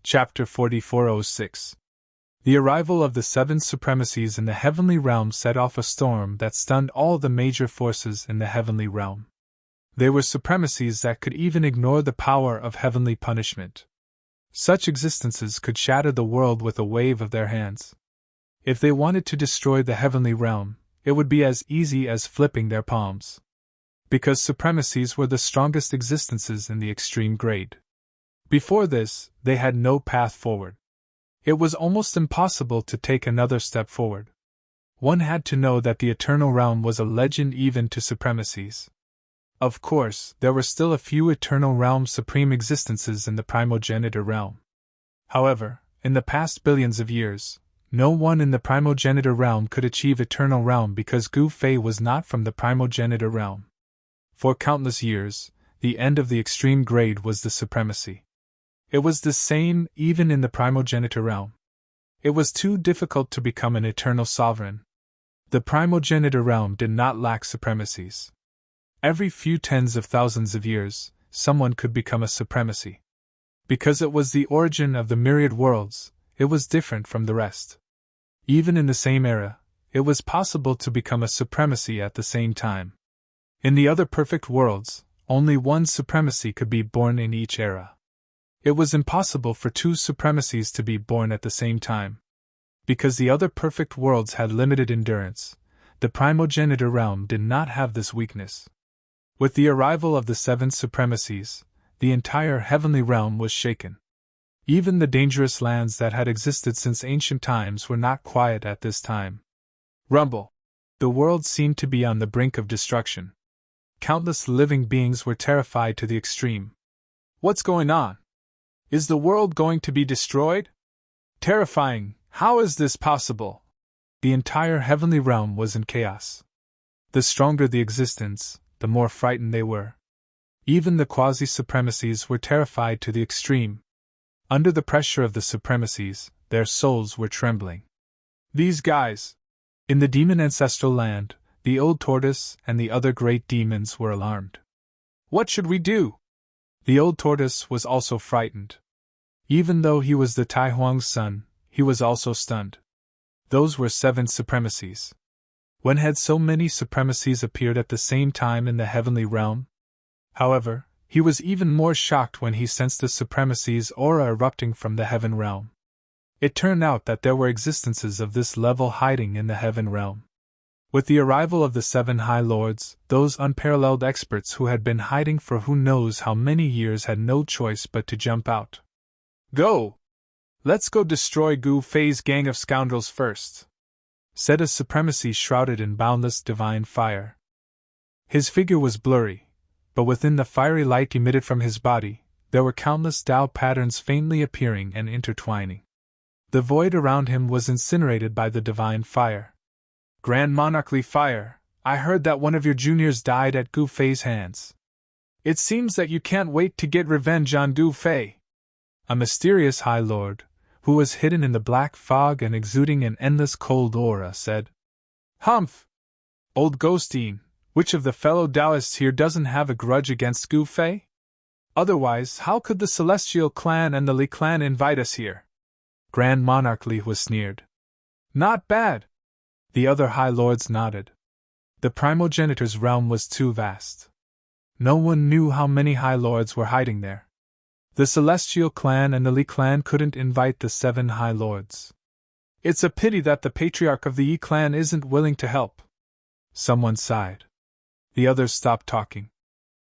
Chapter 4406. The arrival of the seven supremacies in the heavenly realm set off a storm that stunned all the major forces in the heavenly realm. They were supremacies that could even ignore the power of heavenly punishment. Such existences could shatter the world with a wave of their hands. If they wanted to destroy the heavenly realm, it would be as easy as flipping their palms. Because supremacies were the strongest existences in the extreme grade. Before this, they had no path forward. It was almost impossible to take another step forward. One had to know that the eternal realm was a legend even to supremacies. Of course, there were still a few eternal realm supreme existences in the primogenitor realm. However, in the past billions of years, no one in the primogenitor realm could achieve eternal realm because Gu Fei was not from the primogenitor realm. For countless years, the end of the extreme grade was the supremacy. It was the same even in the primogenitor realm. It was too difficult to become an eternal sovereign. The primogenitor realm did not lack supremacies. Every few tens of thousands of years, someone could become a supremacy. Because it was the origin of the myriad worlds, it was different from the rest. Even in the same era, it was possible to become a supremacy at the same time. In the other perfect worlds, only one supremacy could be born in each era. It was impossible for two supremacies to be born at the same time. Because the other perfect worlds had limited endurance, the primogenitor realm did not have this weakness. With the arrival of the seven supremacies, the entire heavenly realm was shaken. Even the dangerous lands that had existed since ancient times were not quiet at this time. Rumble! The world seemed to be on the brink of destruction. Countless living beings were terrified to the extreme. What's going on? Is the world going to be destroyed? Terrifying, how is this possible? The entire heavenly realm was in chaos. The stronger the existence, the more frightened they were. Even the quasi-supremacies were terrified to the extreme. Under the pressure of the supremacies, their souls were trembling. These guys! In the demon ancestral land, the old tortoise and the other great demons were alarmed. What should we do? The old tortoise was also frightened. Even though he was the Tai Huang's son, he was also stunned. Those were seven supremacies. When had so many supremacies appeared at the same time in the heavenly realm? However, he was even more shocked when he sensed the supremacy's aura erupting from the heaven realm. It turned out that there were existences of this level hiding in the heaven realm. With the arrival of the seven High Lords, those unparalleled experts who had been hiding for who knows how many years had no choice but to jump out. Go! Let's go destroy Gu Fei's gang of scoundrels first, said a supremacy shrouded in boundless divine fire. His figure was blurry, but within the fiery light emitted from his body, there were countless Tao patterns faintly appearing and intertwining. The void around him was incinerated by the divine fire. Grand Monarchly Fire, I heard that one of your juniors died at Gu Fei's hands. It seems that you can't wait to get revenge on Gu Fei. A mysterious High Lord, who was hidden in the black fog and exuding an endless cold aura, said, Humph! Old Ghostine, which of the fellow Taoists here doesn't have a grudge against Gu Fei? Otherwise, how could the Celestial Clan and the Li Clan invite us here? Grand Monarch Li was sneered. Not bad! The other High Lords nodded. The primogenitor's realm was too vast. No one knew how many High Lords were hiding there. The Celestial Clan and the Li Clan couldn't invite the seven High Lords. It's a pity that the Patriarch of the Yi Clan isn't willing to help. Someone sighed. The others stopped talking.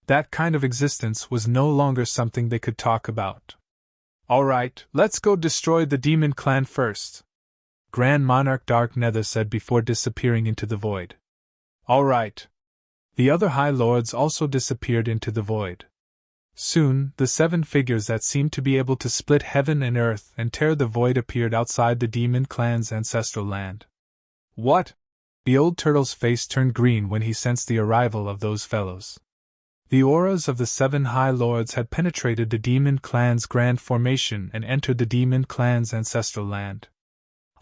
That kind of existence was no longer something they could talk about. All right, let's go destroy the Demon Clan first, Grand Monarch Dark Nether said before disappearing into the void. All right. The other High Lords also disappeared into the void. Soon, the seven figures that seemed to be able to split heaven and earth and tear the void appeared outside the Demon Clan's ancestral land. What? The old turtle's face turned green when he sensed the arrival of those fellows. The auras of the seven High Lords had penetrated the Demon Clan's grand formation and entered the Demon Clan's ancestral land.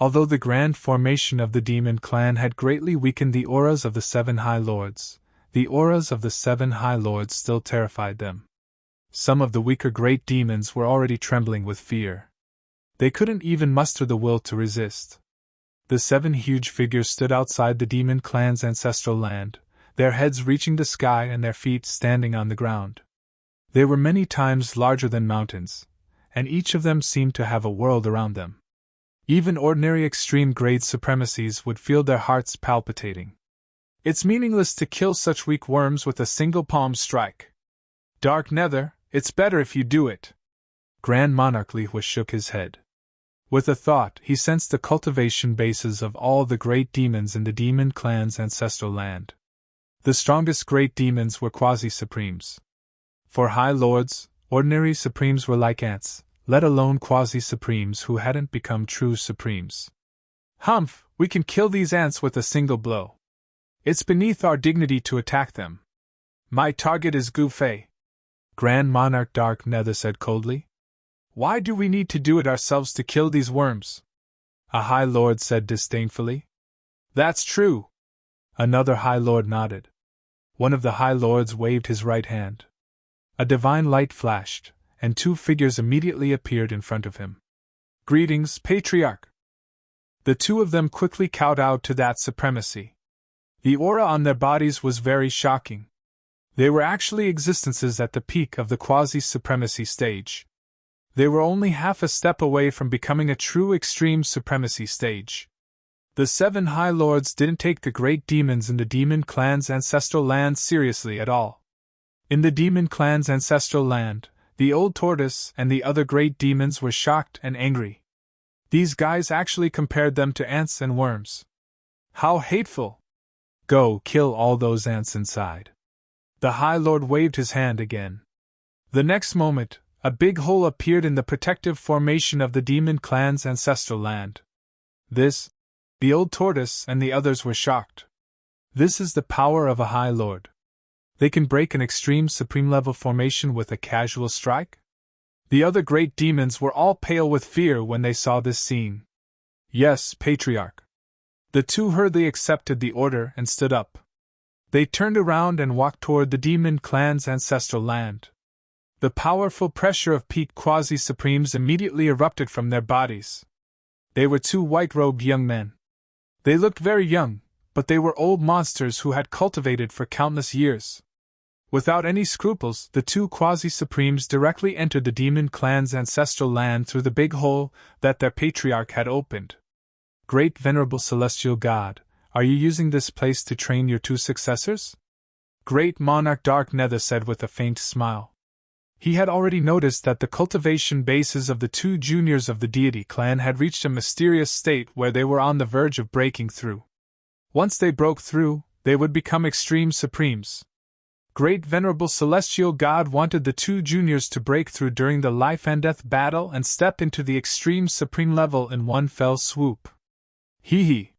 Although the grand formation of the Demon Clan had greatly weakened the auras of the seven High Lords, the auras of the seven High Lords still terrified them. Some of the weaker great demons were already trembling with fear. They couldn't even muster the will to resist. The 7 huge figures stood outside the demon clan's ancestral land, their heads reaching the sky and their feet standing on the ground. They were many times larger than mountains, and each of them seemed to have a world around them. Even ordinary extreme-grade supremacies would feel their hearts palpitating. It's meaningless to kill such weak worms with a single palm strike. Dark Nether, it's better if you do it. Grand Monarch Lihua shook his head. With a thought, he sensed the cultivation bases of all the great demons in the demon clan's ancestral land. The strongest great demons were quasi-supremes. For High Lords, ordinary supremes were like ants, let alone quasi-supremes who hadn't become true supremes. Humph, we can kill these ants with a single blow. It's beneath our dignity to attack them. My target is Gu Fei. Grand Monarch Dark Nether said coldly. Why do we need to do it ourselves to kill these worms? A High Lord said disdainfully. That's true. Another High Lord nodded. One of the High Lords waved his right hand. A divine light flashed, and 2 figures immediately appeared in front of him. Greetings, Patriarch. The 2 of them quickly kowtowed to that supremacy. The aura on their bodies was very shocking. They were actually existences at the peak of the quasi-supremacy stage. They were only half a step away from becoming a true extreme supremacy stage. The 7 High Lords didn't take the great demons in the demon clan's ancestral land seriously at all. In the demon clan's ancestral land, the old tortoise and the other great demons were shocked and angry. These guys actually compared them to ants and worms. How hateful! Go kill all those ants inside. The High Lord waved his hand again. The next moment, a big hole appeared in the protective formation of the demon clan's ancestral land. The old tortoise and the others were shocked. This is the power of a High Lord. They can break an extreme supreme level formation with a casual strike? The other great demons were all pale with fear when they saw this scene. Yes, Patriarch. The 2 hurriedly accepted the order and stood up. They turned around and walked toward the demon clan's ancestral land. The powerful pressure of peak quasi-supremes immediately erupted from their bodies. They were 2 white-robed young men. They looked very young, but they were old monsters who had cultivated for countless years. Without any scruples, the 2 quasi-supremes directly entered the demon clan's ancestral land through the big hole that their patriarch had opened. Great Venerable Celestial God, are you using this place to train your 2 successors? Great Monarch Dark Nether said with a faint smile. He had already noticed that the cultivation bases of the 2 juniors of the deity clan had reached a mysterious state where they were on the verge of breaking through. Once they broke through, they would become extreme supremes. Great Venerable Celestial God wanted the 2 juniors to break through during the life and death battle and step into the extreme supreme level in one fell swoop. Hee hee.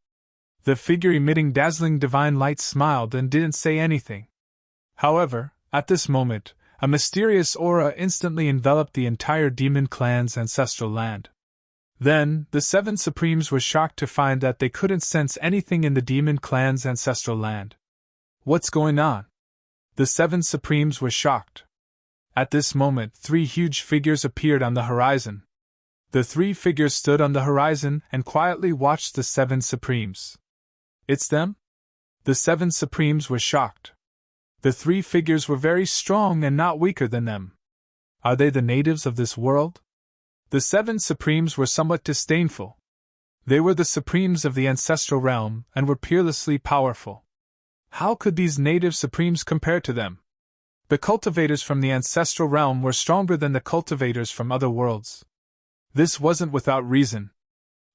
The figure emitting dazzling divine light smiled and didn't say anything. However, at this moment, a mysterious aura instantly enveloped the entire demon clan's ancestral land. Then, the 7 supremes were shocked to find that they couldn't sense anything in the demon clan's ancestral land. What's going on? The 7 supremes were shocked. At this moment, 3 huge figures appeared on the horizon. The 3 figures stood on the horizon and quietly watched the 7 supremes. It's them? The 7 supremes were shocked. The 3 figures were very strong and not weaker than them. Are they the natives of this world? The 7 supremes were somewhat disdainful. They were the supremes of the ancestral realm and were peerlessly powerful. How could these native supremes compare to them? The cultivators from the ancestral realm were stronger than the cultivators from other worlds. This wasn't without reason.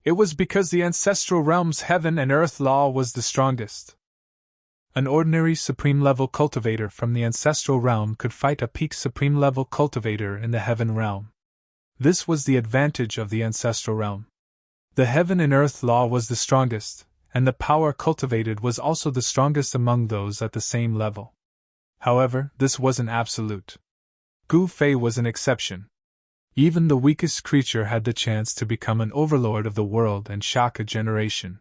It was because the ancestral realm's heaven and earth law was the strongest. An ordinary supreme-level cultivator from the ancestral realm could fight a peak supreme-level cultivator in the heaven realm. This was the advantage of the ancestral realm. The heaven and earth law was the strongest, and the power cultivated was also the strongest among those at the same level. However, this wasn't absolute. Gu Fei was an exception. Even the weakest creature had the chance to become an overlord of the world and shock a generation.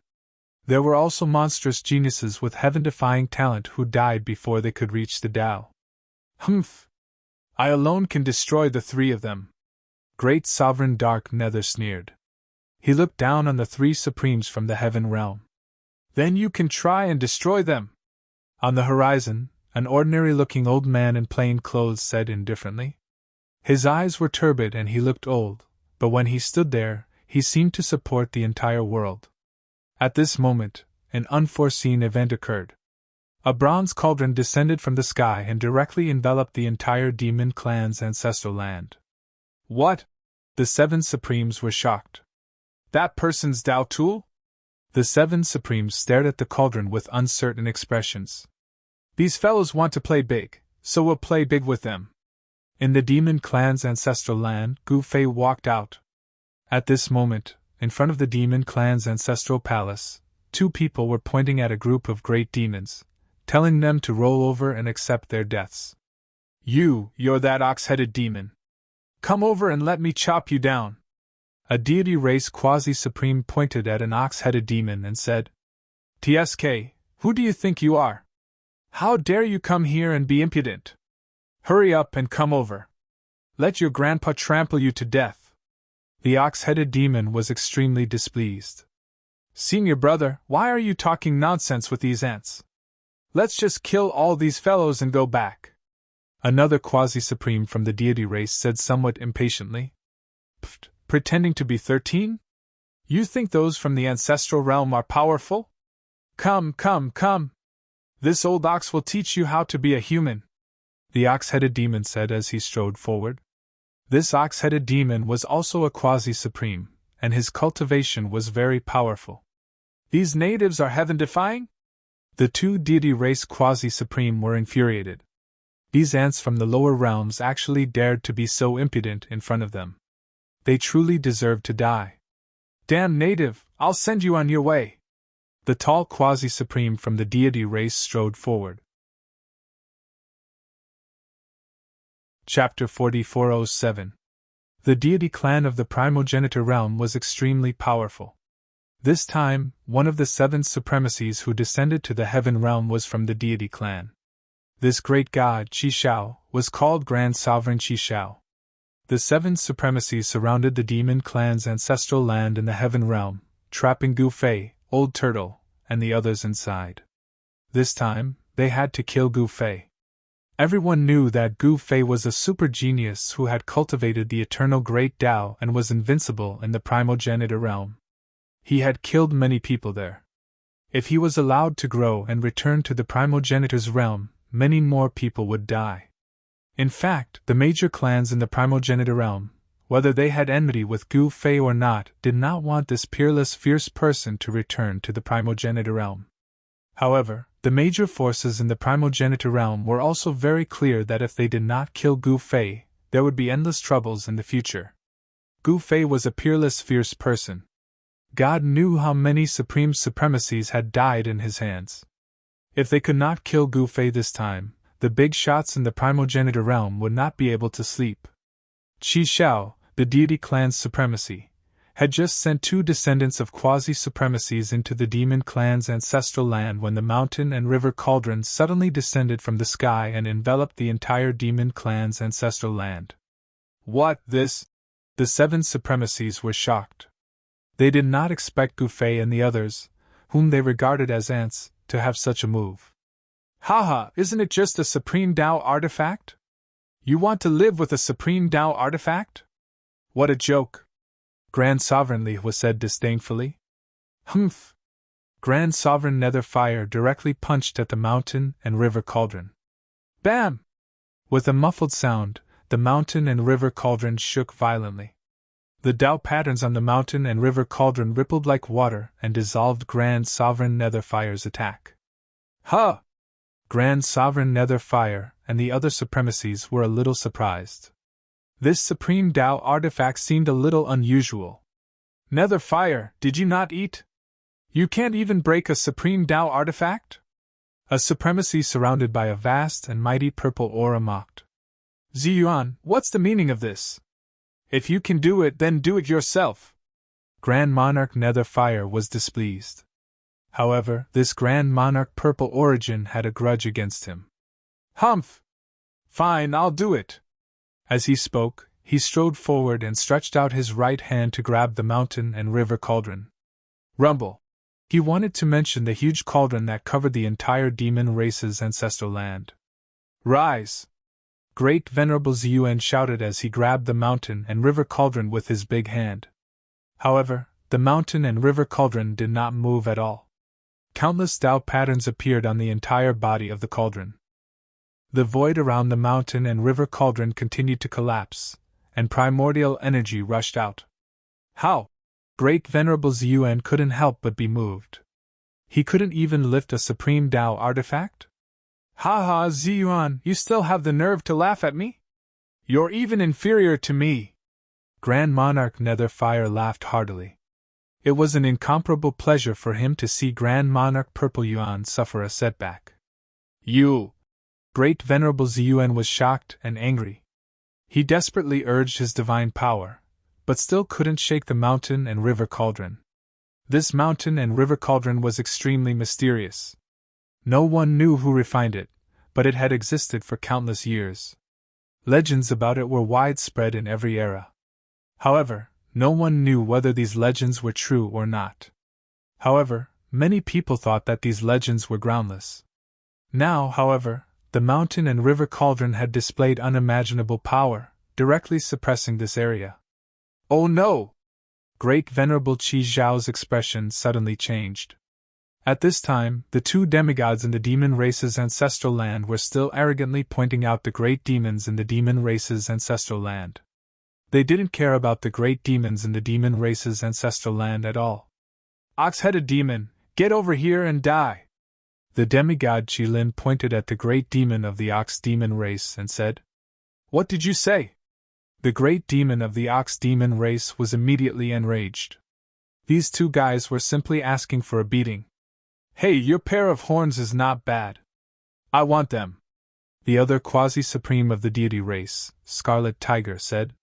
There were also monstrous geniuses with heaven-defying talent who died before they could reach the Tao. Humph! I alone can destroy the 3 of them. Great Sovereign Dark Nether sneered. He looked down on the three supremes from the heaven realm. Then you can try and destroy them. On the horizon, an ordinary-looking old man in plain clothes said indifferently. His eyes were turbid and he looked old, but when he stood there, he seemed to support the entire world. At this moment, an unforeseen event occurred. A bronze cauldron descended from the sky and directly enveloped the entire demon clan's ancestral land. What? The seven supremes were shocked. That person's Tao tool? The seven supremes stared at the cauldron with uncertain expressions. These fellows want to play big, so we'll play big with them. In the demon clan's ancestral land, Gu Fei walked out. At this moment, in front of the demon clan's ancestral palace, two people were pointing at a group of great demons, telling them to roll over and accept their deaths. You're that ox-headed demon. Come over and let me chop you down. A deity race quasi-supreme pointed at an ox-headed demon and said, "TSK, who do you think you are? How dare you come here and be impudent? Hurry up and come over. Let your grandpa trample you to death." The ox-headed demon was extremely displeased. "Senior brother, why are you talking nonsense with these ants? Let's just kill all these fellows and go back." Another quasi-supreme from the deity race said somewhat impatiently. "Pfft, pretending to be 13? You think those from the ancestral realm are powerful? Come. This old ox will teach you how to be a human," the ox-headed demon said as he strode forward. This ox-headed demon was also a quasi-supreme, and his cultivation was very powerful. "These natives are heaven-defying?" The two deity race quasi-supreme were infuriated. These ants from the lower realms actually dared to be so impudent in front of them. They truly deserved to die. "Damn native, I'll send you on your way." The tall quasi-supreme from the deity race strode forward. Chapter 4407. The deity clan of the primogenitor realm was extremely powerful. This time, one of the seven supremacies who descended to the heaven realm was from the deity clan. This great god, Qi Shao, was called Grand Sovereign Qi Shao. The seven supremacies surrounded the demon clan's ancestral land in the heaven realm, trapping Gu Fei, Old Turtle, and the others inside. This time, they had to kill Gu Fei. Everyone knew that Gu Fei was a super genius who had cultivated the eternal great Tao and was invincible in the primogenitor realm. He had killed many people there. If he was allowed to grow and return to the primogenitor's realm, many more people would die. In fact, the major clans in the primogenitor realm, whether they had enmity with Gu Fei or not, did not want this peerless, fierce person to return to the primogenitor realm. However, the major forces in the primogenitor realm were also very clear that if they did not kill Gu Fei, there would be endless troubles in the future. Gu Fei was a peerless, fierce person. God knew how many supreme supremacies had died in his hands. If they could not kill Gu Fei this time, the big shots in the primogenitor realm would not be able to sleep. Qi Shao, the deity clan's supremacy, had just sent two descendants of quasi-supremacies into the demon clan's ancestral land when the mountain and river cauldrons suddenly descended from the sky and enveloped the entire demon clan's ancestral land. "What, this?" The seven supremacies were shocked. They did not expect Gu Fei and the others, whom they regarded as ants, to have such a move. "Haha, isn't it just a supreme Tao artifact? You want to live with a supreme Tao artifact? What a joke!" Grand Sovereign Li was said disdainfully. "Humph!" Grand Sovereign Nether Fire directly punched at the mountain and river cauldron. Bam! With a muffled sound, the mountain and river cauldron shook violently. The Tao patterns on the mountain and river cauldron rippled like water and dissolved Grand Sovereign Nether Fire's attack. "Huh!" Grand Sovereign Nether Fire and the other supremacies were a little surprised. This supreme Tao artifact seemed a little unusual. "Nether Fire, did you not eat? You can't even break a supreme Tao artifact?" A supremacy surrounded by a vast and mighty purple aura mocked. "Ziyuan, what's the meaning of this? If you can do it, then do it yourself." Grand Monarch Nether Fire was displeased. However, this Grand Monarch Purple Origin had a grudge against him. "Humph! Fine, I'll do it." As he spoke, he strode forward and stretched out his right hand to grab the mountain and river cauldron. Rumble! He wanted to mention the huge cauldron that covered the entire demon race's ancestral land. Rise! Great Venerable Zun shouted as he grabbed the mountain and river cauldron with his big hand. However, the mountain and river cauldron did not move at all. Countless Tao patterns appeared on the entire body of the cauldron. The void around the mountain and river cauldron continued to collapse, and primordial energy rushed out. How? Great Venerable Zun couldn't help but be moved. He couldn't even lift a supreme Tao artifact? Ha ha, Ziyuan, you still have the nerve to laugh at me? You're even inferior to me! Grand Monarch Netherfire laughed heartily. It was an incomparable pleasure for him to see Grand Monarch Purple Yuan suffer a setback. You! Great Venerable Ziyuan was shocked and angry. He desperately urged his divine power, but still couldn't shake the mountain and river cauldron. This mountain and river cauldron was extremely mysterious. No one knew who refined it, but it had existed for countless years. Legends about it were widespread in every era. However, no one knew whether these legends were true or not. However, many people thought that these legends were groundless. Now, however, the mountain and river cauldron had displayed unimaginable power, directly suppressing this area. Oh no! Great Venerable Qi Zhao's expression suddenly changed. At this time, the two demigods in the demon race's ancestral land were still arrogantly pointing out the great demons in the demon race's ancestral land. They didn't care about the great demons in the demon race's ancestral land at all. Ox-headed demon, get over here and die! The demigod Qilin pointed at the great demon of the ox demon race and said, What did you say? The great demon of the ox demon race was immediately enraged. These two guys were simply asking for a beating. Hey, your pair of horns is not bad. I want them. The other quasi-supreme of the deity race, Scarlet Tiger, said.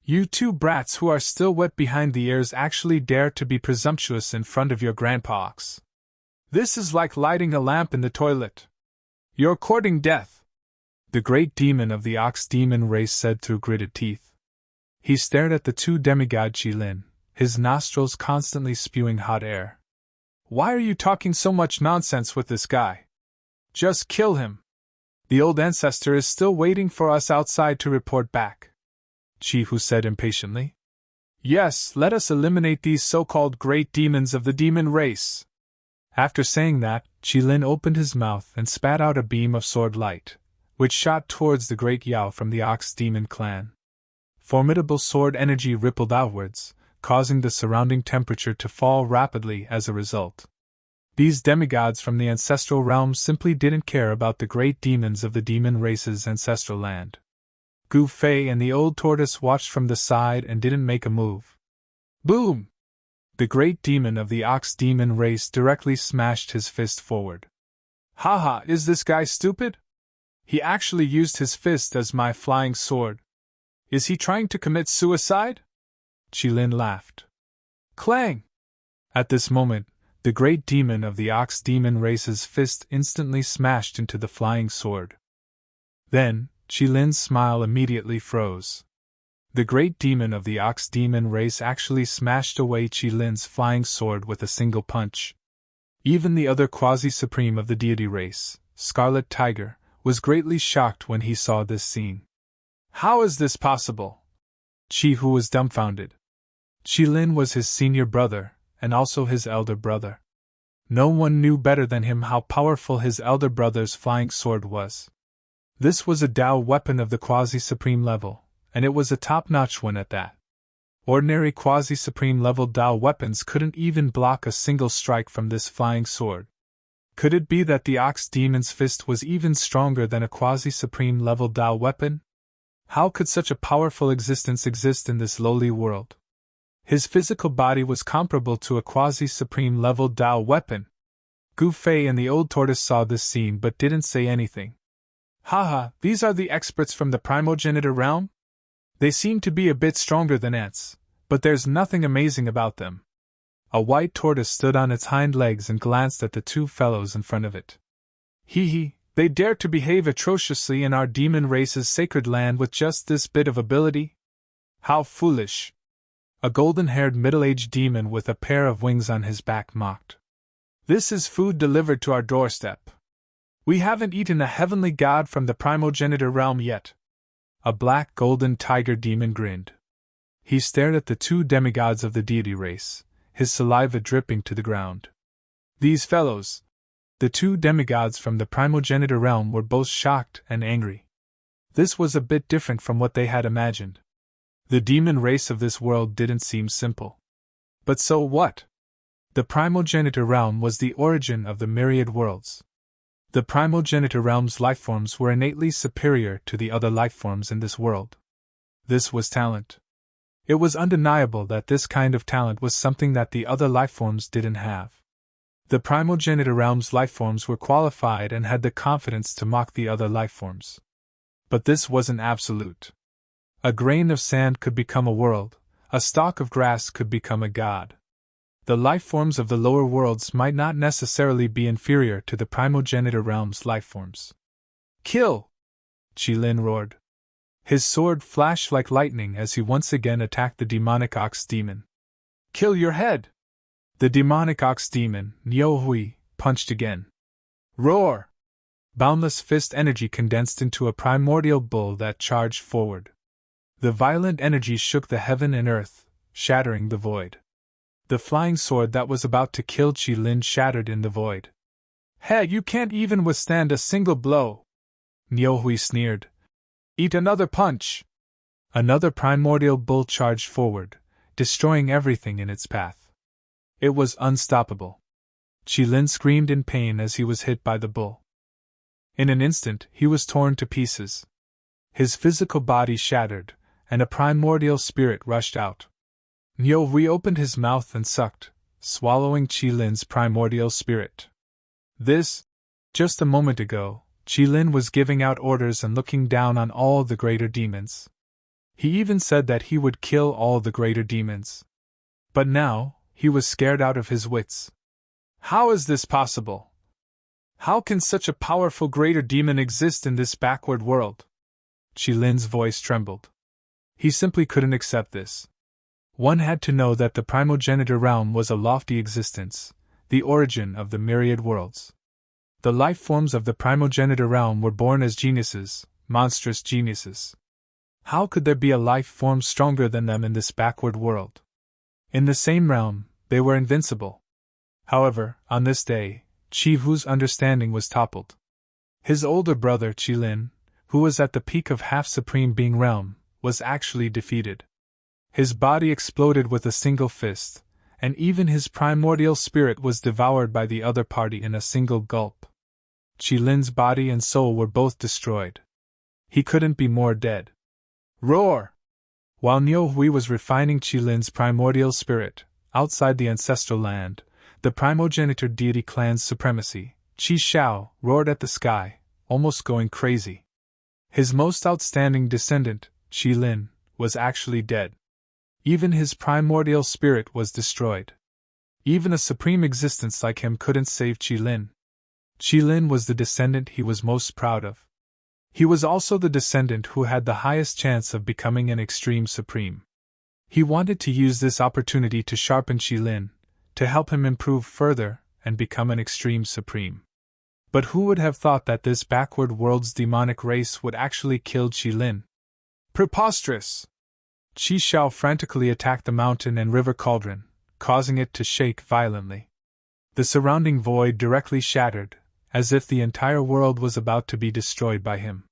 You two brats who are still wet behind the ears actually dare to be presumptuous in front of your grandpa ox. This is like lighting a lamp in the toilet. You're courting death. The great demon of the ox demon race said through gritted teeth. He stared at the two demigod Qilin, his nostrils constantly spewing hot air. Why are you talking so much nonsense with this guy? Just kill him. The old ancestor is still waiting for us outside to report back. Qi-Hu said impatiently. Yes, let us eliminate these so-called great demons of the demon race. After saying that, Qilin opened his mouth and spat out a beam of sword light, which shot towards the great Yao from the Ox Demon clan. Formidable sword energy rippled outwards, causing the surrounding temperature to fall rapidly as a result. These demigods from the ancestral realm simply didn't care about the great demons of the demon race's ancestral land. Gu Fei and the old tortoise watched from the side and didn't make a move. Boom! The great demon of the ox demon race directly smashed his fist forward. Haha, is this guy stupid? He actually used his fist as my flying sword. Is he trying to commit suicide? Qilin laughed. Clang! At this moment, the great demon of the ox demon race's fist instantly smashed into the flying sword. Then, Qilin's smile immediately froze. The great demon of the ox demon race actually smashed away Qilin's flying sword with a single punch. Even the other quasi-supreme of the deity race, Scarlet Tiger, was greatly shocked when he saw this scene. How is this possible? Qi-Hu was dumbfounded. Qilin was his senior brother, and also his elder brother. No one knew better than him how powerful his elder brother's flying sword was. This was a Tao weapon of the quasi-supreme level, and it was a top-notch one at that. Ordinary quasi-supreme level Tao weapons couldn't even block a single strike from this flying sword. Could it be that the ox demon's fist was even stronger than a quasi-supreme level Tao weapon? How could such a powerful existence exist in this lowly world? His physical body was comparable to a quasi-supreme level Tao weapon. Gu Fei and the old tortoise saw this scene but didn't say anything. Haha, these are the experts from the primogenitor realm? They seem to be a bit stronger than ants, but there's nothing amazing about them. A white tortoise stood on its hind legs and glanced at the two fellows in front of it. Hee, they dare to behave atrociously in our demon race's sacred land with just this bit of ability? How foolish! A golden-haired middle-aged demon with a pair of wings on his back mocked. This is food delivered to our doorstep. We haven't eaten a heavenly god from the primogenitor realm yet. A black golden tiger demon grinned. He stared at the two demigods of the deity race, his saliva dripping to the ground. These fellows, the two demigods from the primogenitor realm, were both shocked and angry. This was a bit different from what they had imagined. The demon race of this world didn't seem simple. But so what? The primogenitor realm was the origin of the myriad worlds. The primogenitor realm's lifeforms were innately superior to the other lifeforms in this world. This was talent. It was undeniable that this kind of talent was something that the other lifeforms didn't have. The primogenitor realm's lifeforms were qualified and had the confidence to mock the other lifeforms. But this wasn't absolute. A grain of sand could become a world, a stalk of grass could become a god. The lifeforms of the lower worlds might not necessarily be inferior to the primogenitor realm's lifeforms. Kill! Qilin roared. His sword flashed like lightning as he once again attacked the demonic ox demon. Kill your head! The demonic ox demon, Niuhui, punched again. Roar! Boundless fist energy condensed into a primordial bull that charged forward. The violent energy shook the heaven and earth, shattering the void. The flying sword that was about to kill Qilin shattered in the void. Hey, you can't even withstand a single blow! Niuhui sneered. Eat another punch! Another primordial bull charged forward, destroying everything in its path. It was unstoppable. Qilin screamed in pain as he was hit by the bull. In an instant, he was torn to pieces. His physical body shattered, and a primordial spirit rushed out. Niuhui opened his mouth and sucked, swallowing Qilin's primordial spirit. Just a moment ago, Qilin was giving out orders and looking down on all the greater demons. He even said that he would kill all the greater demons. But now, he was scared out of his wits. How is this possible? How can such a powerful greater demon exist in this backward world? Qilin's voice trembled. He simply couldn't accept this. One had to know that the primogenitor realm was a lofty existence, the origin of the myriad worlds. The life forms of the primogenitor realm were born as geniuses, monstrous geniuses. How could there be a life form stronger than them in this backward world? In the same realm, they were invincible. However, on this day, Qivu's understanding was toppled. His older brother Qilin, who was at the peak of half-supreme being realm, was actually defeated. His body exploded with a single fist, and even his primordial spirit was devoured by the other party in a single gulp. Qilin's body and soul were both destroyed. He couldn't be more dead. Roar! While Niuhui was refining Qilin's primordial spirit, outside the ancestral land, the primogenitor deity clan's supremacy, Qi Shao, roared at the sky, almost going crazy. His most outstanding descendant, Qilin, was actually dead. Even his primordial spirit was destroyed. Even a supreme existence like him couldn't save Qilin. Qilin was the descendant he was most proud of. He was also the descendant who had the highest chance of becoming an extreme supreme. He wanted to use this opportunity to sharpen Qilin, to help him improve further and become an extreme supreme. But who would have thought that this backward world's demonic race would actually kill Qilin? Preposterous! Qi Shao frantically attacked the mountain and river cauldron, causing it to shake violently. The surrounding void directly shattered, as if the entire world was about to be destroyed by him.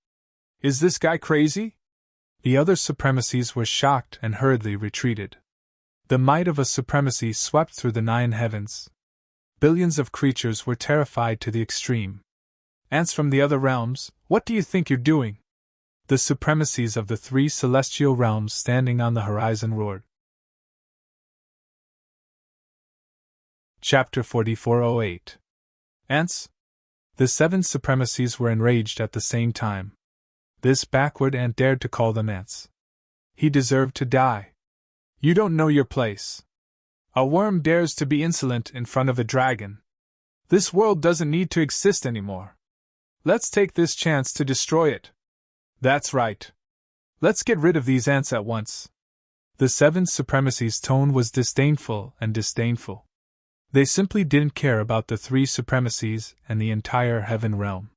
Is this guy crazy? The other supremacies were shocked and hurriedly retreated. The might of a supremacy swept through the 9 heavens. Billions of creatures were terrified to the extreme. Ants from the other realms, what do you think you're doing? The supremacies of the 3 celestial realms standing on the horizon roared. Chapter 4408. Ants? The 7 supremacies were enraged at the same time. This backward ant dared to call them ants. He deserved to die. You don't know your place. A worm dares to be insolent in front of a dragon. This world doesn't need to exist anymore. Let's take this chance to destroy it. That's right. Let's get rid of these ants at once. The seven supremacies' tone was disdainful and disdainful. They simply didn't care about the three supremacies and the entire heaven realm.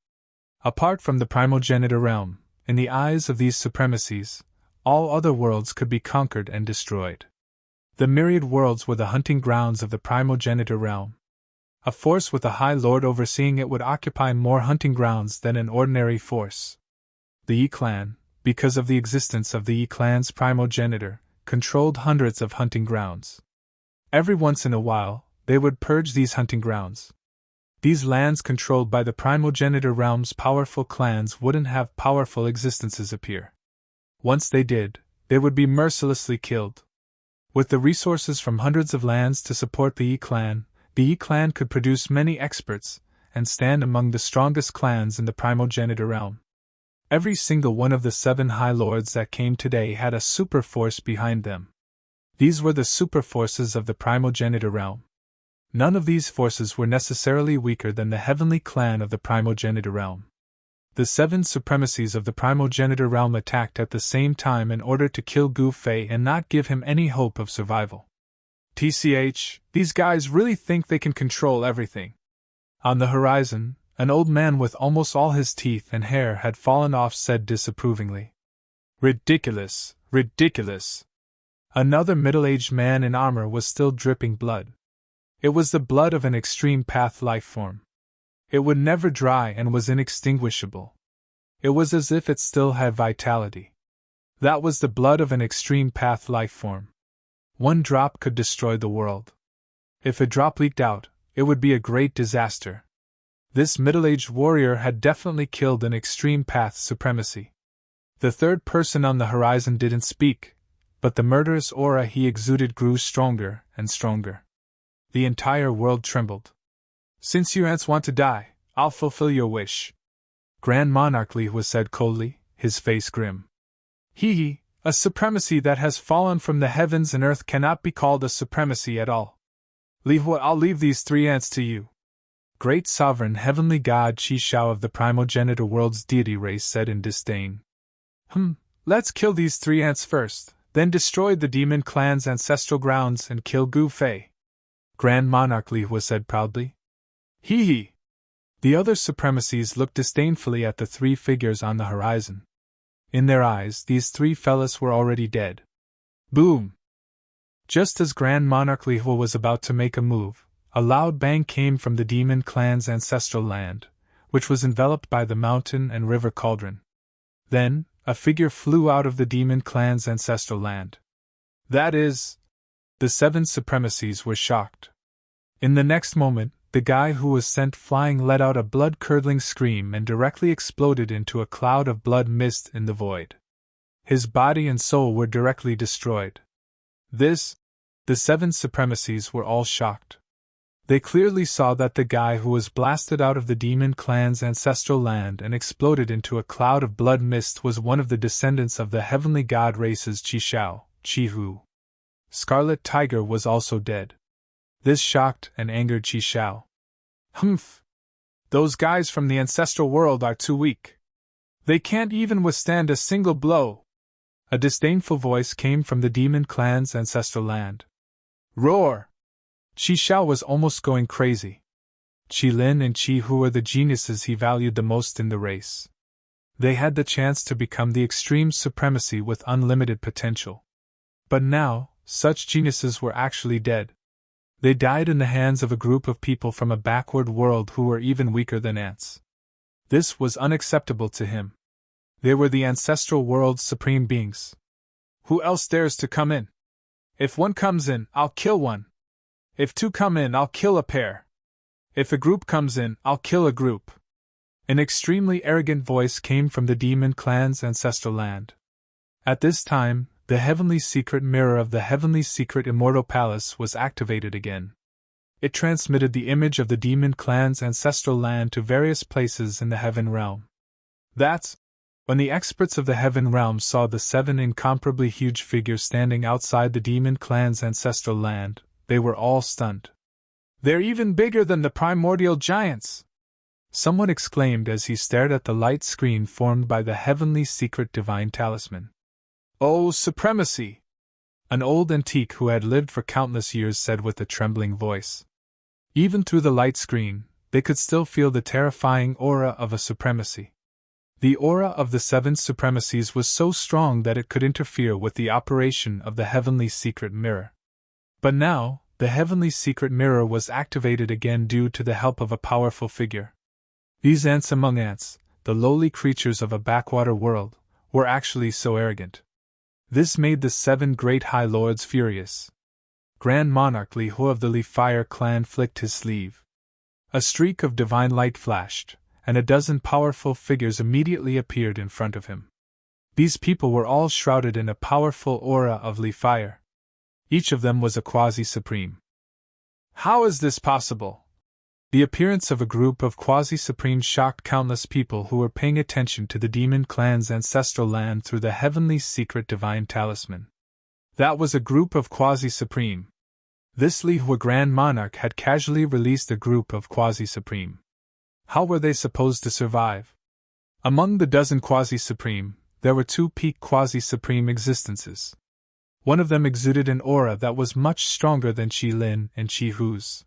Apart from the primogenitor realm, in the eyes of these supremacies, all other worlds could be conquered and destroyed. The myriad worlds were the hunting grounds of the primogenitor realm. A force with a high lord overseeing it would occupy more hunting grounds than an ordinary force. The Yi-clan, because of the existence of the Yi-clan's primogenitor, controlled hundreds of hunting grounds. Every once in a while, they would purge these hunting grounds. These lands controlled by the primogenitor realm's powerful clans wouldn't have powerful existences appear. Once they did, they would be mercilessly killed. With the resources from hundreds of lands to support the Yi-clan could produce many experts and stand among the strongest clans in the primogenitor realm. Every single one of the 7 High Lords that came today had a super force behind them. These were the super forces of the primogenitor realm. None of these forces were necessarily weaker than the heavenly clan of the primogenitor realm. The 7 supremacies of the primogenitor realm attacked at the same time in order to kill Gu Fei and not give him any hope of survival. TCH, these guys really think they can control everything. On the horizon, an old man with almost all his teeth and hair had fallen off said disapprovingly. Ridiculous, ridiculous. Another middle-aged man in armor was still dripping blood. It was the blood of an extreme path life form. It would never dry and was inextinguishable. It was as if it still had vitality. That was the blood of an extreme path life form. One drop could destroy the world. If a drop leaked out, it would be a great disaster. This middle-aged warrior had definitely killed an extreme path supremacy. The third person on the horizon didn't speak, but the murderous aura he exuded grew stronger and stronger. The entire world trembled. Since you ants want to die, I'll fulfill your wish. Grand Monarch Li was said coldly, his face grim. Hee, a supremacy that has fallen from the heavens and earth cannot be called a supremacy at all. I'll leave these 3 ants to you. Great sovereign heavenly god Qi Shao of the primogenitor world's deity race said in disdain. Let's kill these 3 ants first, then destroy the demon clan's ancestral grounds and kill Gu Fei. Grand Monarch Li was said proudly. Hee. The other supremacies looked disdainfully at the 3 figures on the horizon. In their eyes, these 3 fellas were already dead. Boom! Just as Grand Monarch Li was about to make a move, a loud bang came from the demon clan's ancestral land, which was enveloped by the mountain and river cauldron. Then, a figure flew out of the demon clan's ancestral land. That is... The 7 supremacies were shocked. In the next moment, the guy who was sent flying let out a blood-curdling scream and directly exploded into a cloud of blood mist in the void. His body and soul were directly destroyed. The 7 supremacies were all shocked. They clearly saw that the guy who was blasted out of the demon clan's ancestral land and exploded into a cloud of blood mist was one of the descendants of the heavenly god races Qi Shao, Qi Hu. Scarlet Tiger was also dead. This shocked and angered Qi Shao. Those guys from the ancestral world are too weak. They can't even withstand a single blow. A disdainful voice came from the demon clan's ancestral land. Roar! Qi Shao was almost going crazy. Qi Lin and Qi Hu were the geniuses he valued the most in the race. They had the chance to become the extreme supremacy with unlimited potential. But now, such geniuses were actually dead. They died in the hands of a group of people from a backward world who were even weaker than ants. This was unacceptable to him. They were the ancestral world's supreme beings. Who else dares to come in? If one comes in, I'll kill one. If 2 come in, I'll kill a pair. If a group comes in, I'll kill a group. An extremely arrogant voice came from the demon clan's ancestral land. At this time, the heavenly secret mirror of the heavenly secret immortal palace was activated again. It transmitted the image of the demon clan's ancestral land to various places in the heaven realm. That's when the experts of the heaven realm saw the 7 incomparably huge figures standing outside the demon clan's ancestral land, they were all stunned. They're even bigger than the primordial giants! Someone exclaimed as he stared at the light screen formed by the heavenly secret divine talisman. Oh, supremacy! An old antique who had lived for countless years said with a trembling voice. Even through the light screen, they could still feel the terrifying aura of a supremacy. The aura of the seven supremacies was so strong that it could interfere with the operation of the heavenly secret mirror. But now, the heavenly secret mirror was activated again due to the help of a powerful figure. These ants among ants, the lowly creatures of a backwater world, were actually so arrogant. This made the seven great High Lords furious. Grand Monarch Li Hu of the Li Fire clan flicked his sleeve. A streak of divine light flashed, and a dozen powerful figures immediately appeared in front of him. These people were all shrouded in a powerful aura of Li Fire. Each of them was a quasi-supreme. How is this possible? The appearance of a group of quasi-supremes shocked countless people who were paying attention to the demon clan's ancestral land through the heavenly secret divine talisman. That was a group of quasi-supreme. This Li Hu Grand Monarch had casually released a group of quasi-supreme. How were they supposed to survive? Among the dozen quasi-supreme, there were two peak quasi-supreme existences. One of them exuded an aura that was much stronger than Qi Lin and Qi Hu's.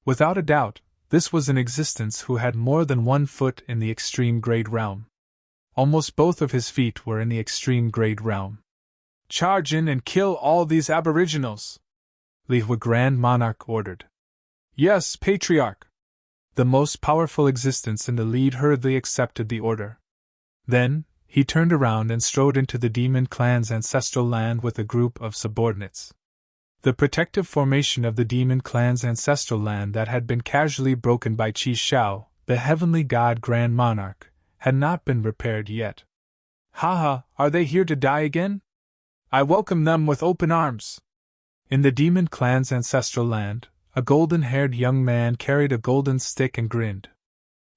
Without a doubt, this was an existence who had more than 1 foot in the extreme grade realm. Almost both of his feet were in the extreme grade realm. Charge in and kill all these aboriginals! Li Hu Grand Monarch ordered. Yes, Patriarch! The most powerful existence in the lead hurriedly accepted the order. Then, he turned around and strode into the demon clan's ancestral land with a group of subordinates. The protective formation of the demon clan's ancestral land that had been casually broken by Qi Shao, the heavenly god Grand Monarch, had not been repaired yet. Haha, are they here to die again? I welcome them with open arms. In the demon clan's ancestral land, a golden-haired young man carried a golden stick and grinned.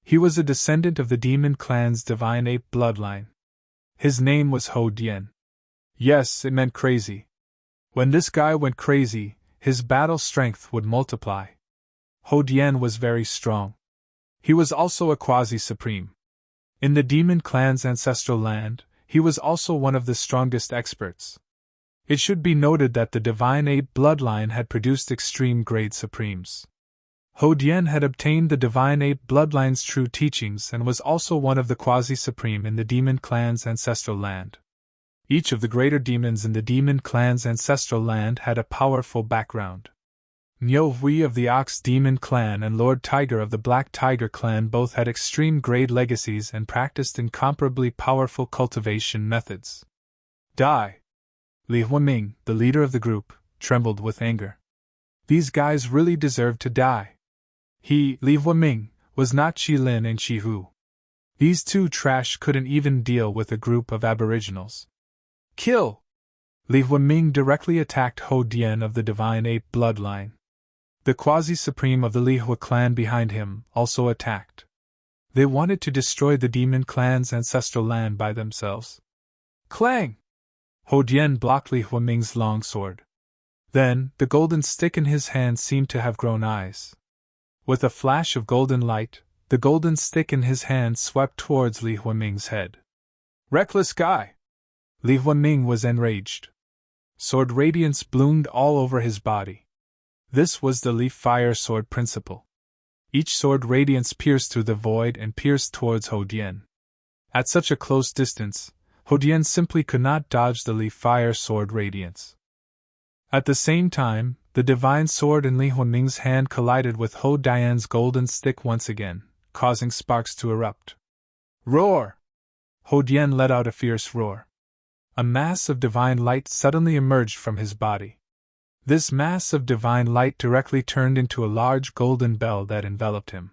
He was a descendant of the demon clan's divine ape bloodline. His name was Ho Dian. Yes, it meant crazy. When this guy went crazy, his battle strength would multiply. Ho Dian was very strong. He was also a quasi-supreme. In the demon clan's ancestral land, he was also one of the strongest experts. It should be noted that the divine ape bloodline had produced extreme grade supremes. Ho Dian had obtained the divine ape bloodline's true teachings and was also one of the quasi-supreme in the demon clan's ancestral land. Each of the greater demons in the demon clan's ancestral land had a powerful background. Niu Hui of the Ox Demon clan and Lord Tiger of the Black Tiger clan both had extreme grade legacies and practiced incomparably powerful cultivation methods. Die! Li Huaming, the leader of the group, trembled with anger. These guys really deserved to die. He, Li Huaming, was not Qi Lin and Qi Hu. These two trash couldn't even deal with a group of aboriginals. Kill! Li Huaming directly attacked Ho Dian of the divine ape bloodline. The quasi-supreme of the Li Hu clan behind him also attacked. They wanted to destroy the demon clan's ancestral land by themselves. Clang! Ho Dian blocked Li Huaming's long sword. Then, the golden stick in his hand seemed to have grown eyes. With a flash of golden light, the golden stick in his hand swept towards Li Huaming's head. Reckless guy! Li Huaming was enraged. Sword radiance bloomed all over his body. This was the Li Fire sword principle. Each sword radiance pierced through the void and pierced towards Ho Dian. At such a close distance, Ho Dian simply could not dodge the Li Fire sword radiance. At the same time, the divine sword in Li Huaming's hand collided with Ho Dian's golden stick once again, causing sparks to erupt. Roar! Ho Dian let out a fierce roar. A mass of divine light suddenly emerged from his body. This mass of divine light directly turned into a large golden bell that enveloped him.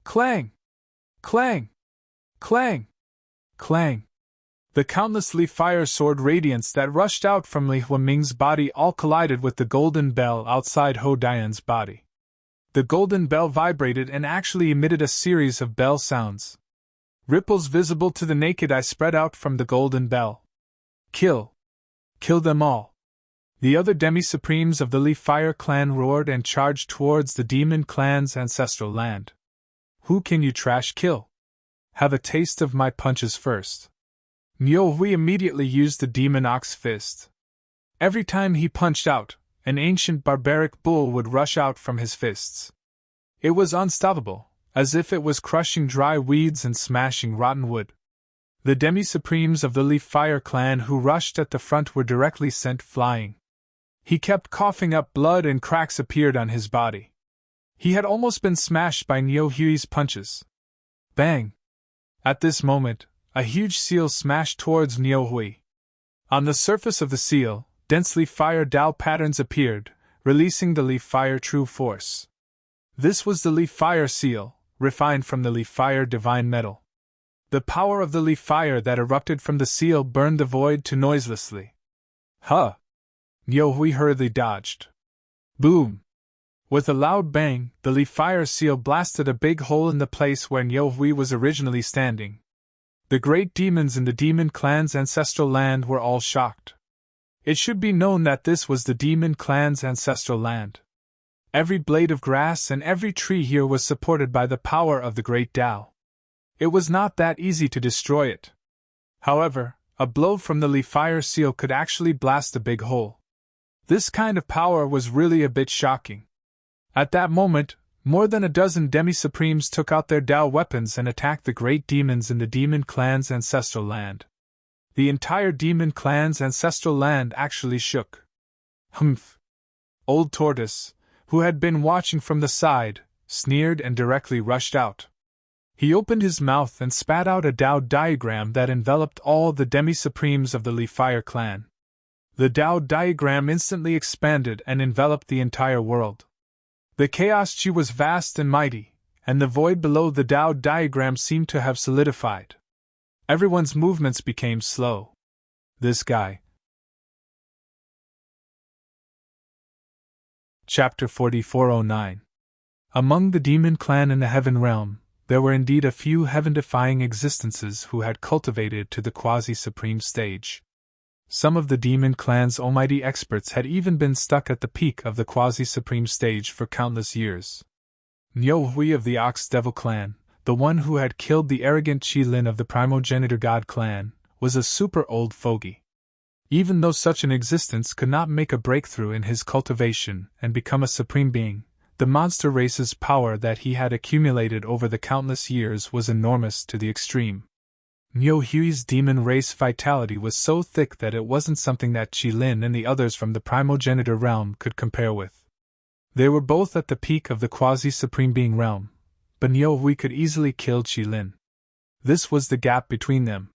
Clang! Clang! Clang! Clang! The countless Li Fire sword radiance that rushed out from Li Huaming's body all collided with the golden bell outside Ho Dian's body. The golden bell vibrated and actually emitted a series of bell sounds. Ripples visible to the naked eye spread out from the golden bell. Kill! Kill them all! The other demi-supremes of the Li Fire clan roared and charged towards the demon clan's ancestral land. Who can you trash kill? Have a taste of my punches first. Niu Hui immediately used the demon ox fist. Every time he punched out, an ancient barbaric bull would rush out from his fists. It was unstoppable, as if it was crushing dry weeds and smashing rotten wood. The demi-supremes of the Leaf Fire clan who rushed at the front were directly sent flying. He kept coughing up blood and cracks appeared on his body. He had almost been smashed by Niu Hui's punches. Bang! At this moment, a huge seal smashed towards Niu Hui. On the surface of the seal, dense Leaf Fire Tao patterns appeared, releasing the Leaf Fire true force. This was the Leaf Fire seal, refined from the Leaf Fire divine metal. The power of the Leaf Fire that erupted from the seal burned the void to noiselessly. Huh! Niu Hui hurriedly dodged. Boom! With a loud bang, the Leaf Fire seal blasted a big hole in the place where Niu Hui was originally standing. The great demons in the demon clan's ancestral land were all shocked. It should be known that this was the demon clan's ancestral land. Every blade of grass and every tree here was supported by the power of the great Tao. It was not that easy to destroy it. However, a blow from the Leaf Fire seal could actually blast a big hole. This kind of power was really a bit shocking. At that moment, more than a dozen demi-supremes took out their Tao weapons and attacked the great demons in the demon clan's ancestral land. The entire demon clan's ancestral land actually shook. Humph! Old Tortoise, who had been watching from the side, sneered and directly rushed out. He opened his mouth and spat out a Tao diagram that enveloped all the demi-supremes of the Leaf Fire clan. The Tao diagram instantly expanded and enveloped the entire world. The chaos chi was vast and mighty, and the void below the Tao diagram seemed to have solidified. Everyone's movements became slow. This guy. Chapter 4409. Among the demon clan in the heaven realm, there were indeed a few heaven-defying existences who had cultivated to the quasi-supreme stage. Some of the demon clan's almighty experts had even been stuck at the peak of the quasi-supreme stage for countless years. Niu Hui of the Ox Devil clan, the one who had killed the arrogant Qi Lin of the Primogenitor God clan, was a super old fogey. Even though such an existence could not make a breakthrough in his cultivation and become a supreme being, the monster race's power that he had accumulated over the countless years was enormous to the extreme. Niu Hui's demon race vitality was so thick that it wasn't something that Qi Lin and the others from the primogenitor realm could compare with. They were both at the peak of the quasi-supreme being realm, but Niu Hui could easily kill Qi Lin. This was the gap between them.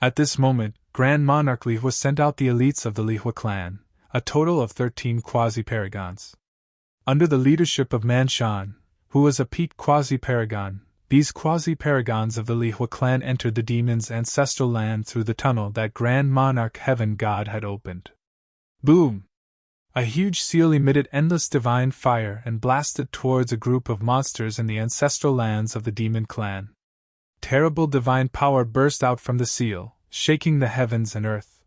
At this moment, Grand Monarch Li Hua sent out the elites of the Li Hua clan, a total of 13 quasi-paragons. Under the leadership of Man Shan, who was a peak quasi-paragon, these quasi-paragons of the Li Hua clan entered the demon's ancestral land through the tunnel that Grand Monarch Heaven God had opened. Boom! A huge seal emitted endless divine fire and blasted towards a group of monsters in the ancestral lands of the demon clan. Terrible divine power burst out from the seal, shaking the heavens and earth.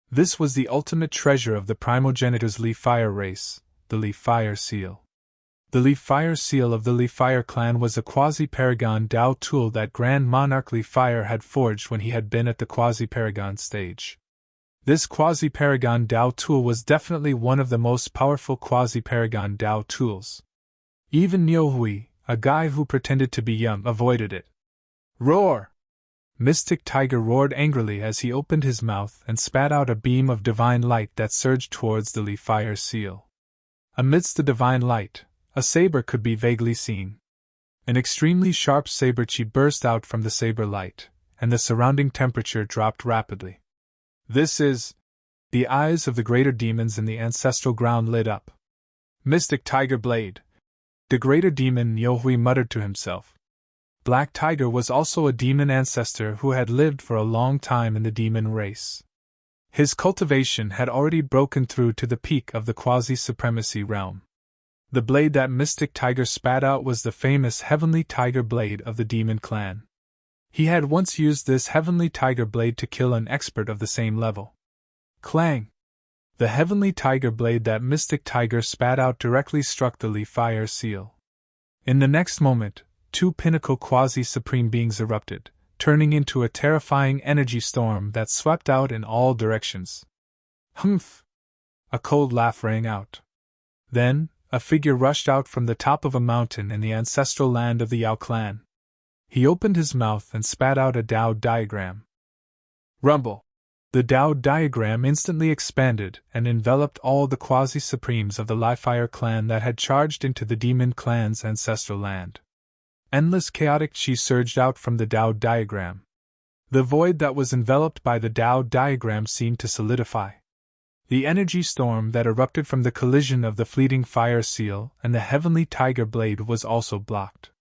This was the ultimate treasure of the primogenitor's Leaf Fire race, the Leaf Fire seal. The Leaf Fire seal of the Leaf Fire clan was a quasi-paragon Tao tool that Grand Monarch Leaf Fire had forged when he had been at the quasi-paragon stage. This quasi-paragon Tao tool was definitely one of the most powerful quasi-paragon Tao tools. Even Niu Hui, a guy who pretended to be young, avoided it. Roar! Mystic Tiger roared angrily as he opened his mouth and spat out a beam of divine light that surged towards the Leaf Fire seal. Amidst the divine light, a saber could be vaguely seen. An extremely sharp saber chi burst out from the saber light, and the surrounding temperature dropped rapidly. This is... The eyes of the greater demons in the ancestral ground lit up. Mystic Tiger Blade. The greater demon Niu Hui muttered to himself. Black Tiger was also a demon ancestor who had lived for a long time in the demon race. His cultivation had already broken through to the peak of the quasi-supremacy realm. The blade that Mystic Tiger spat out was the famous Heavenly Tiger Blade of the demon clan. He had once used this Heavenly Tiger Blade to kill an expert of the same level. Clang! The Heavenly Tiger Blade that Mystic Tiger spat out directly struck the Leaf Fire seal. In the next moment, two pinnacle quasi-supreme beings erupted, turning into a terrifying energy storm that swept out in all directions. Humph! A cold laugh rang out. Then, a figure rushed out from the top of a mountain in the ancestral land of the Yao clan. He opened his mouth and spat out a Tao diagram. Rumble! The Tao diagram instantly expanded and enveloped all the quasi-supremes of the Li-Fire clan that had charged into the demon clan's ancestral land. Endless chaotic chi surged out from the Tao diagram. The void that was enveloped by the Tao diagram seemed to solidify. The energy storm that erupted from the collision of the fleeting fire seal and the heavenly tiger blade was also blocked.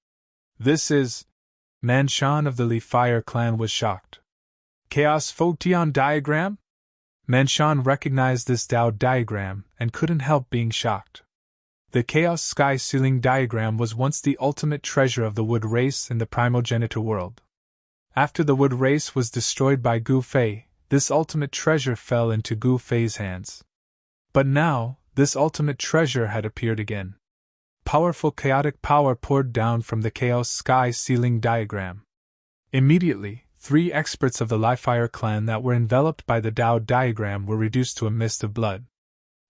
This is... Manshan of the Li-Fire clan was shocked. Chaos Photon diagram? Manshan recognized this Tao diagram and couldn't help being shocked. The Chaos Sky Ceiling diagram was once the ultimate treasure of the Wood race in the primogenitor world. After the Wood race was destroyed by Gu Fei, this ultimate treasure fell into Gu Fei's hands. But now, this ultimate treasure had appeared again. Powerful chaotic power poured down from the Chaos Sky Ceiling diagram. Immediately, 3 experts of the Li-Fire clan that were enveloped by the Tao diagram were reduced to a mist of blood.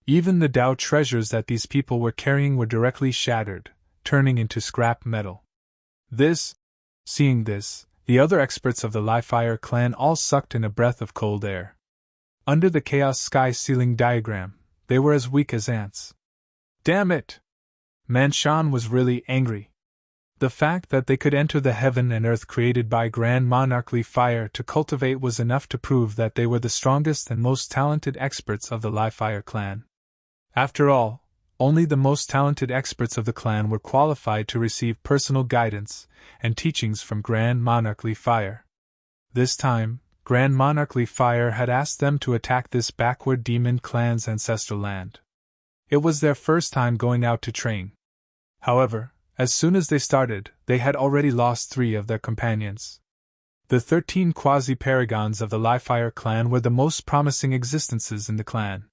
Even the Tao treasures that these people were carrying were directly shattered, turning into scrap metal. Seeing this, the other experts of the Li-Fire clan all sucked in a breath of cold air. Under the Chaos Sky Ceiling diagram, they were as weak as ants. Damn it! Manshan was really angry. The fact that they could enter the heaven and earth created by Grand Monarch Li-Fire to cultivate was enough to prove that they were the strongest and most talented experts of the Li-Fire clan. After all, only the most talented experts of the clan were qualified to receive personal guidance and teachings from Grand Monarch Li-Fire. This time, Grand Monarch Li-Fire had asked them to attack this backward demon clan's ancestral land. It was their first time going out to train. However, as soon as they started, they had already lost 3 of their companions. The 13 quasi-paragons of the Li-Fire clan were the most promising existences in the clan.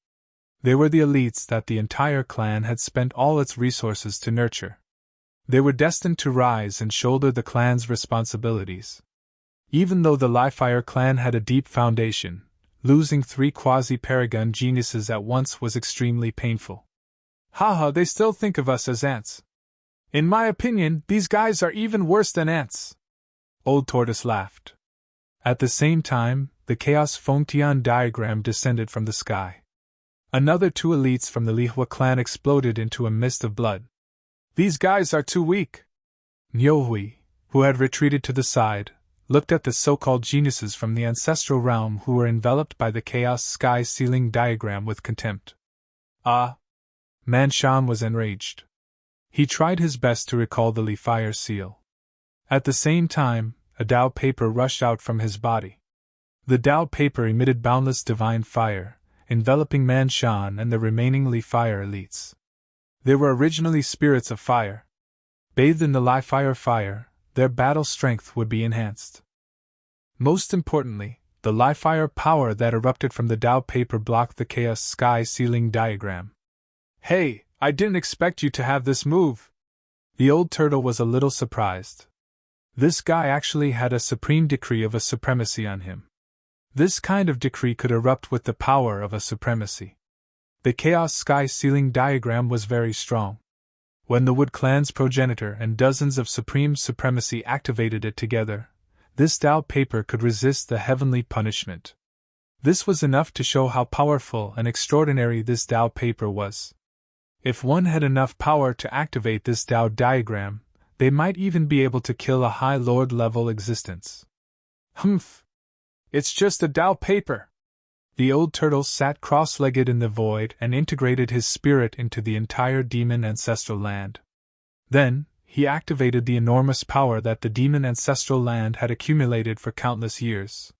They were the elites that the entire clan had spent all its resources to nurture. They were destined to rise and shoulder the clan's responsibilities. Even though the Li-Fire clan had a deep foundation, losing 3 quasi-paragon geniuses at once was extremely painful. Haha, they still think of us as ants. In my opinion, these guys are even worse than ants. Old Tortoise laughed. At the same time, the Chaos Photon diagram descended from the sky. Another 2 elites from the Lihua clan exploded into a mist of blood. These guys are too weak. Nyohui, who had retreated to the side, looked at the so-called geniuses from the ancestral realm who were enveloped by the Chaos Sky Ceiling diagram with contempt. Manshan was enraged. He tried his best to recall the Li-Fire seal. At the same time, a Tao paper rushed out from his body. The Tao paper emitted boundless divine fire, enveloping Manshan and the remaining Li-Fire elites. They were originally spirits of fire. Bathed in the Li-Fire fire, their battle strength would be enhanced. Most importantly, the Li-Fire power that erupted from the Tao paper blocked the Chaos Sky Ceiling diagram. Hey! I didn't expect you to have this move. The old turtle was a little surprised. This guy actually had a supreme decree of a supremacy on him. This kind of decree could erupt with the power of a supremacy. The Chaos Sky Ceiling diagram was very strong. When the Wood clan's progenitor and dozens of supreme supremacy activated it together, this Tao paper could resist the heavenly punishment. This was enough to show how powerful and extraordinary this Tao paper was. If one had enough power to activate this Tao diagram, they might even be able to kill a High Lord level existence. Humph! It's just a Tao paper! The old turtle sat cross-legged in the void and integrated his spirit into the entire demon ancestral land. Then, he activated the enormous power that the demon ancestral land had accumulated for countless years.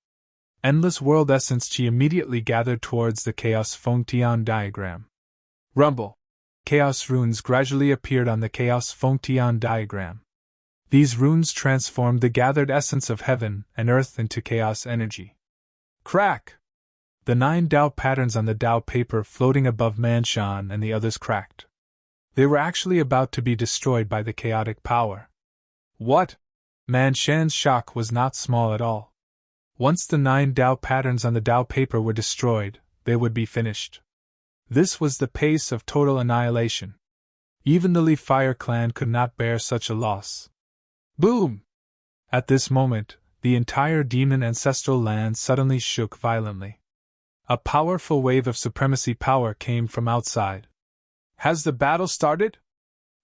Endless world essence chi immediately gathered towards the Chaos Photon diagram. Rumble! Chaos runes gradually appeared on the Chaos Photon diagram. These runes transformed the gathered essence of heaven and earth into chaos energy. Crack! The 9 Tao patterns on the Tao paper floating above Manshan and the others cracked. They were actually about to be destroyed by the chaotic power. What? Manshan's shock was not small at all. Once the 9 Tao patterns on the Tao paper were destroyed, they would be finished. This was the pace of total annihilation. Even the Leaf Fire clan could not bear such a loss. Boom! At this moment, the entire demon ancestral land suddenly shook violently. A powerful wave of supremacy power came from outside. Has the battle started?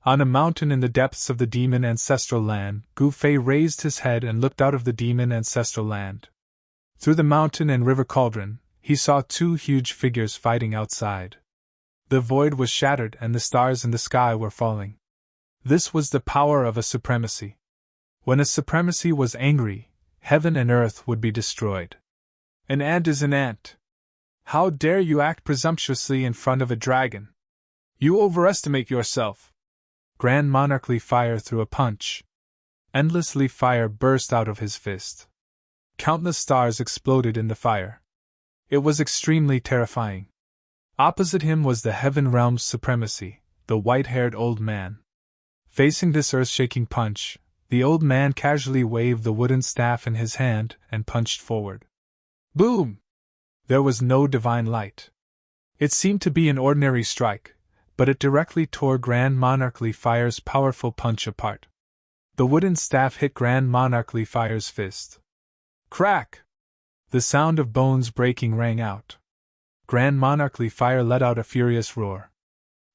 On a mountain in the depths of the demon ancestral land, Gu Fei raised his head and looked out of the demon ancestral land. Through the mountain and river cauldron, he saw two huge figures fighting outside. The void was shattered and the stars in the sky were falling. This was the power of a supremacy. When a supremacy was angry, heaven and earth would be destroyed. An ant is an ant. How dare you act presumptuously in front of a dragon? You overestimate yourself. Grand Monarch Leaf Fire threw a punch. Endless leaf fire burst out of his fist. Countless stars exploded in the fire. It was extremely terrifying. Opposite him was the Heaven Realm's supremacy, the white-haired old man. Facing this earth-shaking punch, the old man casually waved the wooden staff in his hand and punched forward. Boom! There was no divine light. It seemed to be an ordinary strike, but it directly tore Grand Monarch Leaf Fire's powerful punch apart. The wooden staff hit Grand Monarch Leaf Fire's fist. Crack! The sound of bones breaking rang out. Grand Monarch Leaf Fire let out a furious roar.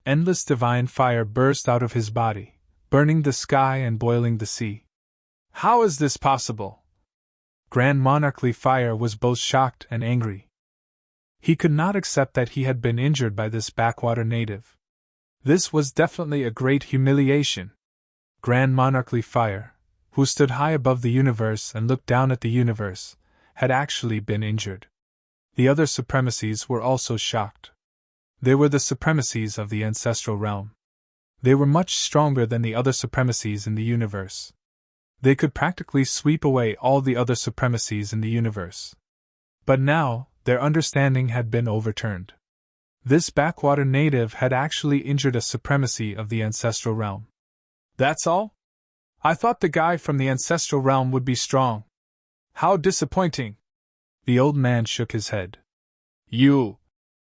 Endless divine fire burst out of his body, burning the sky and boiling the sea. How is this possible? Grand Monarch Leaf Fire was both shocked and angry. He could not accept that he had been injured by this backwater native. This was definitely a great humiliation. Grand Monarch Leaf Fire, who stood high above the universe and looked down at the universe, had actually been injured. The other supremacies were also shocked. They were the supremacies of the ancestral realm. They were much stronger than the other supremacies in the universe. They could practically sweep away all the other supremacies in the universe. But now, their understanding had been overturned. This backwater native had actually injured a supremacy of the ancestral realm. That's all? I thought the guy from the ancestral realm would be strong. How disappointing! The old man shook his head. You!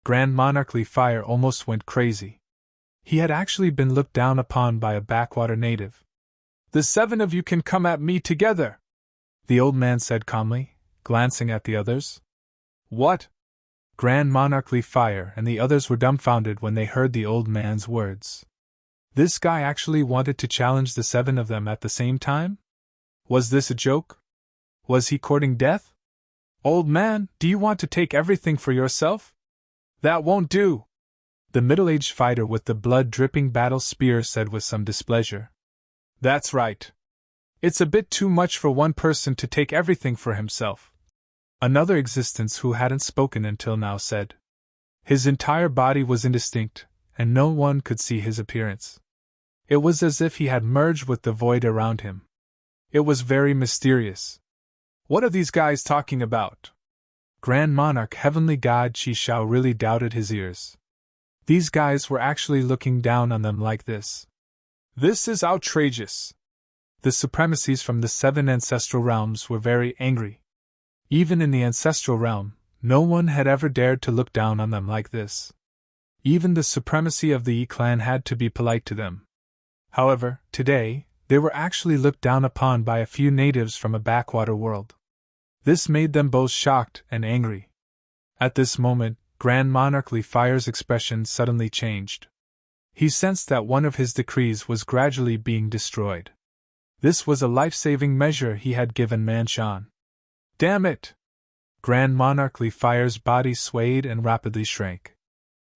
Grand Monarch Leaf Fire almost went crazy. He had actually been looked down upon by a backwater native. The seven of you can come at me together, the old man said calmly, glancing at the others. What? Grand Monarch Leaf Fire and the others were dumbfounded when they heard the old man's words. This guy actually wanted to challenge the seven of them at the same time? Was this a joke? Was he courting death? Old man, do you want to take everything for yourself? That won't do, the middle-aged fighter with the blood-dripping battle spear said with some displeasure. That's right. It's a bit too much for one person to take everything for himself. Another existence who hadn't spoken until now said. His entire body was indistinct, and no one could see his appearance. It was as if he had merged with the void around him. It was very mysterious. What are these guys talking about? Grand Monarch Heavenly God Chi Shao really doubted his ears. These guys were actually looking down on them like this. This is outrageous. The supremacies from the seven ancestral realms were very angry. Even in the ancestral realm, no one had ever dared to look down on them like this. Even the supremacy of the Yi clan had to be polite to them. However, today, they were actually looked down upon by a few natives from a backwater world. This made them both shocked and angry. At this moment, Grand Monarch Leaf Fire's expression suddenly changed. He sensed that one of his decrees was gradually being destroyed. This was a life-saving measure he had given Manshan. Damn it! Grand Monarch Leaf Fire's body swayed and rapidly shrank.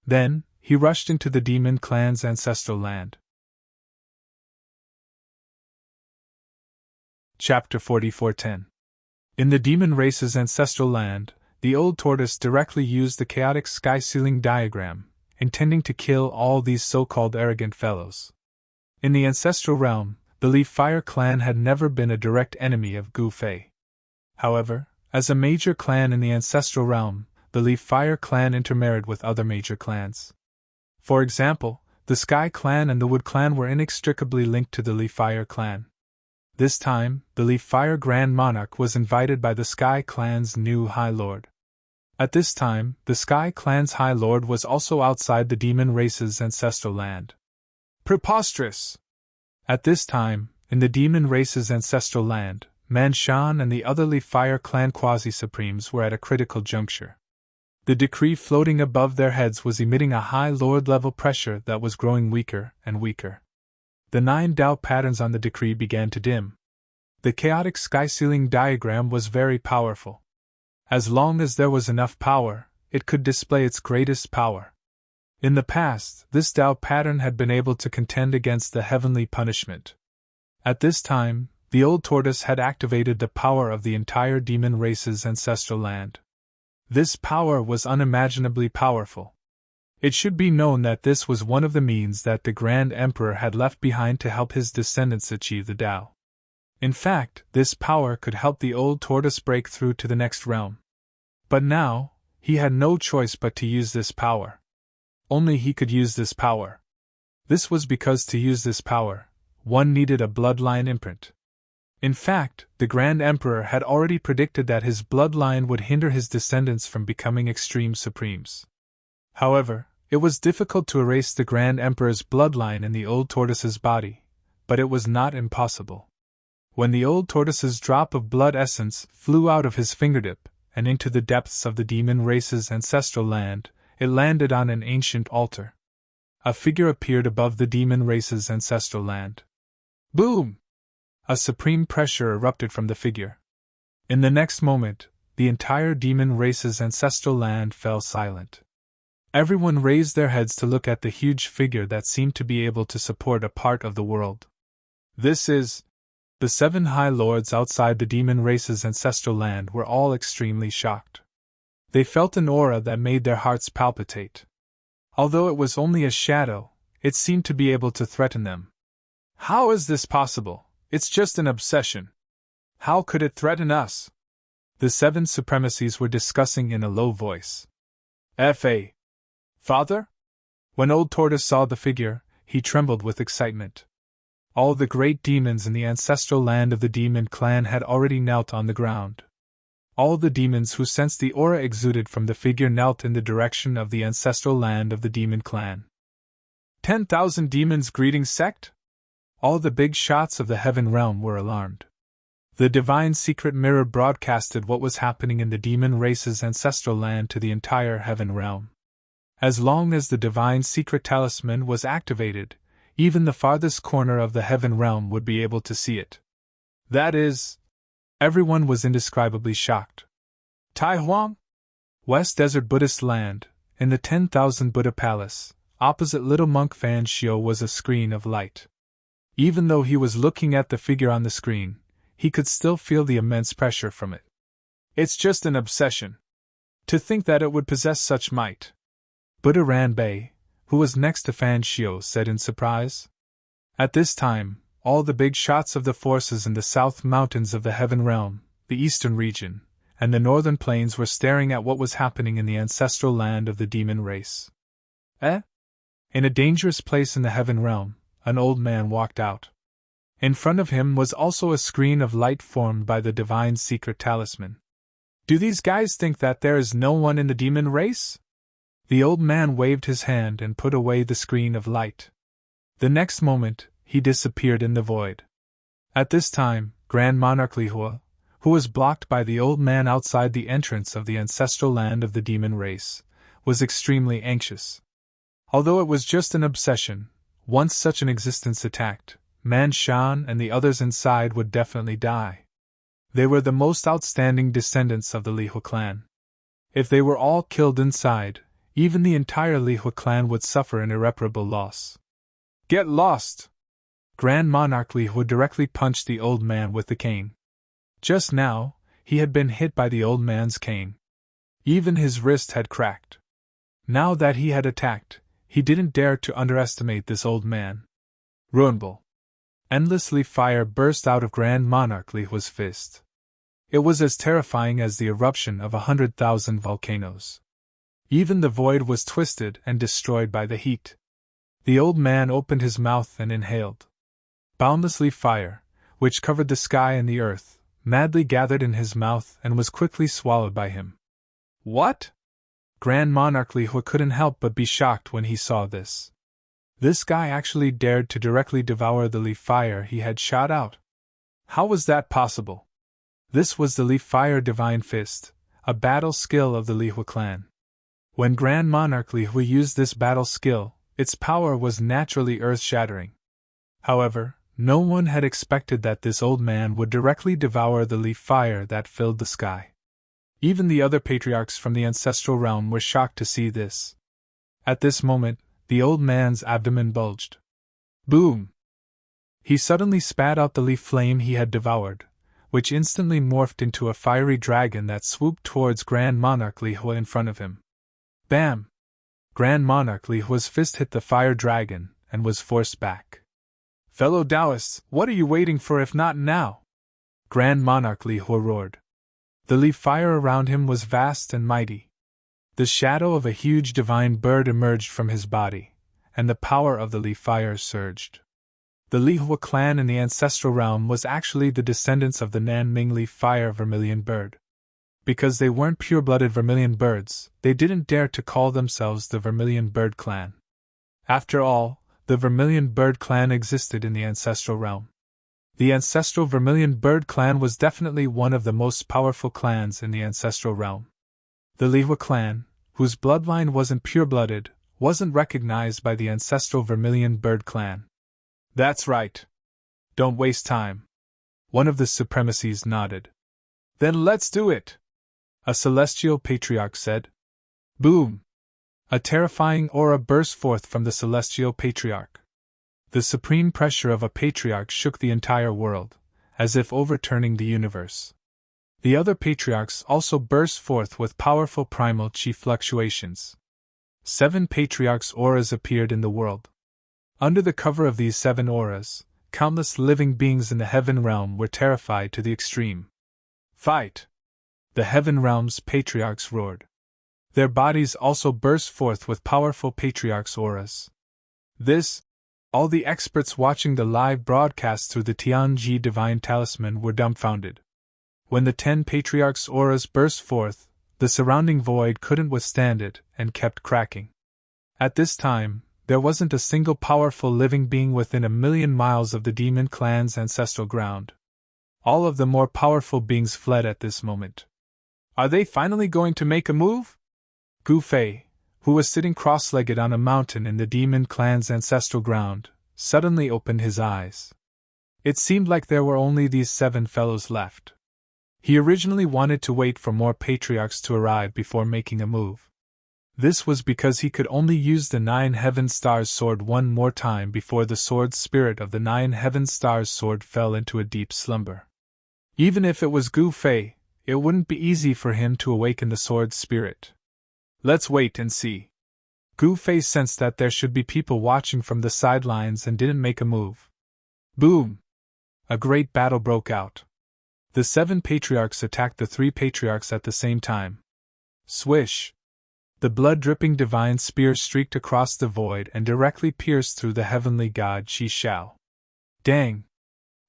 Then, he rushed into the demon clan's ancestral land. Chapter 44:10. In the demon race's ancestral land, the old tortoise directly used the chaotic sky ceiling diagram, intending to kill all these so-called arrogant fellows. In the ancestral realm, the Leaf Fire clan had never been a direct enemy of Gu Fei. However, as a major clan in the ancestral realm, the Leaf Fire clan intermarried with other major clans. For example, the Sky clan and the Wood clan were inextricably linked to the Leaf Fire clan. This time, the Leaf Fire Grand Monarch was invited by the Sky clan's new High Lord. At this time, the Sky Clan's High Lord was also outside the demon race's ancestral land. Preposterous! At this time, in the demon race's ancestral land, Manshan and the otherly Fire Clan Quasi-Supremes were at a critical juncture. The decree floating above their heads was emitting a high Lord-level pressure that was growing weaker and weaker. The 9 Tao patterns on the decree began to dim. The chaotic sky-ceiling diagram was very powerful. As long as there was enough power, it could display its greatest power. In the past, this Tao pattern had been able to contend against the heavenly punishment. At this time, the old tortoise had activated the power of the entire demon race's ancestral land. This power was unimaginably powerful. It should be known that this was one of the means that the Grand Emperor had left behind to help his descendants achieve the Tao. In fact, this power could help the old tortoise break through to the next realm. But now, he had no choice but to use this power. Only he could use this power. This was because to use this power, one needed a bloodline imprint. In fact, the Grand Emperor had already predicted that his bloodline would hinder his descendants from becoming extreme supremes. However, it was difficult to erase the Grand Emperor's bloodline in the old tortoise's body, but it was not impossible. When the old tortoise's drop of blood essence flew out of his fingertip and into the depths of the demon race's ancestral land, it landed on an ancient altar. A figure appeared above the demon race's ancestral land. Boom! A supreme pressure erupted from the figure. In the next moment, the entire demon race's ancestral land fell silent. Everyone raised their heads to look at the huge figure that seemed to be able to support a part of the world. This is... The 7 High Lords outside the demon race's ancestral land were all extremely shocked. They felt an aura that made their hearts palpitate. Although it was only a shadow, it seemed to be able to threaten them. How is this possible? It's just an obsession. How could it threaten us? The 7 supremacies were discussing in a low voice. F.A. Father? When Old Tortoise saw the figure, he trembled with excitement. All the great demons in the ancestral land of the demon clan had already knelt on the ground. All the demons who sensed the aura exuded from the figure knelt in the direction of the ancestral land of the demon clan. 10,000 demons greeting sect? All the big shots of the heaven realm were alarmed. The divine secret mirror broadcasted what was happening in the demon race's ancestral land to the entire heaven realm. As long as the divine secret talisman was activated, even the farthest corner of the heaven realm would be able to see it. That is... Everyone was indescribably shocked. Tai Huang? West Desert Buddhist land, in the 10,000 Buddha Palace, opposite little monk Fan Shio was a screen of light. Even though he was looking at the figure on the screen, he could still feel the immense pressure from it. It's just an obsession. To think that it would possess such might. Buddha Ranbei, who was next to Fan Shio, said in surprise. At this time, all the big shots of the forces in the south mountains of the heaven realm, the eastern region, and the northern plains were staring at what was happening in the ancestral land of the demon race. In a dangerous place in the heaven realm, an old man walked out. In front of him was also a screen of light formed by the divine secret talisman. Do these guys think that there is no one in the demon race? The old man waved his hand and put away the screen of light. The next moment, he disappeared in the void. At this time, Grand Monarch Lihua, who was blocked by the old man outside the entrance of the ancestral land of the demon race, was extremely anxious. Although it was just an obsession, once such an existence attacked, Man Shan and the others inside would definitely die. They were the most outstanding descendants of the Lihua clan. If they were all killed inside, even the entire Lihua clan would suffer an irreparable loss. Get lost! Grand Monarch Lihua directly punched the old man with the cane. Just now, he had been hit by the old man's cane. Even his wrist had cracked. Now that he had attacked, he didn't dare to underestimate this old man. Venerable. Endlessly fire burst out of Grand Monarch Lihua's fist. It was as terrifying as the eruption of 100,000 volcanoes. Even the void was twisted and destroyed by the heat. The old man opened his mouth and inhaled. Boundlessly fire, which covered the sky and the earth, madly gathered in his mouth and was quickly swallowed by him. What? Grand Monarch Li Hui couldn't help but be shocked when he saw this. This guy actually dared to directly devour the leaf fire he had shot out. How was that possible? This was the leaf fire divine fist, a battle skill of the Li Hui clan. When Grand Monarch Li Hui used this battle skill, its power was naturally earth-shattering. However, no one had expected that this old man would directly devour the leaf fire that filled the sky. Even the other patriarchs from the ancestral realm were shocked to see this. At this moment, the old man's abdomen bulged. Boom! He suddenly spat out the leaf flame he had devoured, which instantly morphed into a fiery dragon that swooped towards Grand Monarch Li Hui in front of him. Bam! Grand Monarch Li Hui's fist hit the fire dragon and was forced back. Fellow Taoists, what are you waiting for if not now? Grand Monarch Li Hui roared. The leaf fire around him was vast and mighty. The shadow of a huge divine bird emerged from his body, and the power of the leaf fire surged. The Li Hui clan in the ancestral realm was actually the descendants of the Nanming leaf fire vermilion bird. Because they weren't pure-blooded vermilion birds, they didn't dare to call themselves the Vermilion Bird Clan. After all, the Vermilion Bird Clan existed in the ancestral realm. The ancestral Vermilion Bird Clan was definitely one of the most powerful clans in the ancestral realm. The Li Hui clan, whose bloodline wasn't pure-blooded, wasn't recognized by the ancestral Vermilion Bird Clan. That's right. Don't waste time. One of the supremacies nodded. Then let's do it! A celestial patriarch said. Boom! A terrifying aura burst forth from the celestial patriarch. The supreme pressure of a patriarch shook the entire world, as if overturning the universe. The other patriarchs also burst forth with powerful primal chi fluctuations. 7 patriarchs' auras appeared in the world. Under the cover of these 7 auras, countless living beings in the heaven realm were terrified to the extreme. Fight! The heaven realm's patriarchs roared. Their bodies also burst forth with powerful patriarchs' auras. All the experts watching the live broadcast through the Tianji Divine Talisman were dumbfounded. When the 10 patriarchs' auras burst forth, the surrounding void couldn't withstand it and kept cracking. At this time, there wasn't a single powerful living being within 1,000,000 miles of the demon clan's ancestral ground. All of the more powerful beings fled at this moment. Are they finally going to make a move? Gu Fei, who was sitting cross-legged on a mountain in the demon clan's ancestral ground, suddenly opened his eyes. It seemed like there were only these 7 fellows left. He originally wanted to wait for more patriarchs to arrive before making a move. This was because he could only use the 9 Heaven Stars sword one more time before the sword spirit of the 9 Heaven Stars sword fell into a deep slumber. Even if it was Gu Fei, it wouldn't be easy for him to awaken the sword spirit. Let's wait and see. Gu Fei sensed that there should be people watching from the sidelines and didn't make a move. Boom! A great battle broke out. The 7 patriarchs attacked the 3 patriarchs at the same time. Swish! The blood-dripping divine spear streaked across the void and directly pierced through the heavenly god Qi Xiao. Dang!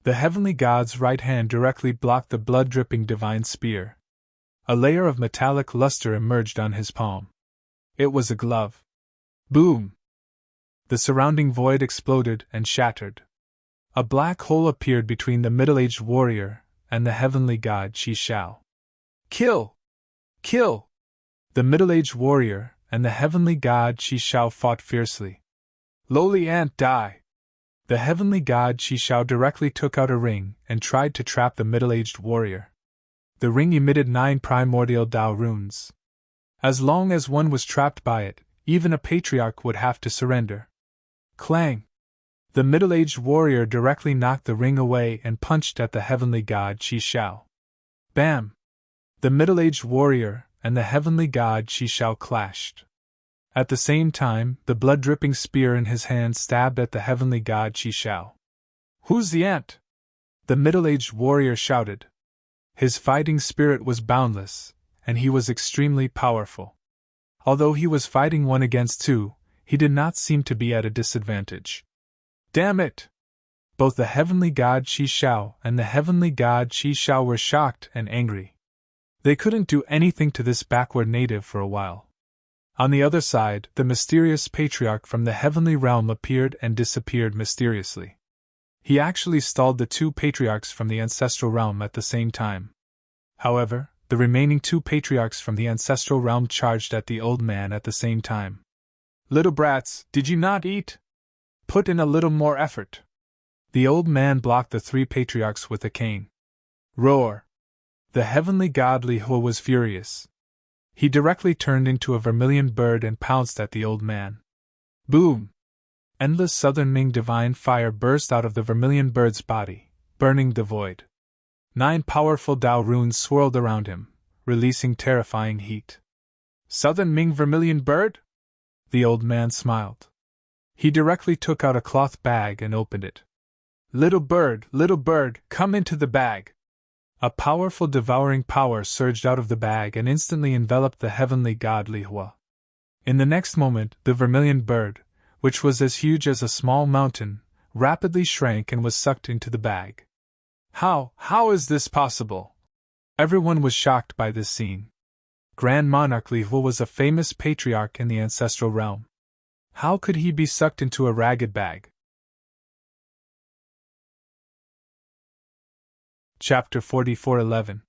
The heavenly god's right hand directly blocked the blood-dripping divine spear. A layer of metallic luster emerged on his palm. It was a glove. Boom! The surrounding void exploded and shattered. A black hole appeared between the middle-aged warrior and the heavenly god Qi Xiao. Kill! Kill! The middle-aged warrior and the heavenly god Qi Xiao fought fiercely. Lowly ant, die! The heavenly god Qi Xiao directly took out a ring and tried to trap the middle-aged warrior. The ring emitted 9 primordial Dao runes. As long as one was trapped by it, even a patriarch would have to surrender. Clang! The middle-aged warrior directly knocked the ring away and punched at the heavenly god Qi Xiao. Bam! The middle-aged warrior and the heavenly god Qi Xiao clashed. At the same time, the blood-dripping spear in his hand stabbed at the heavenly god Qi Xiao. Who's the ant? The middle-aged warrior shouted. His fighting spirit was boundless, and he was extremely powerful. Although he was fighting 1 against 2, he did not seem to be at a disadvantage. Damn it! Both the heavenly god Qi Xiao and the heavenly god Qi Xiao were shocked and angry. They couldn't do anything to this backward native for a while. On the other side, the mysterious patriarch from the heavenly realm appeared and disappeared mysteriously. He actually stalled the two patriarchs from the ancestral realm at the same time. However, the remaining two patriarchs from the ancestral realm charged at the old man at the same time. "Little brats, did you not eat? Put in a little more effort." The old man blocked the three patriarchs with a cane. Roar! The heavenly godly Hua was furious. He directly turned into a vermilion bird and pounced at the old man. Boom! Endless southern Ming divine fire burst out of the vermilion bird's body, burning the void. 9 powerful Tao runes swirled around him, releasing terrifying heat. "Southern Ming vermilion bird?" The old man smiled. He directly took out a cloth bag and opened it. Little bird, come into the bag." A powerful devouring power surged out of the bag and instantly enveloped the heavenly godly Hua. In the next moment, the vermilion bird, which was as huge as a small mountain, rapidly shrank and was sucked into the bag. How is this possible?" Everyone was shocked by this scene. Grand Monarch Li Hua was a famous patriarch in the ancestral realm. How could he be sucked into a ragged bag? Chapter 44:11.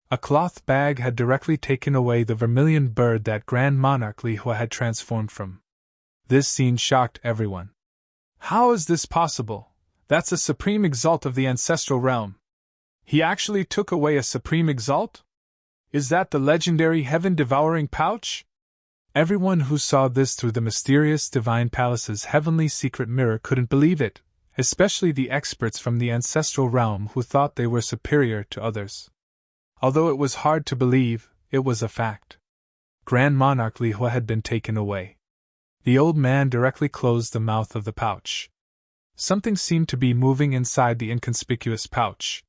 A cloth bag had directly taken away the vermilion bird that Grand Monarch Li Hua had transformed from. This scene shocked everyone. "How is this possible? That's a supreme exalt of the ancestral realm. He actually took away a supreme exalt? Is that the legendary heaven-devouring pouch?" Everyone who saw this through the mysterious divine palace's heavenly secret mirror couldn't believe it, especially the experts from the ancestral realm who thought they were superior to others. Although it was hard to believe, it was a fact. Grand Monarch Li Hua had been taken away. The old man directly closed the mouth of the pouch. Something seemed to be moving inside the inconspicuous pouch.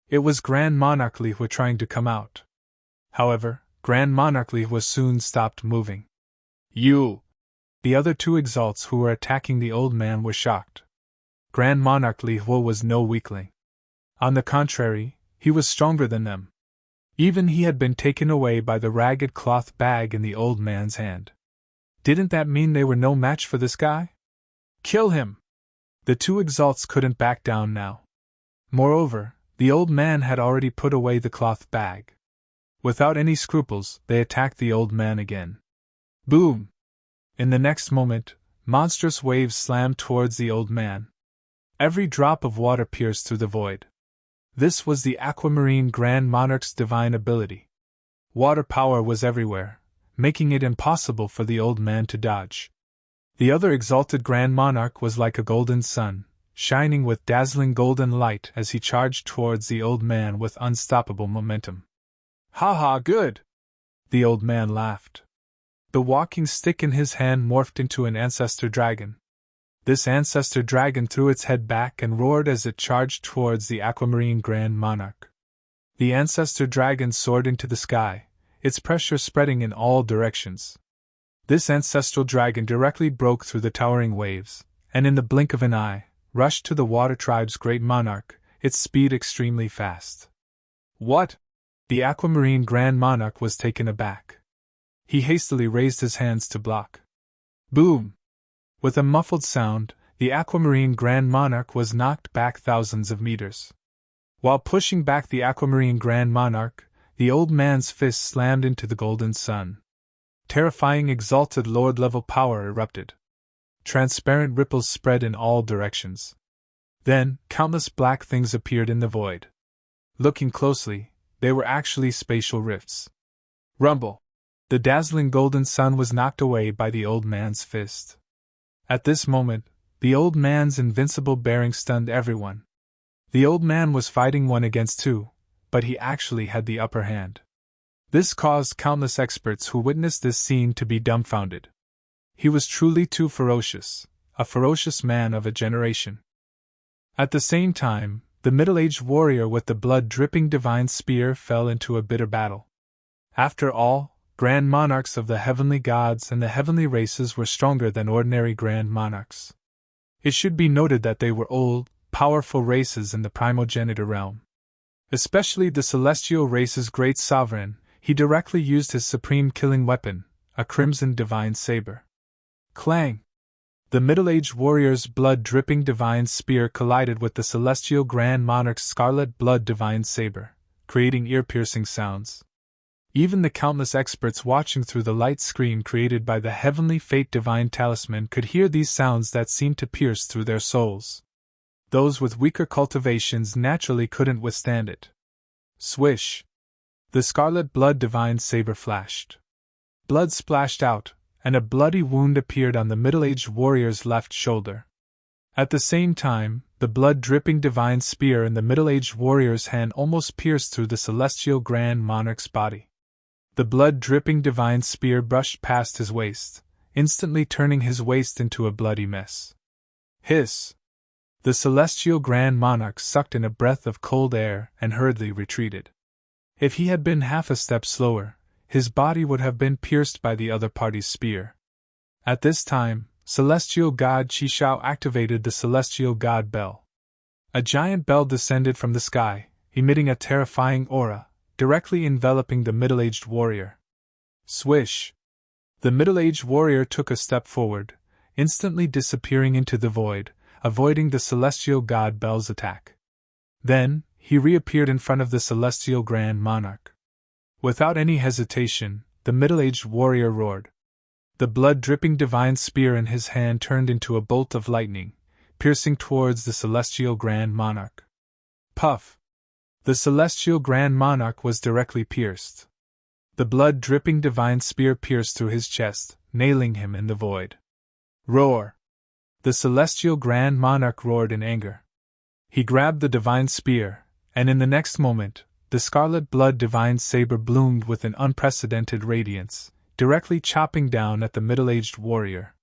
It was Grand Monarch Li Hua trying to come out. However, Grand Monarch Li Hua soon stopped moving. "You!" The other two exalts who were attacking the old man were shocked. Grand Monarch Li Hua was no weakling. On the contrary, he was stronger than them. Even he had been taken away by the ragged cloth bag in the old man's hand. Didn't that mean they were no match for this guy? "Kill him!" The two exalts couldn't back down now. Moreover, the old man had already put away the cloth bag. Without any scruples, they attacked the old man again. Boom! In the next moment, monstrous waves slammed towards the old man. Every drop of water pierced through the void. This was the Aquamarine Grand Monarch's divine ability. Water power was everywhere, making it impossible for the old man to dodge. The other exalted Grand Monarch was like a golden sun, shining with dazzling golden light as he charged towards the old man with unstoppable momentum. "Ha ha, good!" The old man laughed. The walking stick in his hand morphed into an ancestor dragon. This ancestor dragon threw its head back and roared as it charged towards the Aquamarine Grand Monarch. The ancestor dragon soared into the sky, its pressure spreading in all directions. This ancestral dragon directly broke through the towering waves, and in the blink of an eye, rushed to the water tribe's great monarch, its speed extremely fast. "What?" The Aquamarine Grand Monarch was taken aback. He hastily raised his hands to block. Boom! With a muffled sound, the Aquamarine Grand Monarch was knocked back thousands of meters. While pushing back the Aquamarine Grand Monarch, the old man's fist slammed into the golden sun. Terrifying exalted lord-level power erupted. Transparent ripples spread in all directions. Then, countless black things appeared in the void. Looking closely, they were actually spatial rifts. Rumble! The dazzling golden sun was knocked away by the old man's fist. At this moment, the old man's invincible bearing stunned everyone. The old man was fighting 1 against 2, but he actually had the upper hand. This caused countless experts who witnessed this scene to be dumbfounded. He was truly too ferocious, a ferocious man of a generation. At the same time, the middle-aged warrior with the blood-dripping divine spear fell into a bitter battle. After all, Grand Monarchs of the heavenly gods and the heavenly races were stronger than ordinary Grand Monarchs. It should be noted that they were old, powerful races in the primogenitor realm. Especially the celestial race's great sovereign, he directly used his supreme killing weapon, a crimson divine saber. Clang! The middle-aged warrior's blood-dripping divine spear collided with the celestial Grand Monarch's scarlet blood divine saber, creating ear-piercing sounds. Even the countless experts watching through the light screen created by the heavenly fate divine talisman could hear these sounds that seemed to pierce through their souls. Those with weaker cultivations naturally couldn't withstand it. Swish! The scarlet blood divine saber flashed. Blood splashed out, and a bloody wound appeared on the middle-aged warrior's left shoulder. At the same time, the blood-dripping divine spear in the middle-aged warrior's hand almost pierced through the celestial Grand Monarch's body. The blood-dripping divine spear brushed past his waist, instantly turning his waist into a bloody mess. Hiss! The celestial Grand Monarch sucked in a breath of cold air and hurriedly retreated. If he had been half a step slower, his body would have been pierced by the other party's spear. At this time, Celestial God Qishao activated the Celestial God Bell. A giant bell descended from the sky, emitting a terrifying aura, directly enveloping the middle-aged warrior. Swish! The middle-aged warrior took a step forward, instantly disappearing into the void, avoiding the Celestial God Bell's attack. Then, he reappeared in front of the Celestial Grand Monarch. Without any hesitation, the middle-aged warrior roared. The blood-dripping divine spear in his hand turned into a bolt of lightning, piercing towards the Celestial Grand Monarch. Puff! The Celestial Grand Monarch was directly pierced. The blood-dripping divine spear pierced through his chest, nailing him in the void. Roar! The Celestial Grand Monarch roared in anger. He grabbed the divine spear, and in the next moment, the scarlet blood divine saber bloomed with an unprecedented radiance, directly chopping down at the middle-aged warrior.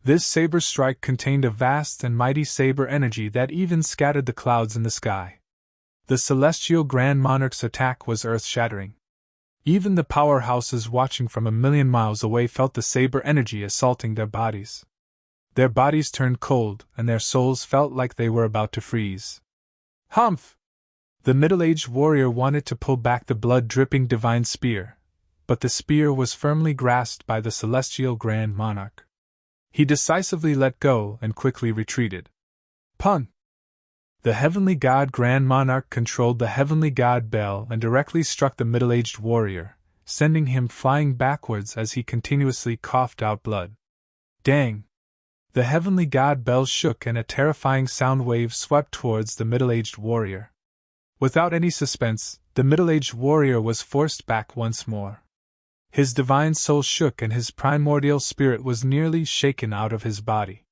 This saber strike contained a vast and mighty saber energy that even scattered the clouds in the sky. The Celestial Grand Monarch's attack was earth-shattering. Even the powerhouses watching from 1,000,000 miles away felt the saber energy assaulting their bodies. Their bodies turned cold, and their souls felt like they were about to freeze. Humph! The middle-aged warrior wanted to pull back the blood-dripping divine spear, but the spear was firmly grasped by the Celestial Grand Monarch. He decisively let go and quickly retreated. Pun! The Heavenly God Grand Monarch controlled the Heavenly God Bell and directly struck the middle-aged warrior, sending him flying backwards as he continuously coughed out blood. Dang! The Heavenly God Bell shook and a terrifying sound wave swept towards the middle-aged warrior. Without any suspense, the middle-aged warrior was forced back once more. His divine soul shook and his primordial spirit was nearly shaken out of his body.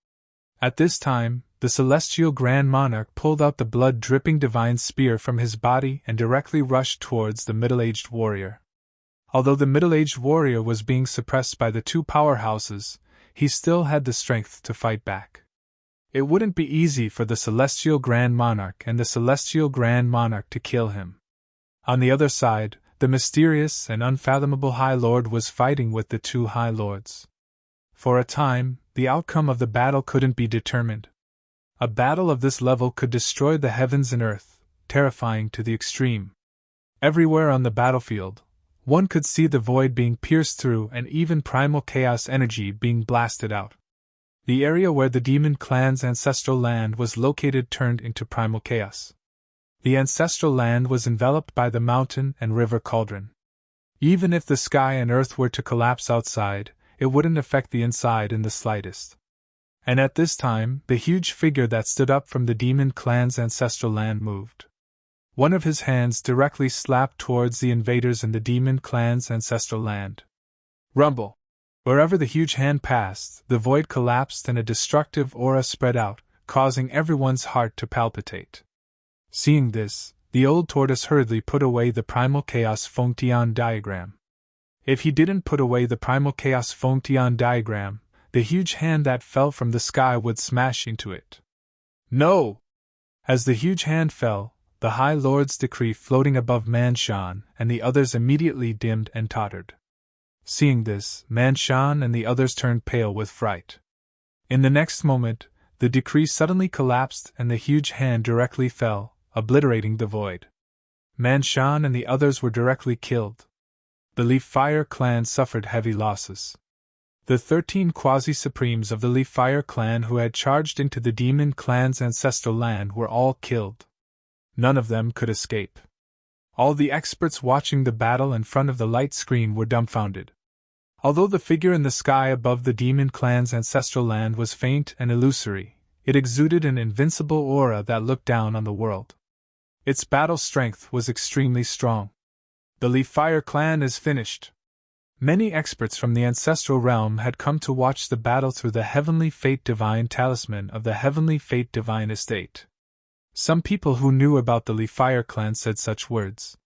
At this time, the Celestial Grand Monarch pulled out the blood-dripping divine spear from his body and directly rushed towards the middle-aged warrior. Although the middle-aged warrior was being suppressed by the two powerhouses, he still had the strength to fight back. It wouldn't be easy for the Celestial Grand Monarch and the Celestial Grand Monarch to kill him. On the other side, the mysterious and unfathomable High Lord was fighting with the two High Lords. For a time, the outcome of the battle couldn't be determined. A battle of this level could destroy the heavens and earth, terrifying to the extreme. Everywhere on the battlefield, one could see the void being pierced through and even primal chaos energy being blasted out. The area where the demon clan's ancestral land was located turned into primal chaos. The ancestral land was enveloped by the mountain and river cauldron. Even if the sky and earth were to collapse outside, it wouldn't affect the inside in the slightest. And at this time, the huge figure that stood up from the demon clan's ancestral land moved. One of his hands directly slapped towards the invaders in the demon clan's ancestral land. Rumble! Wherever the huge hand passed, the void collapsed and a destructive aura spread out, causing everyone's heart to palpitate. Seeing this, the old tortoise hurriedly put away the primal chaos Fengtian diagram. If he didn't put away the primal chaos Fengtian diagram, the huge hand that fell from the sky would smash into it. No! As the huge hand fell, the High Lord's decree floating above Manshan and the others immediately dimmed and tottered. Seeing this, Manshan and the others turned pale with fright. In the next moment, the decree suddenly collapsed and the huge hand directly fell, obliterating the void. Manshan and the others were directly killed. The Leaf Fire clan suffered heavy losses. The 13 quasi-supremes of the Leaf Fire clan who had charged into the Demon clan's ancestral land were all killed. None of them could escape. All the experts watching the battle in front of the light screen were dumbfounded. Although the figure in the sky above the Demon clan's ancestral land was faint and illusory, it exuded an invincible aura that looked down on the world. Its battle strength was extremely strong. The Leaf Fire clan is finished. Many experts from the ancestral realm had come to watch the battle through the Heavenly Fate Divine Talisman of the Heavenly Fate Divine Estate. Some people who knew about the Leaf Fire clan said such words.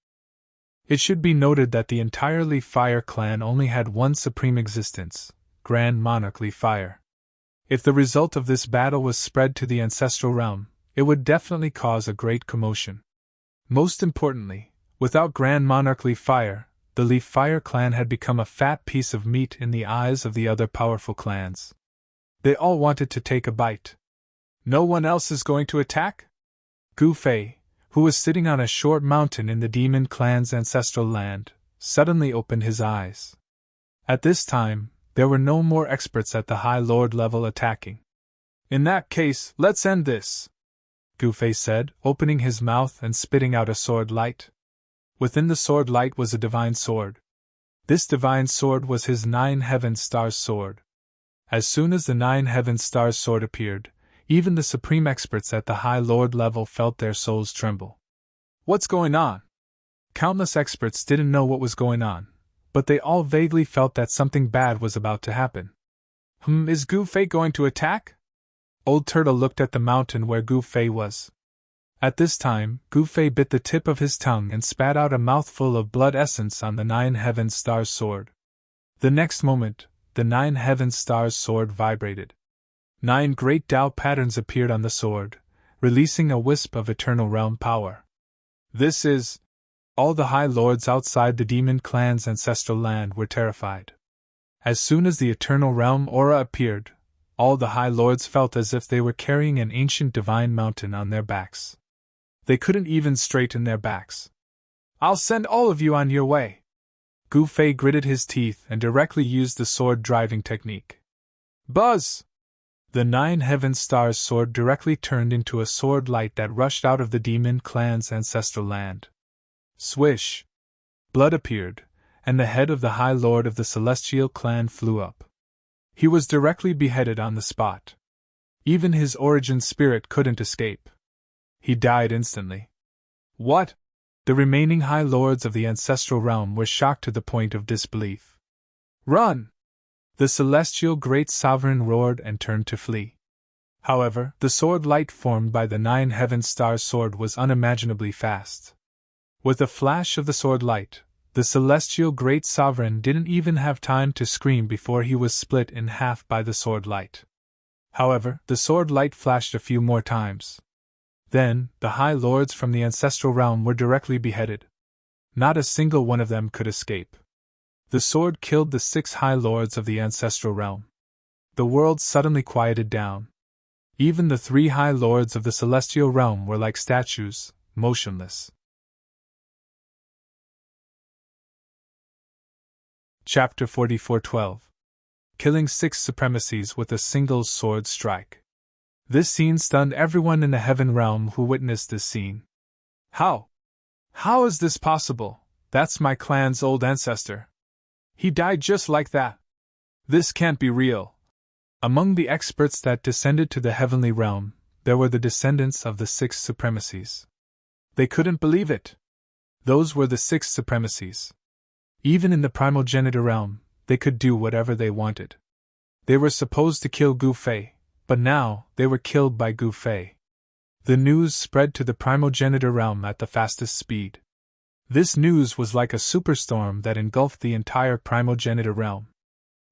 It should be noted that the entire Leaf Fire clan only had one supreme existence, Grand Monarch Leaf Fire. If the result of this battle was spread to the ancestral realm, it would definitely cause a great commotion. Most importantly, without Grand Monarch Leaf Fire, the Leaf Fire clan had become a fat piece of meat in the eyes of the other powerful clans. They all wanted to take a bite. No one else is going to attack? Gu Fei, who was sitting on a short mountain in the Demon clan's ancestral land, suddenly opened his eyes. At this time, there were no more experts at the High Lord level attacking. In that case, let's end this, Gu Fei said, opening his mouth and spitting out a sword light. Within the sword light was a divine sword. This divine sword was his 9 Heaven Stars sword. As soon as the 9 Heaven Stars sword appeared, even the supreme experts at the High Lord level felt their souls tremble. What's going on? Countless experts didn't know what was going on, but they all vaguely felt that something bad was about to happen. Is Gu Fei going to attack? Old Turtle looked at the mountain where Gu Fei was. At this time, Gu Fei bit the tip of his tongue and spat out a mouthful of blood essence on the 9 Heaven Stars sword. The next moment, the 9 Heaven Stars sword vibrated. 9 great Tao patterns appeared on the sword, releasing a wisp of eternal realm power. This is... All the High Lords outside the Demon clan's ancestral land were terrified. As soon as the eternal realm aura appeared, all the High Lords felt as if they were carrying an ancient divine mountain on their backs. They couldn't even straighten their backs. I'll send all of you on your way. Gu Fei gritted his teeth and directly used the sword driving technique. Buzz! The 9 Heaven Stars sword directly turned into a sword light that rushed out of the Demon clan's ancestral land. Swish! Blood appeared, and the head of the High Lord of the Celestial clan flew up. He was directly beheaded on the spot. Even his origin spirit couldn't escape. He died instantly. What? The remaining High Lords of the ancestral realm were shocked to the point of disbelief. Run! The celestial great sovereign roared and turned to flee. However, the sword light formed by the 9 Heaven Stars sword was unimaginably fast. With a flash of the sword light, the celestial great sovereign didn't even have time to scream before he was split in half by the sword light. However, the sword light flashed a few more times. Then, the High Lords from the ancestral realm were directly beheaded. Not a single one of them could escape. The sword killed the 6 High Lords of the ancestral realm. The world suddenly quieted down. Even the 3 High Lords of the celestial realm were like statues, motionless. Chapter 44:12. Killing 6 supremacies with a single sword strike. This scene stunned everyone in the heaven realm who witnessed this scene. How? How is this possible? That's my clan's old ancestor. He died just like that. This can't be real. Among the experts that descended to the heavenly realm, there were the descendants of the 6 supremacies. They couldn't believe it. Those were the 6 supremacies. Even in the primogenitor realm, they could do whatever they wanted. They were supposed to kill Gu Fei, but now they were killed by Gu Fei. The news spread to the primogenitor realm at the fastest speed. This news was like a superstorm that engulfed the entire primogenitor realm.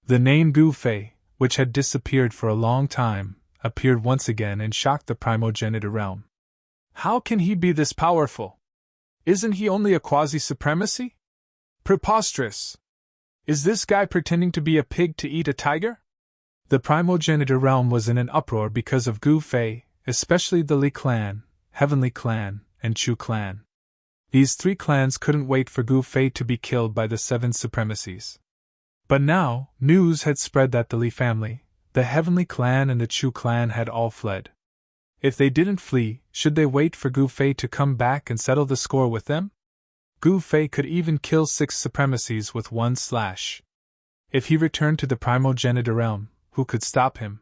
The name Gu Fei, which had disappeared for a long time, appeared once again and shocked the primogenitor realm. How can he be this powerful? Isn't he only a quasi-supremacy? Preposterous! Is this guy pretending to be a pig to eat a tiger? The primogenitor realm was in an uproar because of Gu Fei, especially the Li clan, Heavenly clan, and Chu clan. These three clans couldn't wait for Gu Fei to be killed by the seven supremacies. But now, news had spread that the Li family, the Heavenly Clan and the Chu clan had all fled. If they didn't flee, should they wait for Gu Fei to come back and settle the score with them? Gu Fei could even kill 6 supremacies with one slash. If he returned to the primogenitor realm, who could stop him?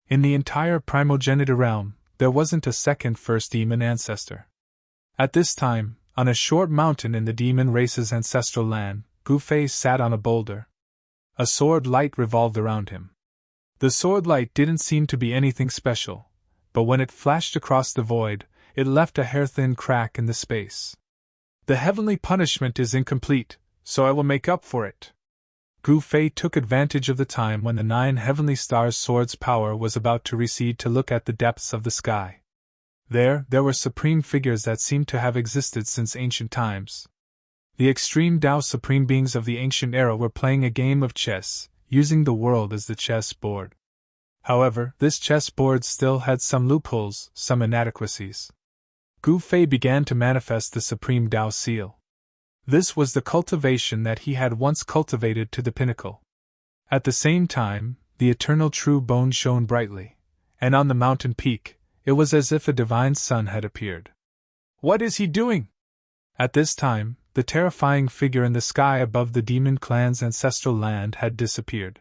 In the entire primogenitor realm, there wasn't a second first demon ancestor. At this time, on a short mountain in the demon race's ancestral land, Gu Fei sat on a boulder. A sword light revolved around him. The sword light didn't seem to be anything special, but when it flashed across the void, it left a hair-thin crack in the space. The heavenly punishment is incomplete, so I will make up for it. Gu Fei took advantage of the time when the 9 heavenly stars' sword's power was about to recede to look at the depths of the sky. There were supreme figures that seemed to have existed since ancient times. The extreme Tao supreme beings of the ancient era were playing a game of chess, using the world as the chess board. However, this chess board still had some loopholes, some inadequacies. Gu Fei began to manifest the supreme Tao seal. This was the cultivation that he had once cultivated to the pinnacle. At the same time, the eternal true bone shone brightly, and on the mountain peak, it was as if a divine sun had appeared. What is he doing? At this time, the terrifying figure in the sky above the demon clan's ancestral land had disappeared.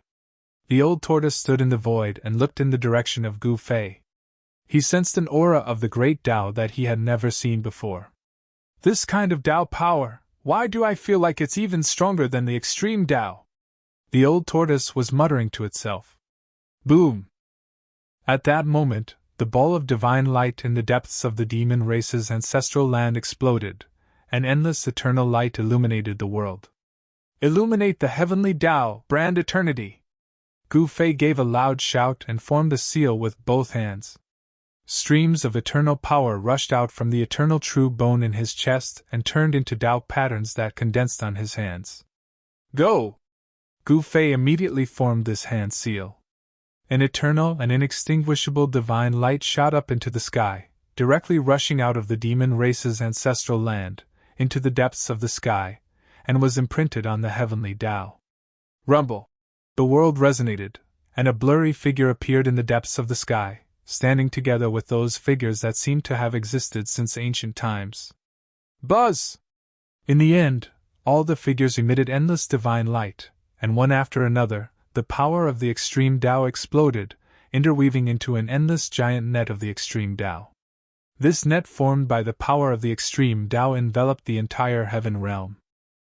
The old tortoise stood in the void and looked in the direction of Gu Fei. He sensed an aura of the great Tao that he had never seen before. This kind of Tao power, why do I feel like it's even stronger than the extreme Tao? The old tortoise was muttering to itself. Boom! At that moment, the ball of divine light in the depths of the demon race's ancestral land exploded, and endless eternal light illuminated the world. Illuminate the heavenly Tao, brand eternity! Gu Fei gave a loud shout and formed the seal with both hands. Streams of eternal power rushed out from the eternal true bone in his chest and turned into Tao patterns that condensed on his hands. Go! Gu Fei immediately formed this hand seal. An eternal and inextinguishable divine light shot up into the sky, directly rushing out of the demon race's ancestral land, into the depths of the sky, and was imprinted on the heavenly Tao. Rumble! The world resonated, and a blurry figure appeared in the depths of the sky, standing together with those figures that seemed to have existed since ancient times. Buzz! In the end, all the figures emitted endless divine light, and one after another, the power of the extreme Tao exploded, interweaving into an endless giant net of the extreme Tao. This net formed by the power of the extreme Tao enveloped the entire heaven realm.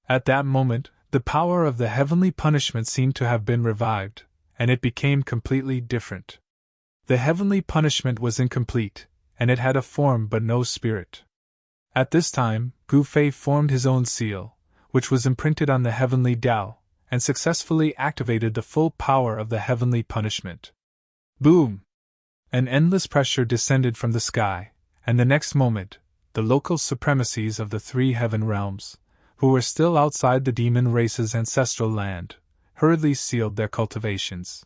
At that moment, the power of the heavenly punishment seemed to have been revived, and it became completely different. The heavenly punishment was incomplete, and it had a form but no spirit. At this time, Gu Fei formed his own seal, which was imprinted on the heavenly Tao, and successfully activated the full power of the heavenly punishment. Boom! An endless pressure descended from the sky, and the next moment, the local supremacies of the 3 heaven realms, who were still outside the demon race's ancestral land, hurriedly sealed their cultivations.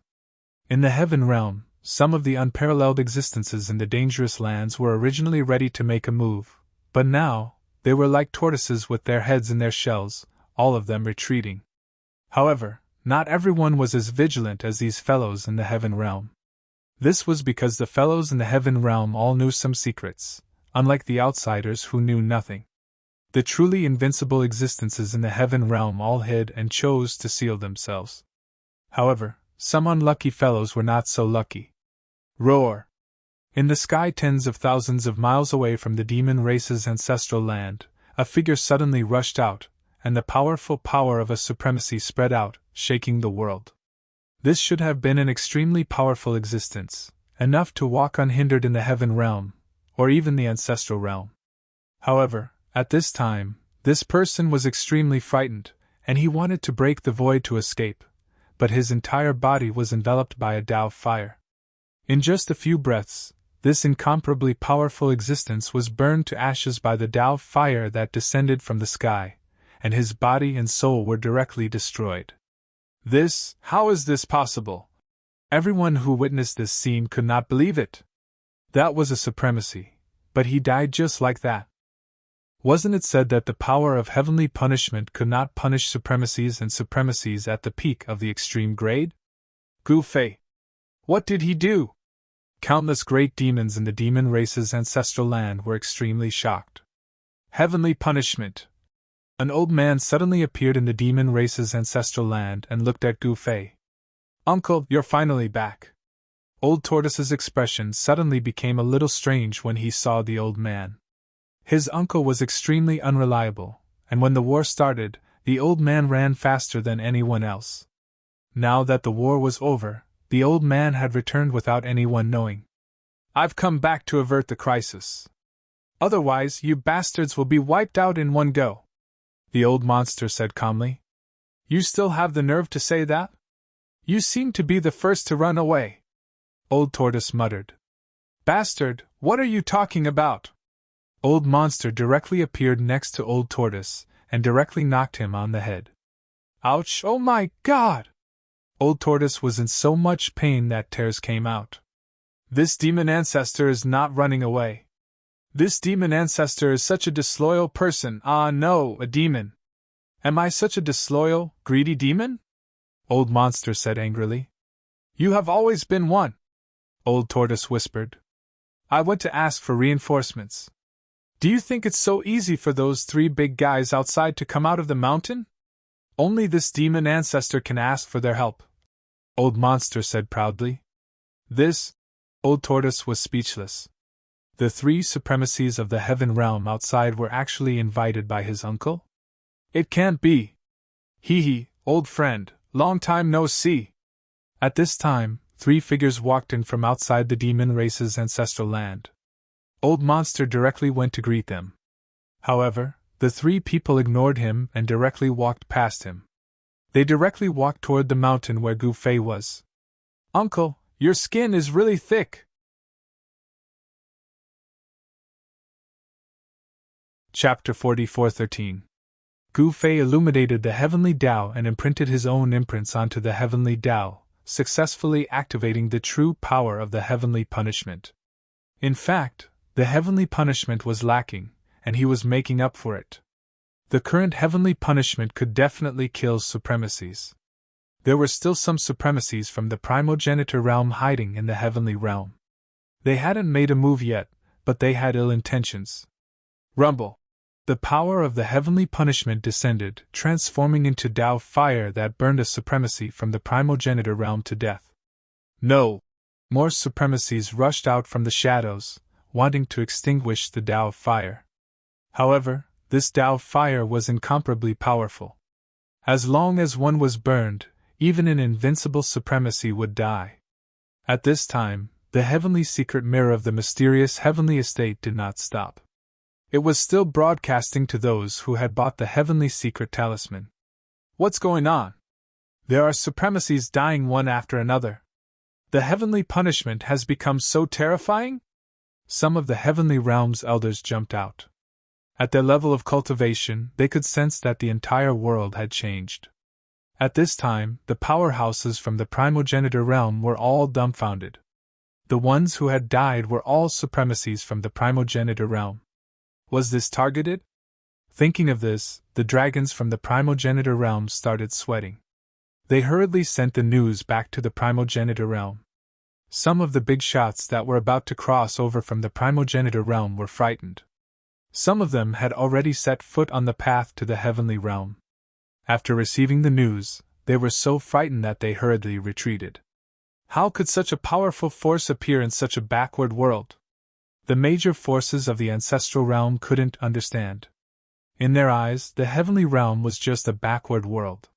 In the heaven realm, some of the unparalleled existences in the dangerous lands were originally ready to make a move, but now, they were like tortoises with their heads in their shells, all of them retreating. However, not everyone was as vigilant as these fellows in the heaven realm. This was because the fellows in the heaven realm all knew some secrets, unlike the outsiders who knew nothing. The truly invincible existences in the heaven realm all hid and chose to seal themselves. However, some unlucky fellows were not so lucky. Roar! In the sky tens of thousands of miles away from the demon race's ancestral land, a figure suddenly rushed out, and the powerful power of a supremacy spread out, shaking the world. This should have been an extremely powerful existence, enough to walk unhindered in the heaven realm, or even the ancestral realm. However, at this time, this person was extremely frightened, and he wanted to break the void to escape, but his entire body was enveloped by a Tao fire. In just a few breaths, this incomparably powerful existence was burned to ashes by the Tao fire that descended from the sky, and his body and soul were directly destroyed. How is this possible? Everyone who witnessed this scene could not believe it. That was a supremacy, but he died just like that. Wasn't it said that the power of heavenly punishment could not punish supremacies and supremacies at the peak of the extreme grade? Gu Fei. What did he do? Countless great demons in the demon race's ancestral land were extremely shocked. Heavenly punishment. An old man suddenly appeared in the demon race's ancestral land and looked at Gu Fei. Uncle, you're finally back. Old Tortoise's expression suddenly became a little strange when he saw the old man. His uncle was extremely unreliable, and when the war started, the old man ran faster than anyone else. Now that the war was over, the old man had returned without anyone knowing. I've come back to avert the crisis. Otherwise, you bastards will be wiped out in one go, the old monster said calmly. You still have the nerve to say that? You seem to be the first to run away. Old Tortoise muttered. Bastard, what are you talking about? Old Monster directly appeared next to Old Tortoise, and directly knocked him on the head. Ouch, oh my God! Old Tortoise was in so much pain that tears came out. This demon ancestor is not running away. This demon ancestor is such a disloyal person. Ah no, a demon. Am I such a disloyal, greedy demon? Old Monster said angrily. You have always been one, Old Tortoise whispered. I went to ask for reinforcements. Do you think it's so easy for those 3 big guys outside to come out of the mountain? Only this demon ancestor can ask for their help, Old Monster said proudly. Old Tortoise was speechless. The 3 supremacies of the heaven realm outside were actually invited by his uncle? It can't be. Hee, old friend, long time no see. At this time, 3 figures walked in from outside the demon race's ancestral land. Old Monster directly went to greet them. However, the 3 people ignored him and directly walked past him. They directly walked toward the mountain where Gu Fei was. Uncle, your skin is really thick. Chapter 44:13. Gu Fei illuminated the heavenly Tao and imprinted his own imprints onto the heavenly Tao, successfully activating the true power of the heavenly punishment. In fact, the heavenly punishment was lacking, and he was making up for it. The current heavenly punishment could definitely kill supremacies. There were still some supremacies from the primogenitor realm hiding in the heavenly realm. They hadn't made a move yet, but they had ill intentions. Rumble! The power of the heavenly punishment descended, transforming into Tao fire that burned a supremacy from the primogenitor realm to death. No! More supremacies rushed out from the shadows, wanting to extinguish the Tao fire. However, this Tao fire was incomparably powerful. As long as one was burned, even an invincible supremacy would die. At this time, the heavenly secret mirror of the mysterious heavenly estate did not stop. It was still broadcasting to those who had bought the heavenly secret talisman. What's going on? There are supremacies dying one after another. The heavenly punishment has become so terrifying? Some of the heavenly realm's elders jumped out. At their level of cultivation, they could sense that the entire world had changed. At this time, the powerhouses from the primogenitor realm were all dumbfounded. The ones who had died were all supremacies from the primogenitor realm. Was this targeted? Thinking of this, the dragons from the primogenitor realm started sweating. They hurriedly sent the news back to the primogenitor realm. Some of the big shots that were about to cross over from the primogenitor realm were frightened. Some of them had already set foot on the path to the heavenly realm. After receiving the news, they were so frightened that they hurriedly retreated. How could such a powerful force appear in such a backward world? The major forces of the ancestral realm couldn't understand. In their eyes, the heavenly realm was just a backward world.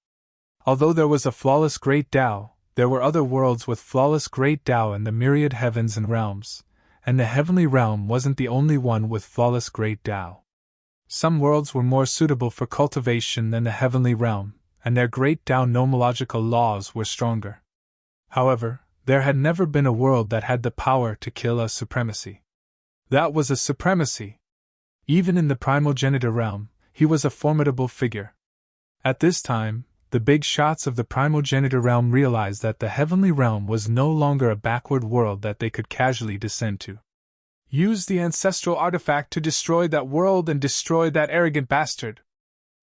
Although there was a flawless great Tao, there were other worlds with flawless great Tao in the myriad heavens and realms, and the heavenly realm wasn't the only one with flawless great Tao. Some worlds were more suitable for cultivation than the heavenly realm, and their great Tao nomological laws were stronger. However, there had never been a world that had the power to kill a supremacy. That was a supremacy. Even in the primogenitor realm, he was a formidable figure. At this time, the big shots of the primogenitor realm realized that the heavenly realm was no longer a backward world that they could casually descend to. Use the ancestral artifact to destroy that world and destroy that arrogant bastard!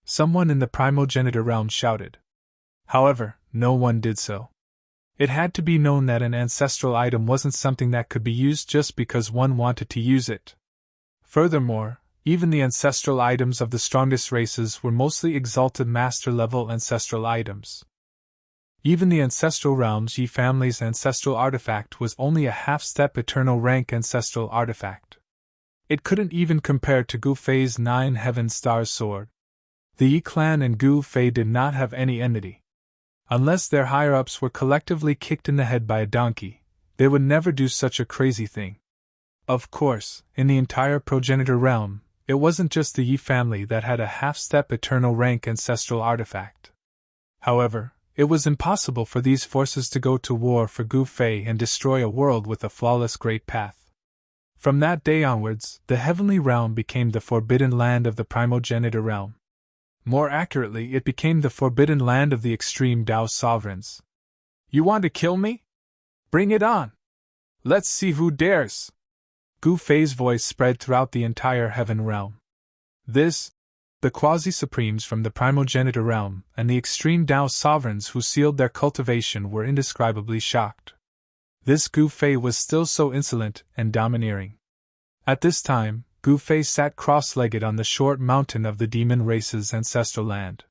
Someone in the primogenitor realm shouted. However, no one did so. It had to be known that an ancestral item wasn't something that could be used just because one wanted to use it. Furthermore, even the ancestral items of the strongest races were mostly exalted master-level ancestral items. Even the ancestral realm's Yi family's ancestral artifact was only a half-step eternal rank ancestral artifact. It couldn't even compare to Gu Fei's 9 Heaven Stars sword. The Yi clan and Gu Fei did not have any enmity. Unless their higher-ups were collectively kicked in the head by a donkey, they would never do such a crazy thing. Of course, in the entire progenitor realm, it wasn't just the Yi family that had a half-step eternal rank ancestral artifact. However, it was impossible for these forces to go to war for Gu Fei and destroy a world with a flawless great path. From that day onwards, the heavenly realm became the forbidden land of the primogenitor realm. More accurately, it became the forbidden land of the extreme Dao sovereigns. You want to kill me? Bring it on! Let's see who dares! Gu Fei's voice spread throughout the entire heaven realm. The quasi-supremes from the primogenitor realm and the extreme Dao sovereigns who sealed their cultivation were indescribably shocked. This Gu Fei was still so insolent and domineering. At this time, Gu Fei sat cross-legged on the short mountain of the demon race's ancestral land.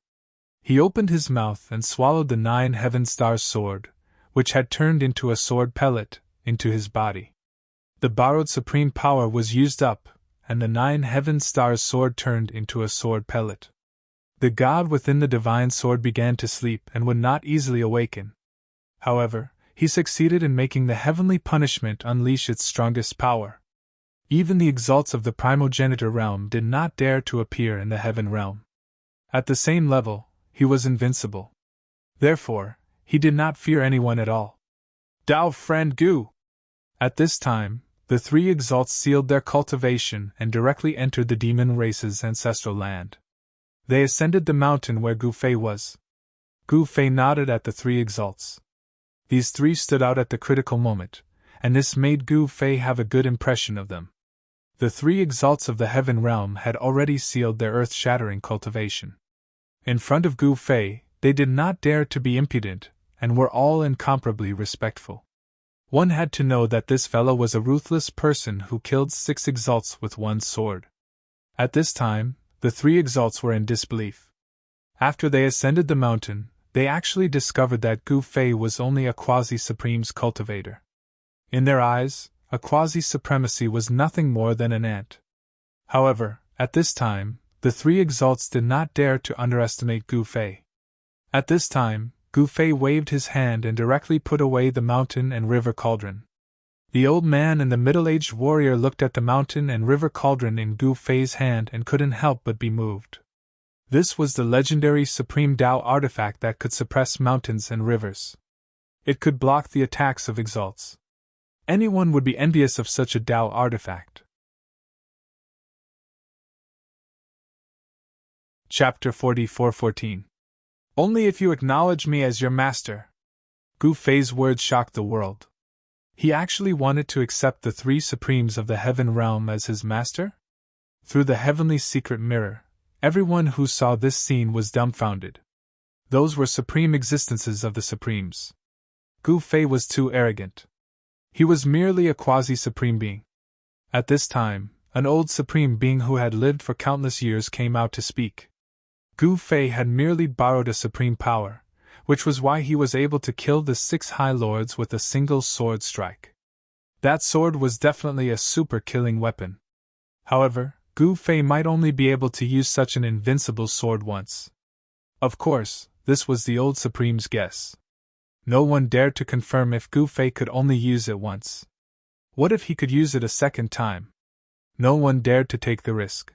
He opened his mouth and swallowed the 9 Heaven Stars sword, which had turned into a sword pellet, into his body. The borrowed supreme power was used up, and the 9 Heaven Stars sword turned into a sword pellet. The god within the divine sword began to sleep and would not easily awaken. However, he succeeded in making the heavenly punishment unleash its strongest power. Even the exalts of the primogenitor realm did not dare to appear in the heaven realm. At the same level, he was invincible. Therefore, he did not fear anyone at all. Dao friend Gu! At this time, the 3 exalts sealed their cultivation and directly entered the demon race's ancestral land. They ascended the mountain where Gu Fei was. Gu Fei nodded at the 3 exalts. These 3 stood out at the critical moment, and this made Gu Fei have a good impression of them. The 3 exalts of the heaven realm had already sealed their earth-shattering cultivation. In front of Gu Fei, they did not dare to be impudent, and were all incomparably respectful. One had to know that this fellow was a ruthless person who killed 6 exalts with 1 sword. At this time, the 3 exalts were in disbelief. After they ascended the mountain, they actually discovered that Gu Fei was only a quasi-supreme's cultivator. In their eyes, a quasi-supremacy was nothing more than an ant. However, at this time, the 3 exalts did not dare to underestimate Gu Fei. At this time, Gu Fei waved his hand and directly put away the mountain and river cauldron. The old man and the middle-aged warrior looked at the mountain and river cauldron in Gu Fei's hand and couldn't help but be moved. This was the legendary Supreme Dao artifact that could suppress mountains and rivers. It could block the attacks of exalts. Anyone would be envious of such a Dao artifact. Chapter 44:14. Only if you acknowledge me as your master. Gu Fei's words shocked the world. He actually wanted to accept the 3 supremes of the heaven realm as his master? Through the heavenly secret mirror, everyone who saw this scene was dumbfounded. Those were supreme existences of the supremes. Gu Fei was too arrogant. He was merely a quasi-supreme being. At this time, an old supreme being who had lived for countless years came out to speak. Gu Fei had merely borrowed a supreme power, which was why he was able to kill the 6 High Lords with a single sword strike. That sword was definitely a super-killing weapon. However, Gu Fei might only be able to use such an invincible sword once. Of course, this was the old supreme's guess. No one dared to confirm if Gu Fei could only use it once. What if he could use it a second time? No one dared to take the risk.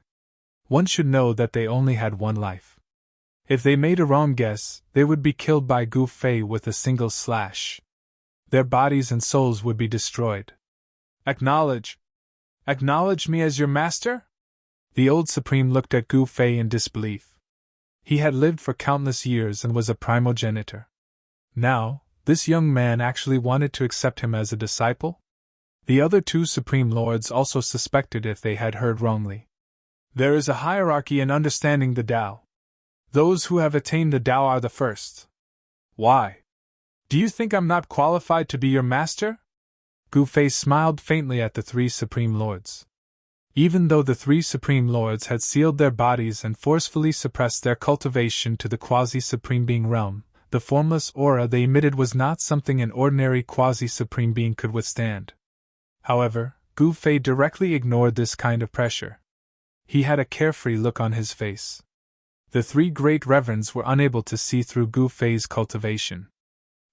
One should know that they only had 1 life. If they made a wrong guess, they would be killed by Gu Fei with a single slash. Their bodies and souls would be destroyed. Acknowledge me as your master? The old supreme looked at Gu Fei in disbelief. He had lived for countless years and was a primogenitor. Now, this young man actually wanted to accept him as a disciple? The other two Supreme Lords also suspected if they had heard wrongly. There is a hierarchy in understanding the Tao. Those who have attained the Tao are the first. Why? Do you think I'm not qualified to be your master? Gu Fei smiled faintly at the three Supreme Lords. Even though the three Supreme Lords had sealed their bodies and forcefully suppressed their cultivation to the quasi-supreme being realm, the formless aura they emitted was not something an ordinary quasi-supreme being could withstand. However, Gu Fei directly ignored this kind of pressure. He had a carefree look on his face. The three great reverends were unable to see through Gu Fei's cultivation.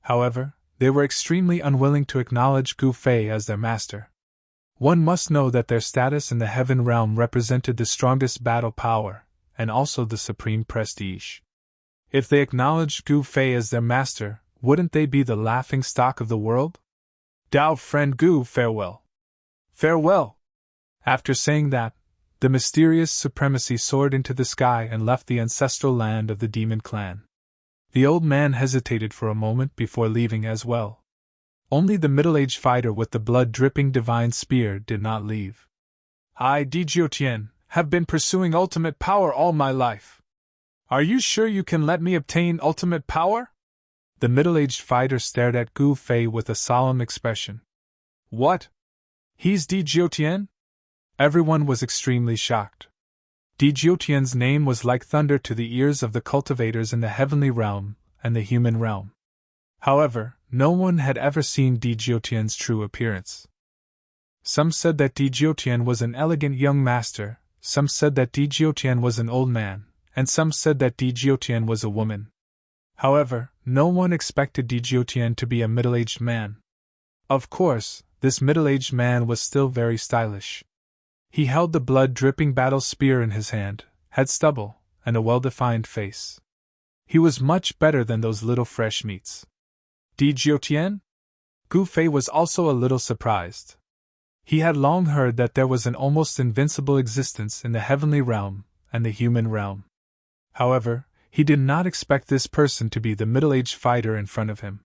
However, they were extremely unwilling to acknowledge Gu Fei as their master. One must know that their status in the heaven realm represented the strongest battle power, and also the supreme prestige. If they acknowledged Gu Fei as their master, wouldn't they be the laughing stock of the world? Tao friend Gu, farewell. Farewell! After saying that, the mysterious supremacy soared into the sky and left the ancestral land of the demon clan. The old man hesitated for a moment before leaving as well. Only the middle-aged fighter with the blood-dripping divine spear did not leave. I, Dijiutian, have been pursuing ultimate power all my life. Are you sure you can let me obtain ultimate power? The middle-aged fighter stared at Gu Fei with a solemn expression. What? He's Dijiutian? Everyone was extremely shocked. Dijiutian's name was like thunder to the ears of the cultivators in the heavenly realm and the human realm. However, no one had ever seen Dijiutian's true appearance. Some said that Dijiutian was an elegant young master, some said that Dijiutian was an old man, and some said that Dijiutian was a woman. However, no one expected Dijiutian to be a middle-aged man. Of course, this middle-aged man was still very stylish. He held the blood-dripping battle spear in his hand, had stubble, and a well-defined face. He was much better than those little fresh meats. Dijiutian? Gu Fei was also a little surprised. He had long heard that there was an almost invincible existence in the heavenly realm and the human realm. However, he did not expect this person to be the middle-aged fighter in front of him.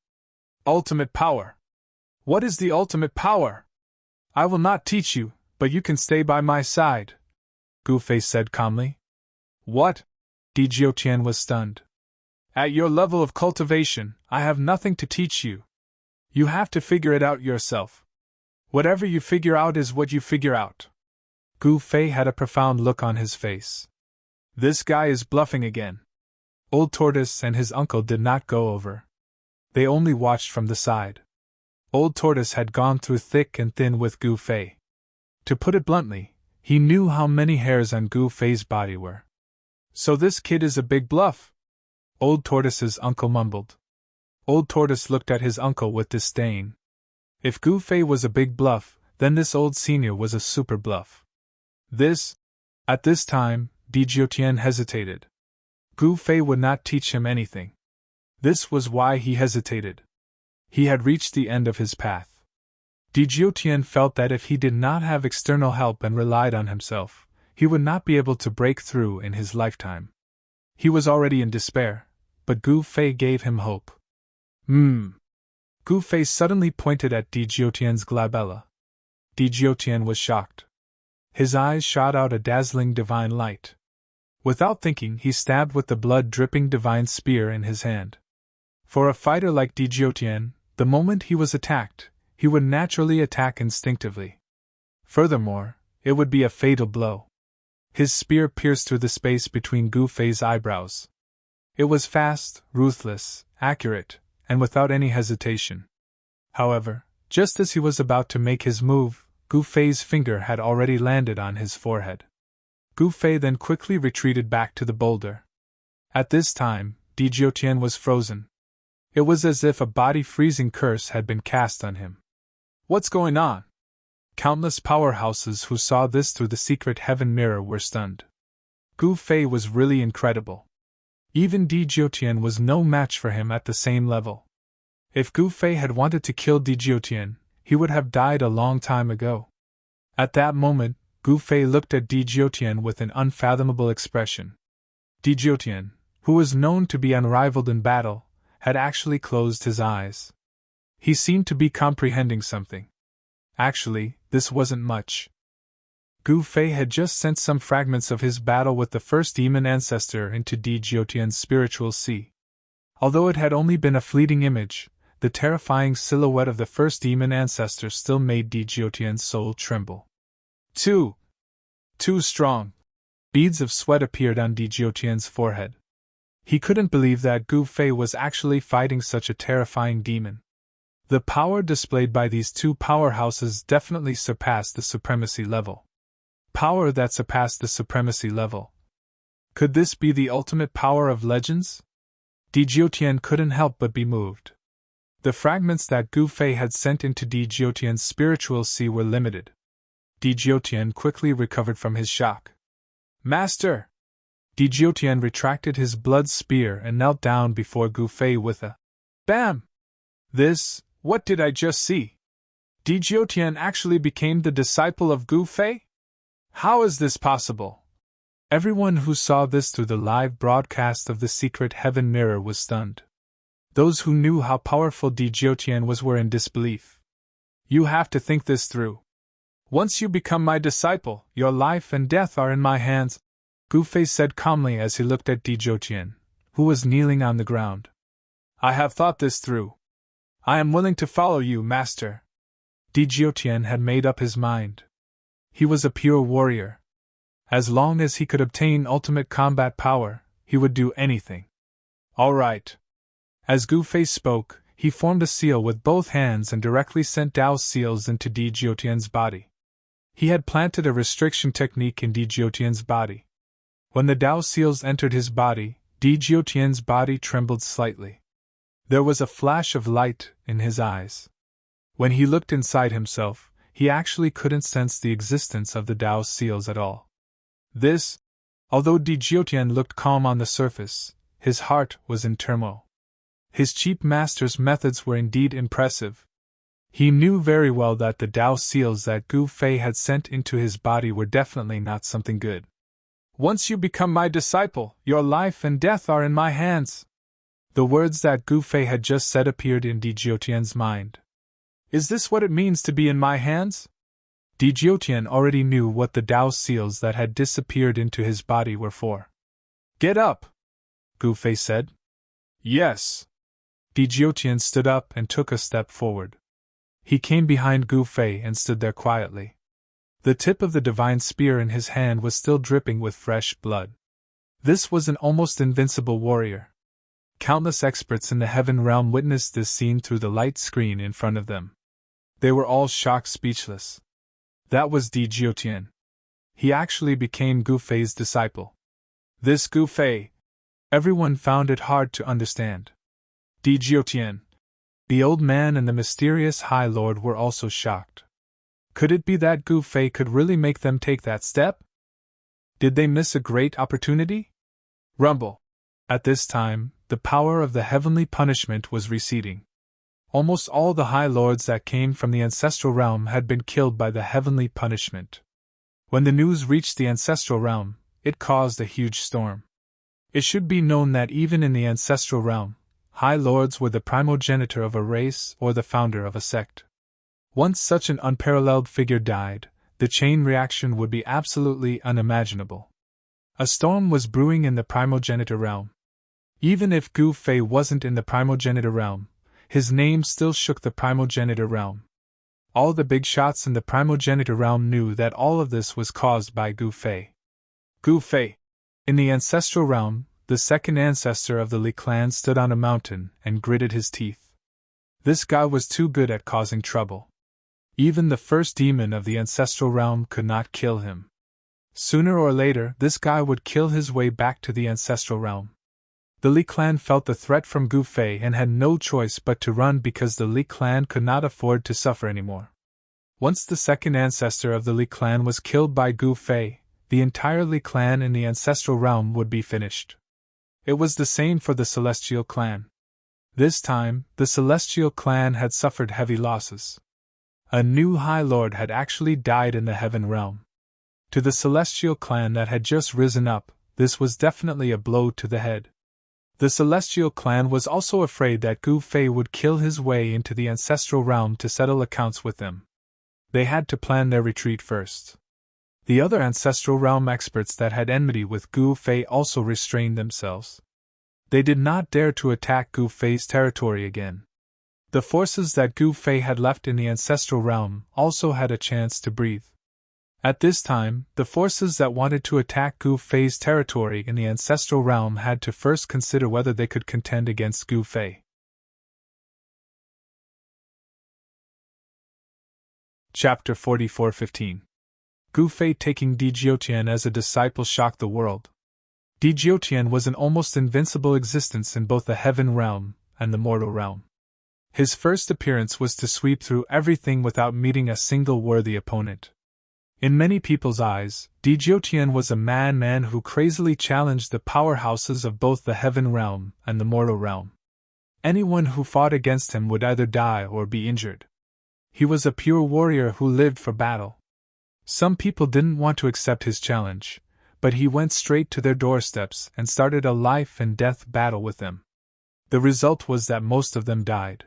Ultimate power! What is the ultimate power? I will not teach you, but you can stay by my side, Gu Fei said calmly. What? Dijiutian was stunned. At your level of cultivation, I have nothing to teach you. You have to figure it out yourself. Whatever you figure out is what you figure out. Gu Fei had a profound look on his face. This guy is bluffing again. Old Tortoise and his uncle did not go over. They only watched from the side. Old Tortoise had gone through thick and thin with Gu Fei. To put it bluntly, he knew how many hairs on Gu Fei's body were. So this kid is a big bluff? Old Tortoise's uncle mumbled. Old Tortoise looked at his uncle with disdain. If Gu Fei was a big bluff, then this old senior was a super bluff. At this time, Dijiutian hesitated. Gu Fei would not teach him anything. This was why he hesitated. He had reached the end of his path. Dijiutian felt that if he did not have external help and relied on himself, he would not be able to break through in his lifetime. He was already in despair, but Gu Fei gave him hope. Gu Fei suddenly pointed at Dijiutian's glabella. Dijiutian was shocked. His eyes shot out a dazzling divine light. Without thinking, he stabbed with the blood-dripping divine spear in his hand. For a fighter like Dijiutian, the moment he was attacked, he would naturally attack instinctively. Furthermore, it would be a fatal blow. His spear pierced through the space between Gu Fei's eyebrows. It was fast, ruthless, accurate, and without any hesitation. However, just as he was about to make his move, Gu Fei's finger had already landed on his forehead. Gu Fei then quickly retreated back to the boulder. At this time, Dijiutian was frozen. It was as if a body-freezing curse had been cast on him. What's going on? Countless powerhouses who saw this through the secret heaven mirror were stunned. Gu Fei was really incredible. Even Dijiutian was no match for him at the same level. If Gu Fei had wanted to kill Dijiutian, he would have died a long time ago. At that moment, Gu Fei looked at Dijiutian with an unfathomable expression. Dijiutian, who was known to be unrivaled in battle, had actually closed his eyes. He seemed to be comprehending something. Actually, this wasn't much. Gu Fei had just sent some fragments of his battle with the first demon ancestor into Di Jiotian's spiritual sea. Although it had only been a fleeting image, the terrifying silhouette of the first demon ancestor still made Di Jiotian's soul tremble. Too strong. Beads of sweat appeared on Di Jiotian's forehead. He couldn't believe that Gu Fei was actually fighting such a terrifying demon. The power displayed by these two powerhouses definitely surpassed the supremacy level. Power that surpassed the supremacy level. Could this be the ultimate power of legends? Di Jiotian couldn't help but be moved. The fragments that Gu Fei had sent into Di Jiotian's spiritual sea were limited. Di Jiotian quickly recovered from his shock. Master! Di Jiotian retracted his blood spear and knelt down before Gu Fei with a BAM! What did I just see? Di Jiotian actually became the disciple of Gu Fei? How is this possible? Everyone who saw this through the live broadcast of the secret heaven mirror was stunned. Those who knew how powerful Di Jiotian was were in disbelief. You have to think this through. Once you become my disciple, your life and death are in my hands, Gu Fei said calmly as he looked at Di Jiotian, who was kneeling on the ground. I have thought this through. I am willing to follow you, master. Di Jiotian had made up his mind. He was a pure warrior. As long as he could obtain ultimate combat power, he would do anything. All right. As Gu Fei spoke, he formed a seal with both hands and directly sent Dao seals into Di Jiotian's body. He had planted a restriction technique in Di Jiotian's body. When the Dao seals entered his body, Di Jiotian's body trembled slightly. There was a flash of light in his eyes. When he looked inside himself, he actually couldn't sense the existence of the Dao seals at all. Although Di Jiotian looked calm on the surface, his heart was in turmoil. His cheap master's methods were indeed impressive. He knew very well that the Dao seals that Gu Fei had sent into his body were definitely not something good. Once you become my disciple, your life and death are in my hands. The words that Gu Fei had just said appeared in Di Jiotian's mind. Is this what it means to be in my hands? Di Jiotian already knew what the Dao seals that had disappeared into his body were for. Get up, Gu Fei said. Yes. Di Jiotian stood up and took a step forward. He came behind Gu Fei and stood there quietly. The tip of the divine spear in his hand was still dripping with fresh blood. This was an almost invincible warrior. Countless experts in the heaven realm witnessed this scene through the light screen in front of them. They were all shocked speechless. That was Di Jiotian. He actually became Gu Fei's disciple. This Gu Fei. Everyone found it hard to understand. Di Jiotian. The old man and the mysterious High Lord were also shocked. Could it be that Gu Fei could really make them take that step? Did they miss a great opportunity? Rumble. At this time, the power of the heavenly punishment was receding. Almost all the High Lords that came from the ancestral realm had been killed by the heavenly punishment. When the news reached the ancestral realm, it caused a huge storm. It should be known that even in the ancestral realm, High Lords were the primogenitor of a race or the founder of a sect. Once such an unparalleled figure died, the chain reaction would be absolutely unimaginable. A storm was brewing in the primogenitor realm. Even if Gu Fei wasn't in the primogenitor realm, his name still shook the primogenitor realm. All the big shots in the primogenitor realm knew that all of this was caused by Gu Fei. Gu Fei. In the ancestral realm, the second ancestor of the Li clan stood on a mountain and gritted his teeth. This guy was too good at causing trouble. Even the first demon of the ancestral realm could not kill him. Sooner or later, this guy would kill his way back to the ancestral realm. The Li clan felt the threat from Gu Fei and had no choice but to run because the Li clan could not afford to suffer anymore. Once the second ancestor of the Li clan was killed by Gu Fei, the entire Li clan in the ancestral realm would be finished. It was the same for the Celestial clan. This time, the Celestial clan had suffered heavy losses. A new High Lord had actually died in the Heaven realm. To the Celestial clan that had just risen up, this was definitely a blow to the head. The Celestial clan was also afraid that Gu Fei would kill his way into the ancestral realm to settle accounts with them. They had to plan their retreat first. The other ancestral realm experts that had enmity with Gu Fei also restrained themselves. They did not dare to attack Gu Fei's territory again. The forces that Gu Fei had left in the ancestral realm also had a chance to breathe. At this time, the forces that wanted to attack Gu Fei's territory in the ancestral realm had to first consider whether they could contend against Gu Fei. Chapter 44:15. Gu Fei taking Di Jiutian as a disciple shocked the world. Di Jiutian was an almost invincible existence in both the heaven realm and the mortal realm. His first appearance was to sweep through everything without meeting a single worthy opponent. In many people's eyes, Di Jiutian was a man who crazily challenged the powerhouses of both the heaven realm and the mortal realm. Anyone who fought against him would either die or be injured. He was a pure warrior who lived for battle. Some people didn't want to accept his challenge, but he went straight to their doorsteps and started a life-and-death battle with them. The result was that most of them died.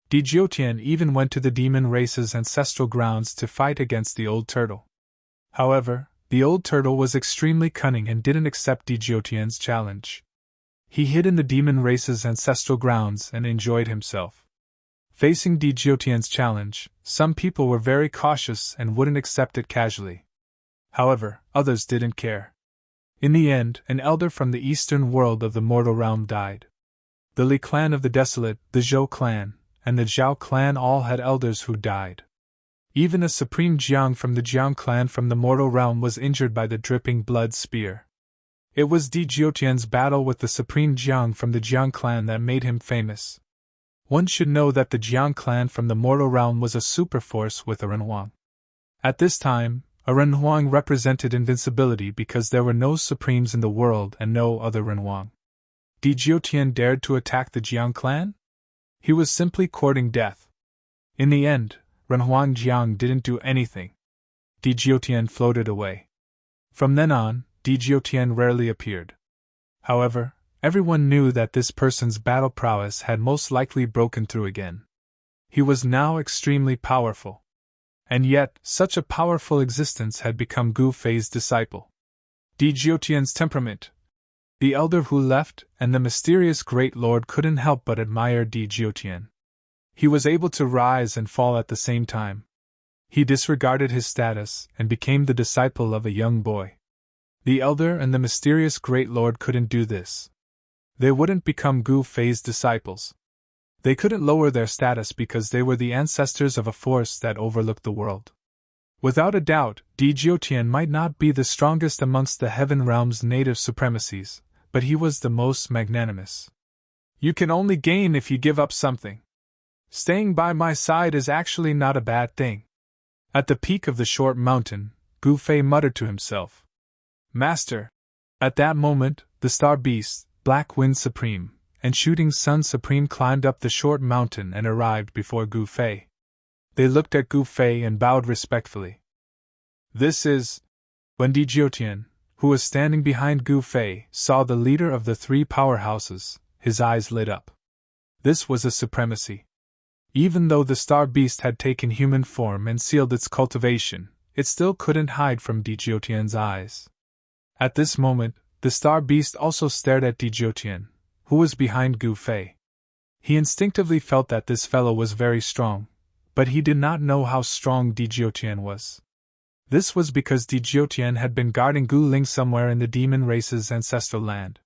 Di Jiutian even went to the demon race's ancestral grounds to fight against the old turtle. However, the old turtle was extremely cunning and didn't accept Di Jiutian's challenge. He hid in the demon race's ancestral grounds and enjoyed himself. Facing Di Jiutian's challenge, some people were very cautious and wouldn't accept it casually. However, others didn't care. In the end, an elder from the eastern world of the mortal realm died. The Li clan of the Desolate, the Zhou clan, and the Zhao clan all had elders who died. Even a supreme Jiang from the Jiang clan from the mortal realm was injured by the dripping blood spear. It was Di Jiutian's battle with the supreme Jiang from the Jiang clan that made him famous. One should know that the Jiang clan from the mortal realm was a superforce with a Renhuang. At this time, a Renhuang represented invincibility because there were no supremes in the world and no other Renhuang. Di Jiutian dared to attack the Jiang clan? He was simply courting death. In the end, Renhuang Jiang didn't do anything. Di Jiutian floated away. From then on, Di Jiutian rarely appeared. However, everyone knew that this person's battle prowess had most likely broken through again. He was now extremely powerful. And yet, such a powerful existence had become Gu Fei's disciple. Di Jiutian's temperament. The elder who left and the mysterious Great Lord couldn't help but admire Di Jiutian. He was able to rise and fall at the same time. He disregarded his status and became the disciple of a young boy. The elder and the mysterious Great Lord couldn't do this. They wouldn't become Gu Fei's disciples. They couldn't lower their status because they were the ancestors of a force that overlooked the world. Without a doubt, Di Jiutian might not be the strongest amongst the heaven realm's native supremacies, but he was the most magnanimous. You can only gain if you give up something. Staying by my side is actually not a bad thing. At the peak of the short mountain, Gu Fei muttered to himself. Master! At that moment, the Star Beast, Black Wind Supreme, and Shooting Sun Supreme climbed up the short mountain and arrived before Gu Fei. They looked at Gu Fei and bowed respectfully. This is... When Di Jiutian, who was standing behind Gu Fei, saw the leader of the three powerhouses, his eyes lit up. This was a supremacy. Even though the Star Beast had taken human form and sealed its cultivation, it still couldn't hide from Di Jiutian's eyes. At this moment, the Star Beast also stared at Di Jiutian, who was behind Gu Fei. He instinctively felt that this fellow was very strong, but he did not know how strong Di Jiutian was. This was because Di Jiutian had been guarding Gu Ling somewhere in the demon race's ancestral land.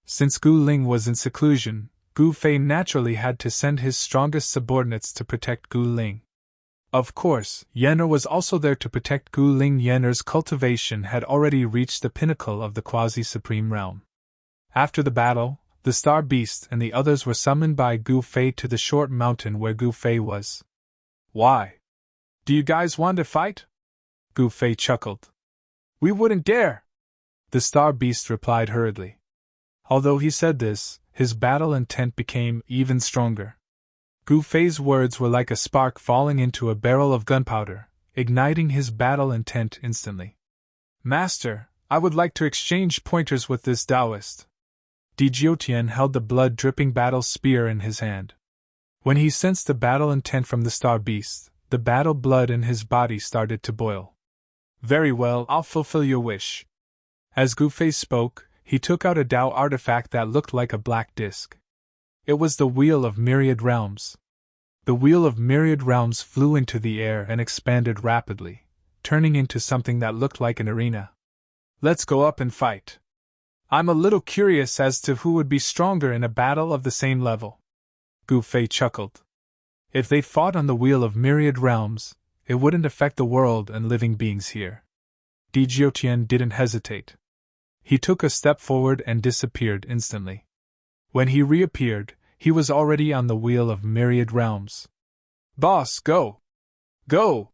Since Gu Ling was in seclusion, Gu Fei naturally had to send his strongest subordinates to protect Gu Ling. Of course, Yener was also there to protect Gu Ling. Yener's cultivation had already reached the pinnacle of the quasi-supreme realm. After the battle, the Star Beast and the others were summoned by Gu Fei to the short mountain where Gu Fei was. Why? Do you guys want to fight? Gu Fei chuckled. We wouldn't dare! The Star Beast replied hurriedly. Although he said this, his battle intent became even stronger. Gu Fei's words were like a spark falling into a barrel of gunpowder, igniting his battle intent instantly. Master, I would like to exchange pointers with this Taoist. Di Jiutian held the blood-dripping battle spear in his hand. When he sensed the battle intent from the Star Beast, the battle blood in his body started to boil. Very well, I'll fulfill your wish. As Gu Fei spoke, he took out a Tao artifact that looked like a black disc. It was the Wheel of Myriad Realms. The Wheel of Myriad Realms flew into the air and expanded rapidly, turning into something that looked like an arena. Let's go up and fight. I'm a little curious as to who would be stronger in a battle of the same level. Gu Fei chuckled. If they fought on the Wheel of Myriad Realms, it wouldn't affect the world and living beings here. Di Jiutian didn't hesitate. He took a step forward and disappeared instantly. When he reappeared, he was already on the Wheel of Myriad Realms. Boss, go! Go!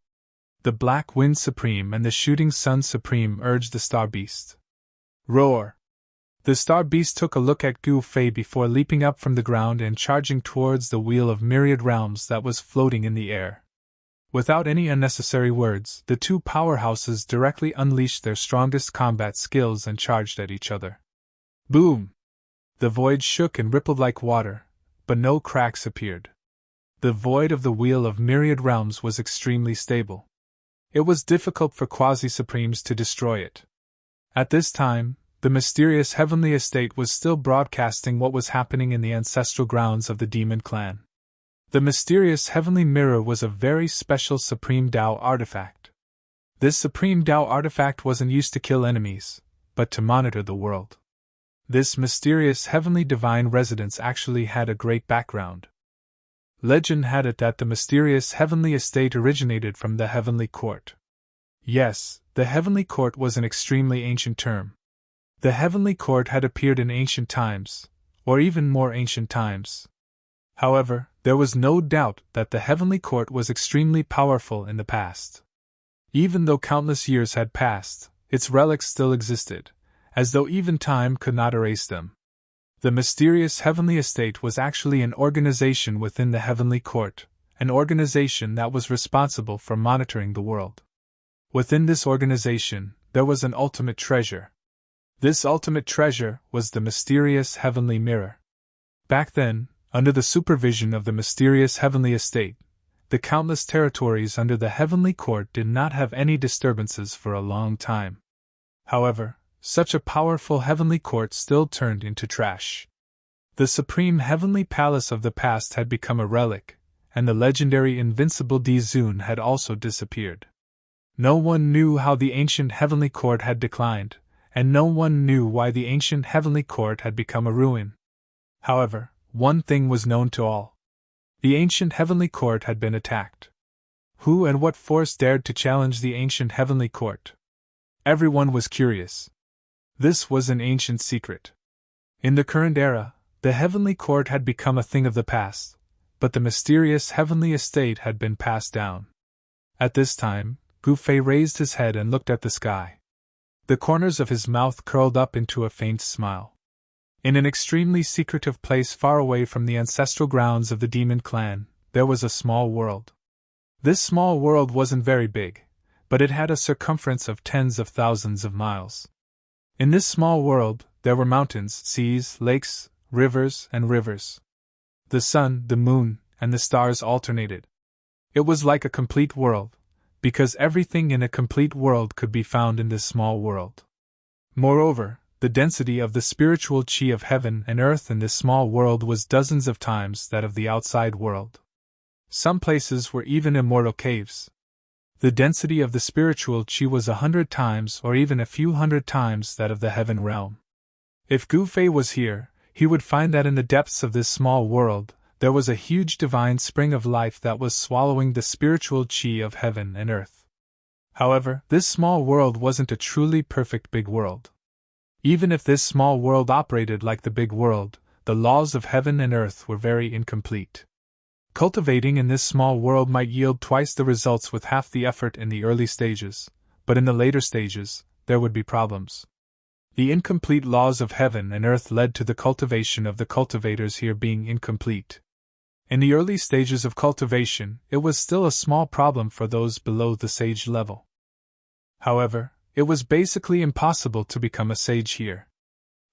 The Black Wind Supreme and the Shooting Sun Supreme urged the Star Beast. Roar! The Star Beast took a look at Gu Fei before leaping up from the ground and charging towards the Wheel of Myriad Realms that was floating in the air. Without any unnecessary words, the two powerhouses directly unleashed their strongest combat skills and charged at each other. Boom! The void shook and rippled like water, but no cracks appeared. The void of the Wheel of Myriad Realms was extremely stable. It was difficult for Quasi-Supremes to destroy it. At this time, the mysterious Heavenly Estate was still broadcasting what was happening in the ancestral grounds of the Demon Clan. The mysterious Heavenly Mirror was a very special Supreme Tao artifact. This Supreme Tao artifact wasn't used to kill enemies, but to monitor the world. This mysterious Heavenly Divine Residence actually had a great background. Legend had it that the mysterious Heavenly Estate originated from the Heavenly Court. Yes, the Heavenly Court was an extremely ancient term. The Heavenly Court had appeared in ancient times, or even more ancient times. However, there was no doubt that the Heavenly Court was extremely powerful in the past. Even though countless years had passed, its relics still existed, as though even time could not erase them. The mysterious Heavenly Estate was actually an organization within the Heavenly Court, an organization that was responsible for monitoring the world. Within this organization, there was an ultimate treasure. This ultimate treasure was the mysterious Heavenly Mirror. Back then, under the supervision of the mysterious Heavenly Estate, the countless territories under the Heavenly Court did not have any disturbances for a long time. However, such a powerful Heavenly Court still turned into trash. The supreme Heavenly Palace of the past had become a relic, and the legendary Invincible Di Zun had also disappeared. No one knew how the ancient Heavenly Court had declined, and no one knew why the ancient Heavenly Court had become a ruin. However, one thing was known to all. The ancient Heavenly Court had been attacked. Who and what force dared to challenge the ancient Heavenly Court? Everyone was curious. This was an ancient secret. In the current era, the Heavenly Court had become a thing of the past, but the mysterious Heavenly Estate had been passed down. At this time, Gu Fei raised his head and looked at the sky. The corners of his mouth curled up into a faint smile. In an extremely secretive place far away from the ancestral grounds of the Demon Clan, there was a small world. This small world wasn't very big, but it had a circumference of tens of thousands of miles. In this small world, there were mountains, seas, lakes, rivers, and rivers. The sun, the moon, and the stars alternated. It was like a complete world, because everything in a complete world could be found in this small world. Moreover, the density of the spiritual chi of heaven and earth in this small world was dozens of times that of the outside world. Some places were even immortal caves. The density of the spiritual chi was 100 times or even a few hundred times that of the heaven realm. If Gu Fei was here, he would find that in the depths of this small world, there was a huge divine spring of life that was swallowing the spiritual chi of heaven and earth. However, this small world wasn't a truly perfect big world. Even if this small world operated like the big world, the laws of heaven and earth were very incomplete. Cultivating in this small world might yield twice the results with half the effort in the early stages, but in the later stages, there would be problems. The incomplete laws of heaven and earth led to the cultivation of the cultivators here being incomplete. In the early stages of cultivation, it was still a small problem for those below the sage level. However, it was basically impossible to become a sage here.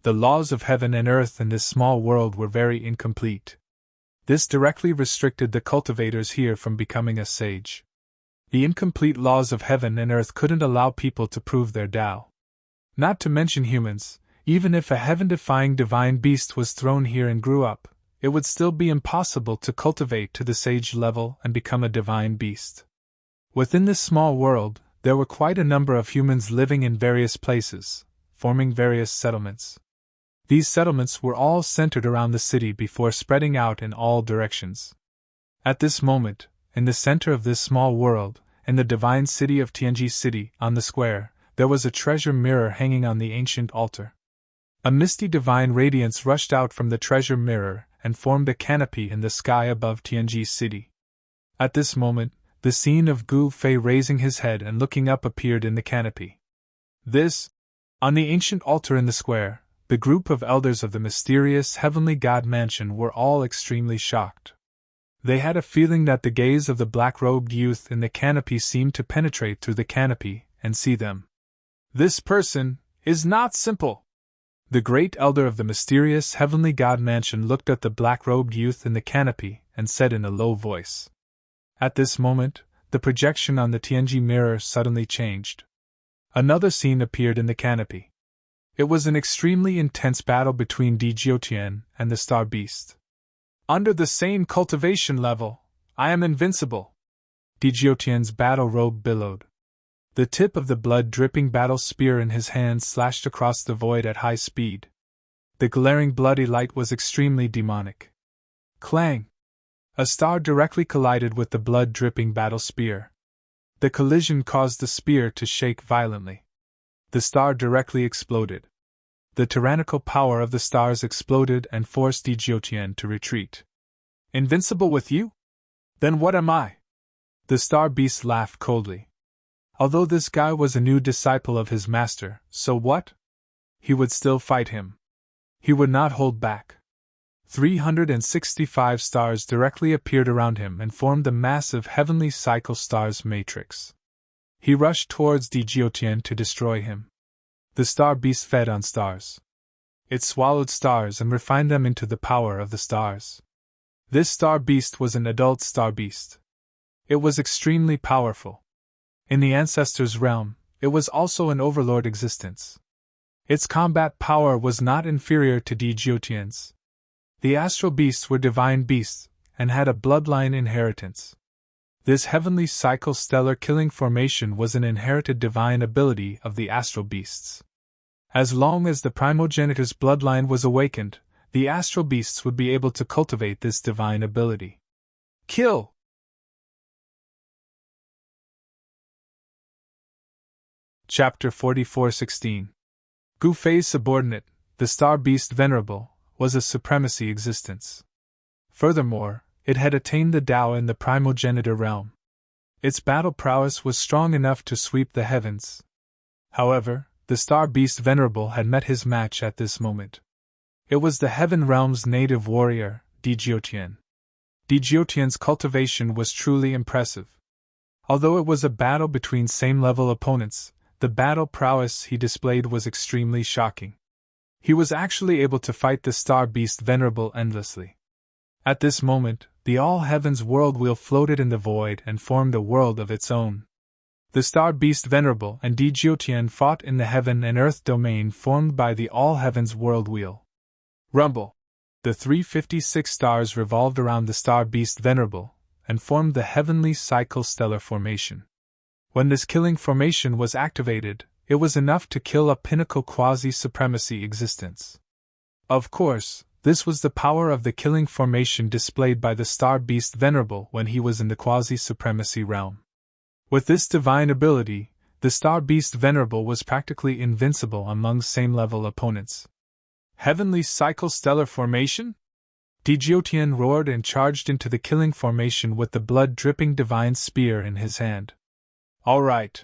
The laws of heaven and earth in this small world were very incomplete. This directly restricted the cultivators here from becoming a sage. The incomplete laws of heaven and earth couldn't allow people to prove their Tao. Not to mention humans, even if a heaven-defying divine beast was thrown here and grew up, it would still be impossible to cultivate to the sage level and become a divine beast. Within this small world, there were quite a number of humans living in various places, forming various settlements. These settlements were all centered around the city before spreading out in all directions. At this moment, in the center of this small world, in the divine city of Tianji City, on the square, there was a treasure mirror hanging on the ancient altar. A misty divine radiance rushed out from the treasure mirror and formed a canopy in the sky above Tianji City. At this moment, the scene of Gu Fei raising his head and looking up appeared in the canopy. On the ancient altar in the square, the group of elders of the mysterious heavenly god mansion were all extremely shocked. They had a feeling that the gaze of the black-robed youth in the canopy seemed to penetrate through the canopy and see them. This person is not simple. The great elder of the mysterious heavenly god mansion looked at the black-robed youth in the canopy and said in a low voice. At this moment, the projection on the Tianji mirror suddenly changed. Another scene appeared in the canopy. It was an extremely intense battle between Di Jiotian and the Star Beast. Under the same cultivation level, I am invincible. Di Jiotian's battle robe billowed. The tip of the blood-dripping battle spear in his hand slashed across the void at high speed. The glaring bloody light was extremely demonic. Clang! A star directly collided with the blood-dripping battle spear. The collision caused the spear to shake violently. The star directly exploded. The tyrannical power of the stars exploded and forced Di Jiotian to retreat. Invincible with you? Then what am I? The star beast laughed coldly. Although this guy was a new disciple of his master, so what? He would still fight him. He would not hold back. 365 stars directly appeared around him and formed the massive heavenly cycle stars matrix. He rushed towards Di Jiotian to destroy him. The star beast fed on stars. It swallowed stars and refined them into the power of the stars. This star beast was an adult star beast. It was extremely powerful. In the ancestors' realm, it was also an overlord existence. Its combat power was not inferior to Di Jiotian's. The astral beasts were divine beasts, and had a bloodline inheritance. This heavenly cycle stellar killing formation was an inherited divine ability of the astral beasts. As long as the primogenitor's bloodline was awakened, the astral beasts would be able to cultivate this divine ability. Kill! Chapter 44:16. Gu Fei's subordinate, the star beast Venerable, was a supremacy existence. Furthermore, it had attained the Tao in the primogenitor realm. Its battle prowess was strong enough to sweep the heavens. However, the star beast Venerable had met his match at this moment. It was the heaven realm's native warrior, Di Jiotian. Di Jiotian's cultivation was truly impressive. Although it was a battle between same-level opponents, the battle prowess he displayed was extremely shocking. He was actually able to fight the star beast Venerable endlessly. At this moment, the all-heavens world wheel floated in the void and formed a world of its own. The star beast Venerable and Di Jiotian fought in the heaven and earth domain formed by the all-heavens world wheel. Rumble! The 356 stars revolved around the star beast Venerable and formed the heavenly cycle stellar formation. When this killing formation was activated, it was enough to kill a pinnacle quasi-supremacy existence. Of course, this was the power of the killing formation displayed by the star beast Venerable when he was in the quasi-supremacy realm. With this divine ability, the star beast Venerable was practically invincible among same-level opponents. Heavenly cycle stellar formation? Di Jiotian roared and charged into the killing formation with the blood-dripping divine spear in his hand. All right.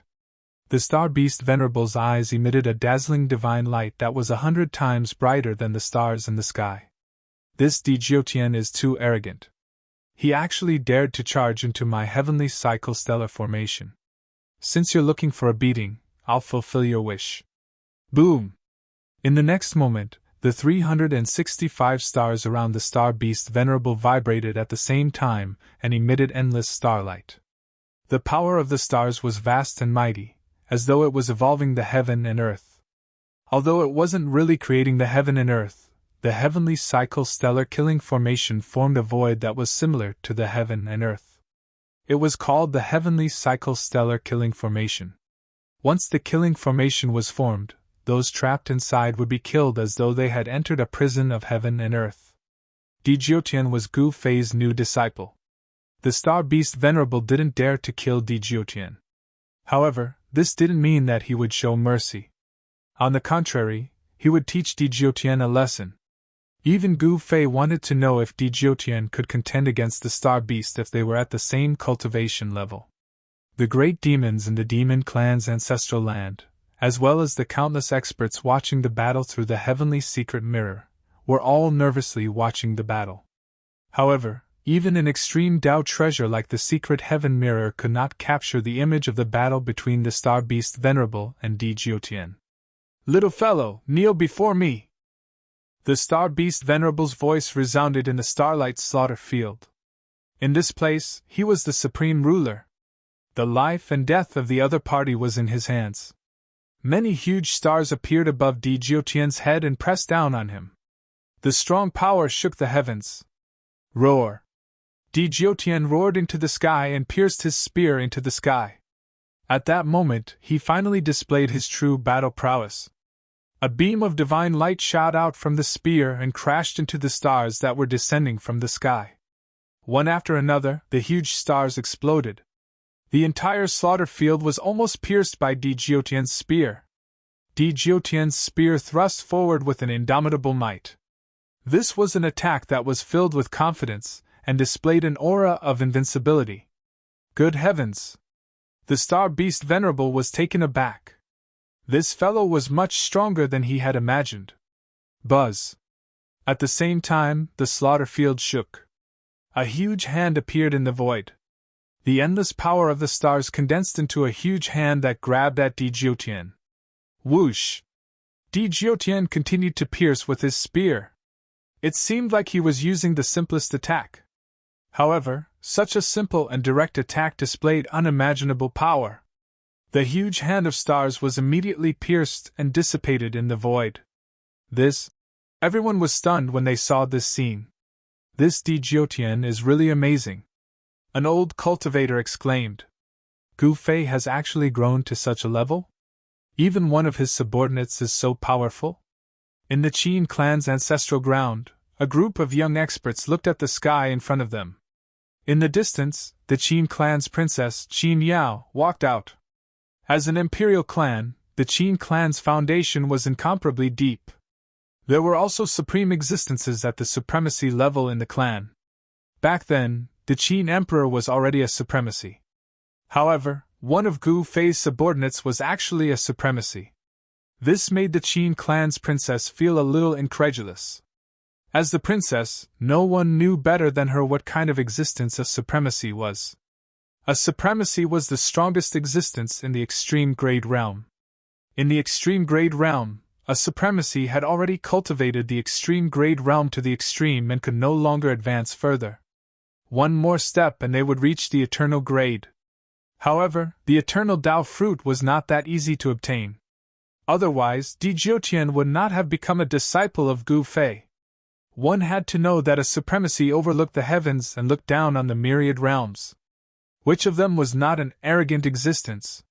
The star beast Venerable's eyes emitted a dazzling divine light that was 100 times brighter than the stars in the sky. This Di Jiotian is too arrogant. He actually dared to charge into my heavenly cycle stellar formation. Since you're looking for a beating, I'll fulfill your wish. Boom! In the next moment, the 365 stars around the star beast Venerable vibrated at the same time and emitted endless starlight. The power of the stars was vast and mighty, as though it was evolving the heaven and earth. Although it wasn't really creating the heaven and earth, the heavenly cycle stellar killing formation formed a void that was similar to the heaven and earth. It was called the heavenly cycle stellar killing formation. Once the killing formation was formed, those trapped inside would be killed as though they had entered a prison of heaven and earth. Djiaotian was Gu Fei's new disciple. The star beast Venerable didn't dare to kill Djiaotian. However, this didn't mean that he would show mercy. On the contrary, he would teach Djiaotian a lesson. Even Gu Fei wanted to know if Djiaotian could contend against the star beast if they were at the same cultivation level. The great demons in the demon clan's ancestral land, as well as the countless experts watching the battle through the heavenly secret mirror, were all nervously watching the battle. However, even an extreme Dao treasure like the secret heaven mirror could not capture the image of the battle between the star beast Venerable and Djiaotian. "Little fellow, kneel before me!" The star beast Venerable's voice resounded in the starlight slaughter field. In this place, he was the supreme ruler. The life and death of the other party was in his hands. Many huge stars appeared above Djiaotian's head and pressed down on him. The strong power shook the heavens. Roar! Djiaotian roared into the sky and pierced his spear into the sky. At that moment, he finally displayed his true battle prowess. A beam of divine light shot out from the spear and crashed into the stars that were descending from the sky. One after another, the huge stars exploded. The entire slaughter field was almost pierced by Djiaotian's spear. Djiaotian's spear thrust forward with an indomitable might. This was an attack that was filled with confidence and displayed an aura of invincibility. Good heavens! The star beast Venerable was taken aback. This fellow was much stronger than he had imagined. Buzz! At the same time, the slaughter field shook. A huge hand appeared in the void. The endless power of the stars condensed into a huge hand that grabbed at Djiaotian. Whoosh! Djiaotian continued to pierce with his spear. It seemed like he was using the simplest attack. However, such a simple and direct attack displayed unimaginable power. The huge hand of stars was immediately pierced and dissipated in the void. Everyone was stunned when they saw this scene. This Djiaotian is really amazing. An old cultivator exclaimed. Gu Fei has actually grown to such a level? Even one of his subordinates is so powerful? In the Qin clan's ancestral ground, a group of young experts looked at the sky in front of them. In the distance, the Qin clan's princess, Qin Yao, walked out. As an imperial clan, the Qin clan's foundation was incomparably deep. There were also supreme existences at the supremacy level in the clan. Back then, the Qin emperor was already a supremacy. However, one of Gu Fei's subordinates was actually a supremacy. This made the Qin clan's princess feel a little incredulous. As the princess, no one knew better than her what kind of existence a supremacy was. A supremacy was the strongest existence in the extreme grade realm. In the extreme grade realm, a supremacy had already cultivated the extreme grade realm to the extreme and could no longer advance further. One more step and they would reach the eternal grade. However, the eternal Dao fruit was not that easy to obtain. Otherwise, Djiaotian would not have become a disciple of Gu Fei. One had to know that a supremacy overlooked the heavens and looked down on the myriad realms. Which of them was not an arrogant existence?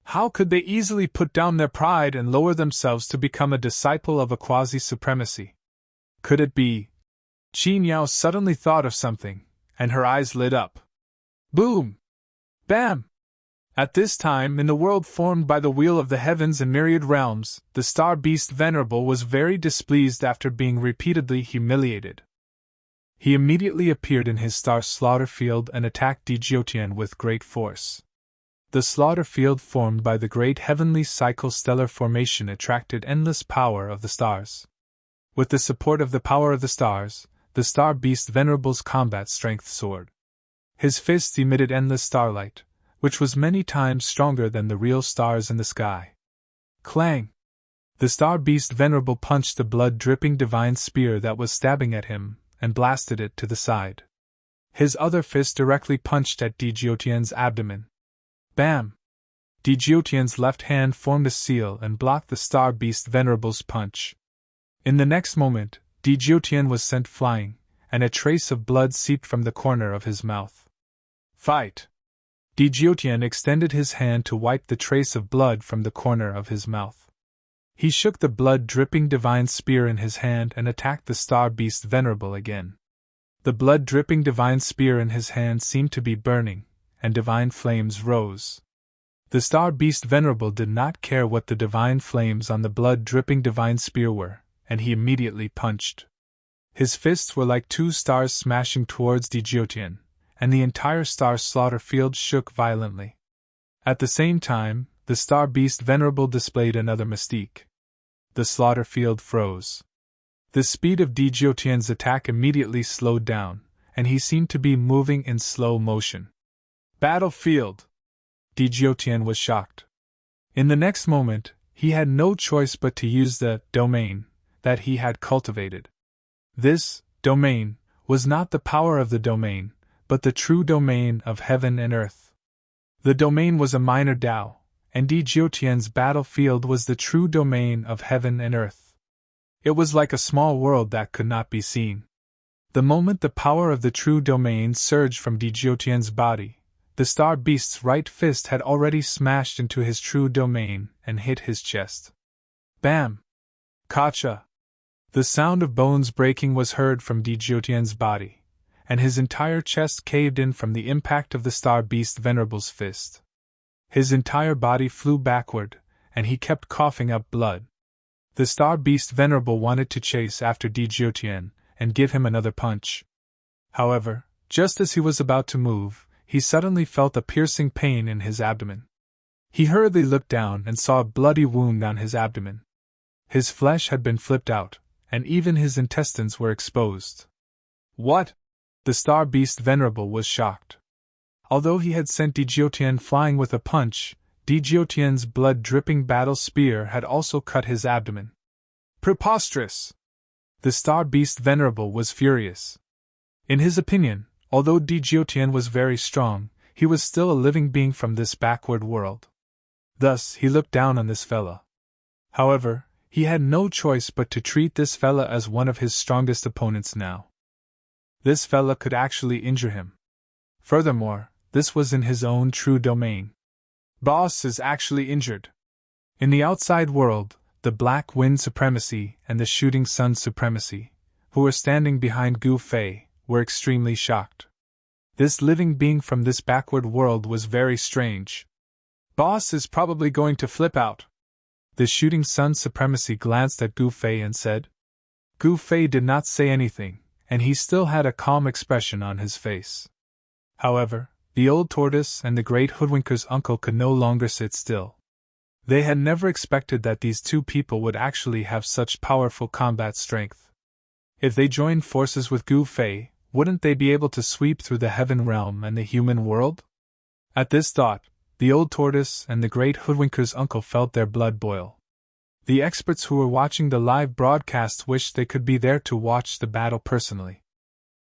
How could they easily put down their pride and lower themselves to become a disciple of a quasi-supremacy? Could it be? Qin Yao suddenly thought of something, and her eyes lit up. Boom! Bam! At this time, in the world formed by the wheel of the heavens and myriad realms, the star beast Venerable was very displeased after being repeatedly humiliated. He immediately appeared in his star slaughter field and attacked Djiaotian with great force. The slaughter field formed by the great heavenly cycle stellar formation attracted endless power of the stars. With the support of the power of the stars, the star beast Venerable's combat strength soared. His fists emitted endless starlight, which was many times stronger than the real stars in the sky. Clang! The star beast Venerable punched the blood-dripping divine spear that was stabbing at him, and blasted it to the side. His other fist directly punched at Djiaotian's abdomen, Bam! Djiotian's left hand formed a seal and blocked the star beast Venerable's punch. In the next moment, Djiotian was sent flying, and a trace of blood seeped from the corner of his mouth. Fight! Djiotian extended his hand to wipe the trace of blood from the corner of his mouth. He shook the blood-dripping divine spear in his hand and attacked the star beast Venerable again. The blood-dripping divine spear in his hand seemed to be burning, and divine flames rose. The star beast Venerable did not care what the divine flames on the blood-dripping divine spear were, and he immediately punched. His fists were like two stars smashing towards Djiotian, and the entire star slaughter field shook violently. At the same time, the star beast Venerable displayed another mystique. The slaughter field froze. The speed of Djiotian's attack immediately slowed down, and he seemed to be moving in slow motion. Battlefield! Djiotian was shocked. In the next moment, he had no choice but to use the domain that he had cultivated. This domain was not the power of the domain, but the true domain of heaven and earth. The domain was a minor Tao, and Djiotian's battlefield was the true domain of heaven and earth. It was like a small world that could not be seen. The moment the power of the true domain surged from Djiotian's body, the star beast's right fist had already smashed into his true domain and hit his chest. Bam! Kacha! The sound of bones breaking was heard from Djiotian's body, and his entire chest caved in from the impact of the star beast Venerable's fist. His entire body flew backward, and he kept coughing up blood. The star beast Venerable wanted to chase after Djiotian and give him another punch. However, just as he was about to move, he suddenly felt a piercing pain in his abdomen. He hurriedly looked down and saw a bloody wound on his abdomen. His flesh had been flipped out, and even his intestines were exposed. What? The star beast Venerable was shocked. Although he had sent Djiotian flying with a punch, Djiotian's blood-dripping battle spear had also cut his abdomen. Preposterous! The star beast Venerable was furious. In his opinion, although Djiotian was very strong, he was still a living being from this backward world. Thus, he looked down on this fella. However, he had no choice but to treat this fella as one of his strongest opponents now. This fella could actually injure him. Furthermore, this was in his own true domain. Boss is actually injured. In the outside world, the Black Wind Supremacy and the Shooting Sun Supremacy, who were standing behind Gu Fei, were extremely shocked. This living being from this backward world was very strange. Boss is probably going to flip out. The Shooting Sun Supremacy glanced at Gu Fei and said. Gu Fei did not say anything, and he still had a calm expression on his face. However, the old tortoise and the great hoodwinker's uncle could no longer sit still. They had never expected that these two people would actually have such powerful combat strength. If they joined forces with Gu Fei, wouldn't they be able to sweep through the heaven realm and the human world? At this thought, the old tortoise and the great hoodwinker's uncle felt their blood boil. The experts who were watching the live broadcast wished they could be there to watch the battle personally.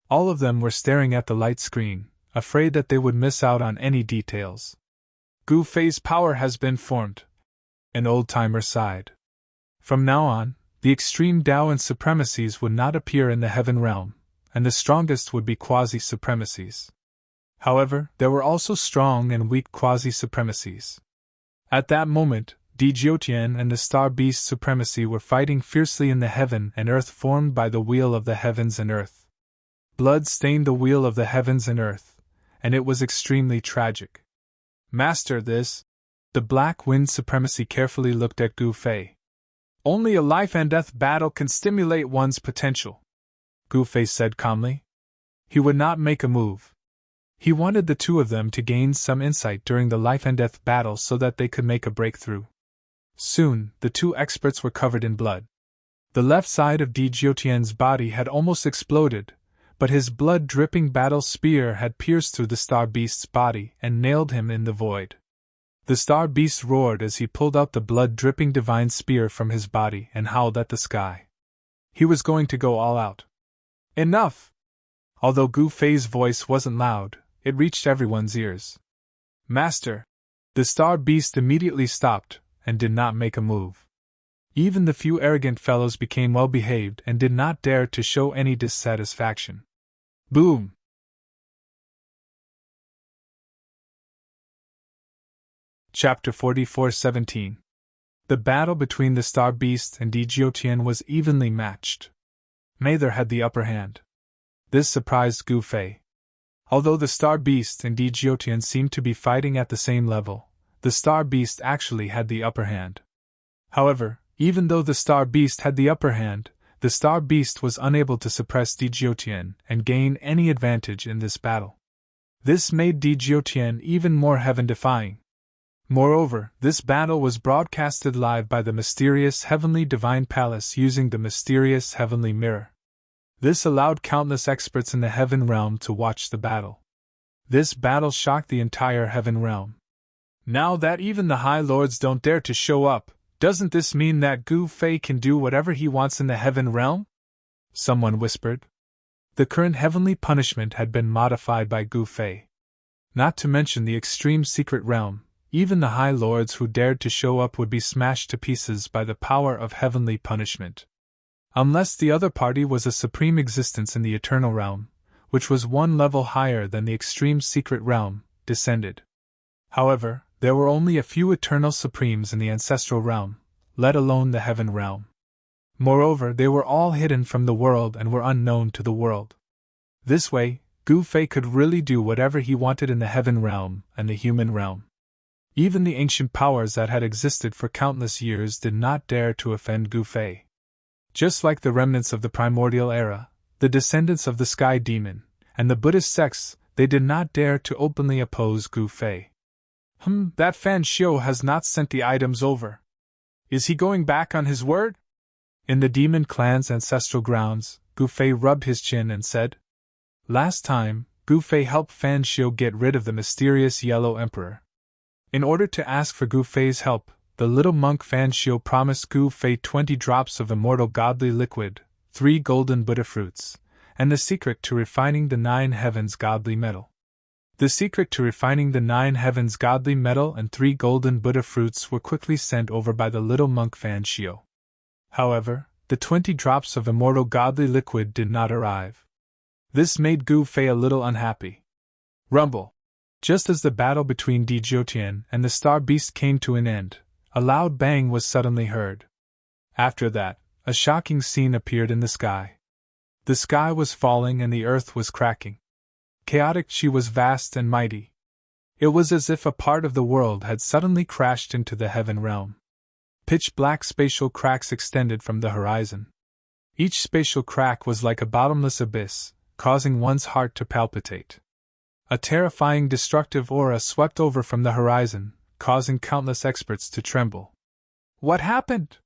All of them were staring at the light screen, afraid that they would miss out on any details. Gu Fei's power has been formed. An old-timer sighed. From now on, the extreme Tao and supremacies would not appear in the heaven realm, and the strongest would be quasi-supremacies. However, there were also strong and weak quasi-supremacies. At that moment, Djiotian and the Star Beast Supremacy were fighting fiercely in the heaven and earth formed by the wheel of the heavens and earth. Blood stained the wheel of the heavens and earth, and it was extremely tragic. Master, the Black Wind Supremacy carefully looked at Gu Fei. Only a life-and-death battle can stimulate one's potential, Gu Fei said calmly. He would not make a move. He wanted the two of them to gain some insight during the life-and-death battle so that they could make a breakthrough. Soon, the two experts were covered in blood. The left side of Djiotian's body had almost exploded, but his blood-dripping battle spear had pierced through the Star Beast's body and nailed him in the void. The Star Beast roared as he pulled out the blood-dripping divine spear from his body and howled at the sky. He was going to go all out. Enough! Although Gu Fei's voice wasn't loud, it reached everyone's ears. Master! The star beast immediately stopped, and did not make a move. Even the few arrogant fellows became well behaved and did not dare to show any dissatisfaction. Boom! Chapter 44:17. The battle between the star beast and Djiaotian was evenly matched. Neither had the upper hand. This surprised Gu Fei. Although the star beast and Djiaotian seemed to be fighting at the same level, the star beast actually had the upper hand. However, even though the star beast had the upper hand, the star beast was unable to suppress Djiaotian and gain any advantage in this battle. This made Djiaotian even more heaven-defying. Moreover, this battle was broadcasted live by the mysterious Heavenly Divine Palace using the mysterious Heavenly Mirror. This allowed countless experts in the Heaven Realm to watch the battle. This battle shocked the entire Heaven Realm. Now that even the High Lords don't dare to show up, doesn't this mean that Gu Fei can do whatever he wants in the Heaven Realm? Someone whispered. The current heavenly punishment had been modified by Gu Fei. Not to mention the extreme secret realm, even the High Lords who dared to show up would be smashed to pieces by the power of heavenly punishment. Unless the other party was a supreme existence in the eternal realm, which was one level higher than the extreme secret realm, descended. However, there were only a few eternal supremes in the ancestral realm, let alone the heaven realm. Moreover, they were all hidden from the world and were unknown to the world. This way, Gu Fei could really do whatever he wanted in the heaven realm and the human realm. Even the ancient powers that had existed for countless years did not dare to offend Gu Fei. Just like the remnants of the primordial era, the descendants of the sky demon, and the Buddhist sects, they did not dare to openly oppose Gu Fei. That Fan Xiu has not sent the items over. Is he going back on his word? In the demon clan's ancestral grounds, Gu Fei rubbed his chin and said, Last time, Gu Fei helped Fan Xiu get rid of the mysterious Yellow Emperor. In order to ask for Gu Fei's help, the little monk Fan Xiu promised Gu Fei 20 drops of immortal godly liquid, 3 golden Buddha fruits, and the secret to refining the 9 heavens godly metal. The secret to refining the 9 heavens godly metal and 3 golden Buddha fruits were quickly sent over by the little monk Fan Xiu. However, the 20 drops of immortal godly liquid did not arrive. This made Gu Fei a little unhappy. Rumble! Just as the battle between Djiaotian and the star beast came to an end, a loud bang was suddenly heard. After that, a shocking scene appeared in the sky. The sky was falling and the earth was cracking. Chaotic she was vast and mighty. It was as if a part of the world had suddenly crashed into the heaven realm. Pitch-black spatial cracks extended from the horizon. Each spatial crack was like a bottomless abyss, causing one's heart to palpitate. A terrifying destructive aura swept over from the horizon, causing countless experts to tremble. What happened?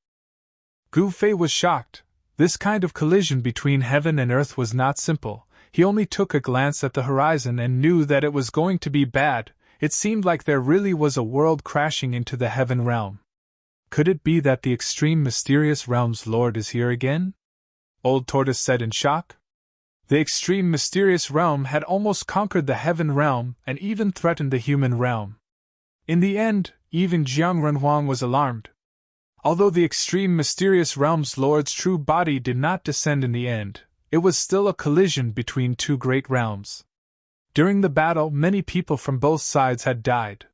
Gu Fei was shocked. This kind of collision between heaven and earth was not simple. He only took a glance at the horizon and knew that it was going to be bad. It seemed like there really was a world crashing into the heaven realm. Could it be that the extreme mysterious realm's lord is here again? Old Tortoise said in shock. The extreme mysterious realm had almost conquered the heaven realm and even threatened the human realm. In the end, even Jiang Renhuang was alarmed. Although the extreme mysterious realm's lord's true body did not descend in the end, it was still a collision between two great realms. During the battle, many people from both sides had died.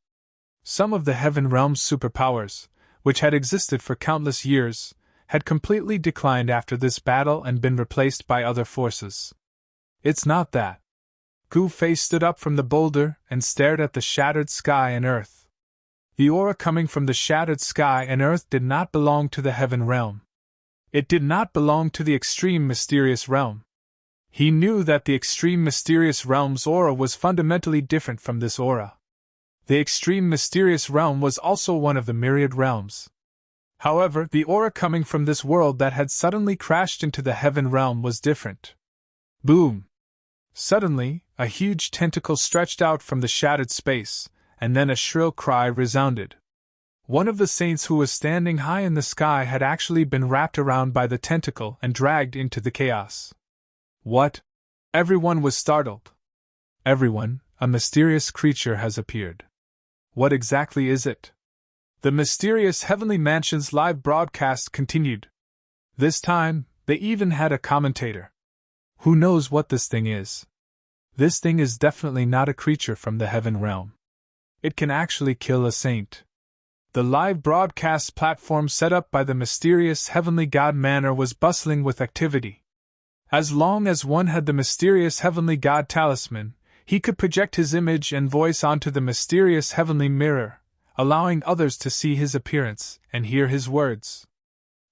Some of the heaven realm's superpowers, which had existed for countless years, had completely declined after this battle and been replaced by other forces. It's not that. Gu Fei stood up from the boulder and stared at the shattered sky and earth. The aura coming from the shattered sky and earth did not belong to the heaven realm. It did not belong to the extreme mysterious realm. He knew that the extreme mysterious realm's aura was fundamentally different from this aura. The extreme mysterious realm was also one of the myriad realms. However, the aura coming from this world that had suddenly crashed into the heaven realm was different. Boom! Suddenly, a huge tentacle stretched out from the shattered space, and then a shrill cry resounded. One of the saints who was standing high in the sky had actually been wrapped around by the tentacle and dragged into the chaos. What? Everyone was startled. Everyone, a mysterious creature has appeared. What exactly is it? The mysterious Heavenly Mansion's live broadcast continued. This time, they even had a commentator. Who knows what this thing is? This thing is definitely not a creature from the heaven realm. It can actually kill a saint. The live broadcast platform set up by the mysterious Heavenly God Manor was bustling with activity. As long as one had the mysterious Heavenly God talisman, he could project his image and voice onto the mysterious Heavenly Mirror, allowing others to see his appearance and hear his words.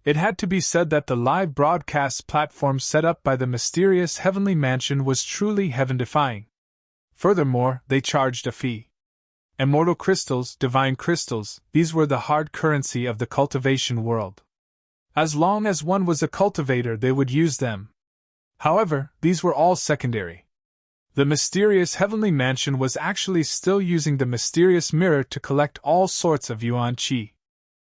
It had to be said that the live broadcast platform set up by the mysterious Heavenly Mansion was truly heaven-defying. Furthermore, they charged a fee. Immortal crystals, divine crystals, these were the hard currency of the cultivation world. As long as one was a cultivator, they would use them. However, these were all secondary. The mysterious Heavenly Mansion was actually still using the mysterious mirror to collect all sorts of yuan qi.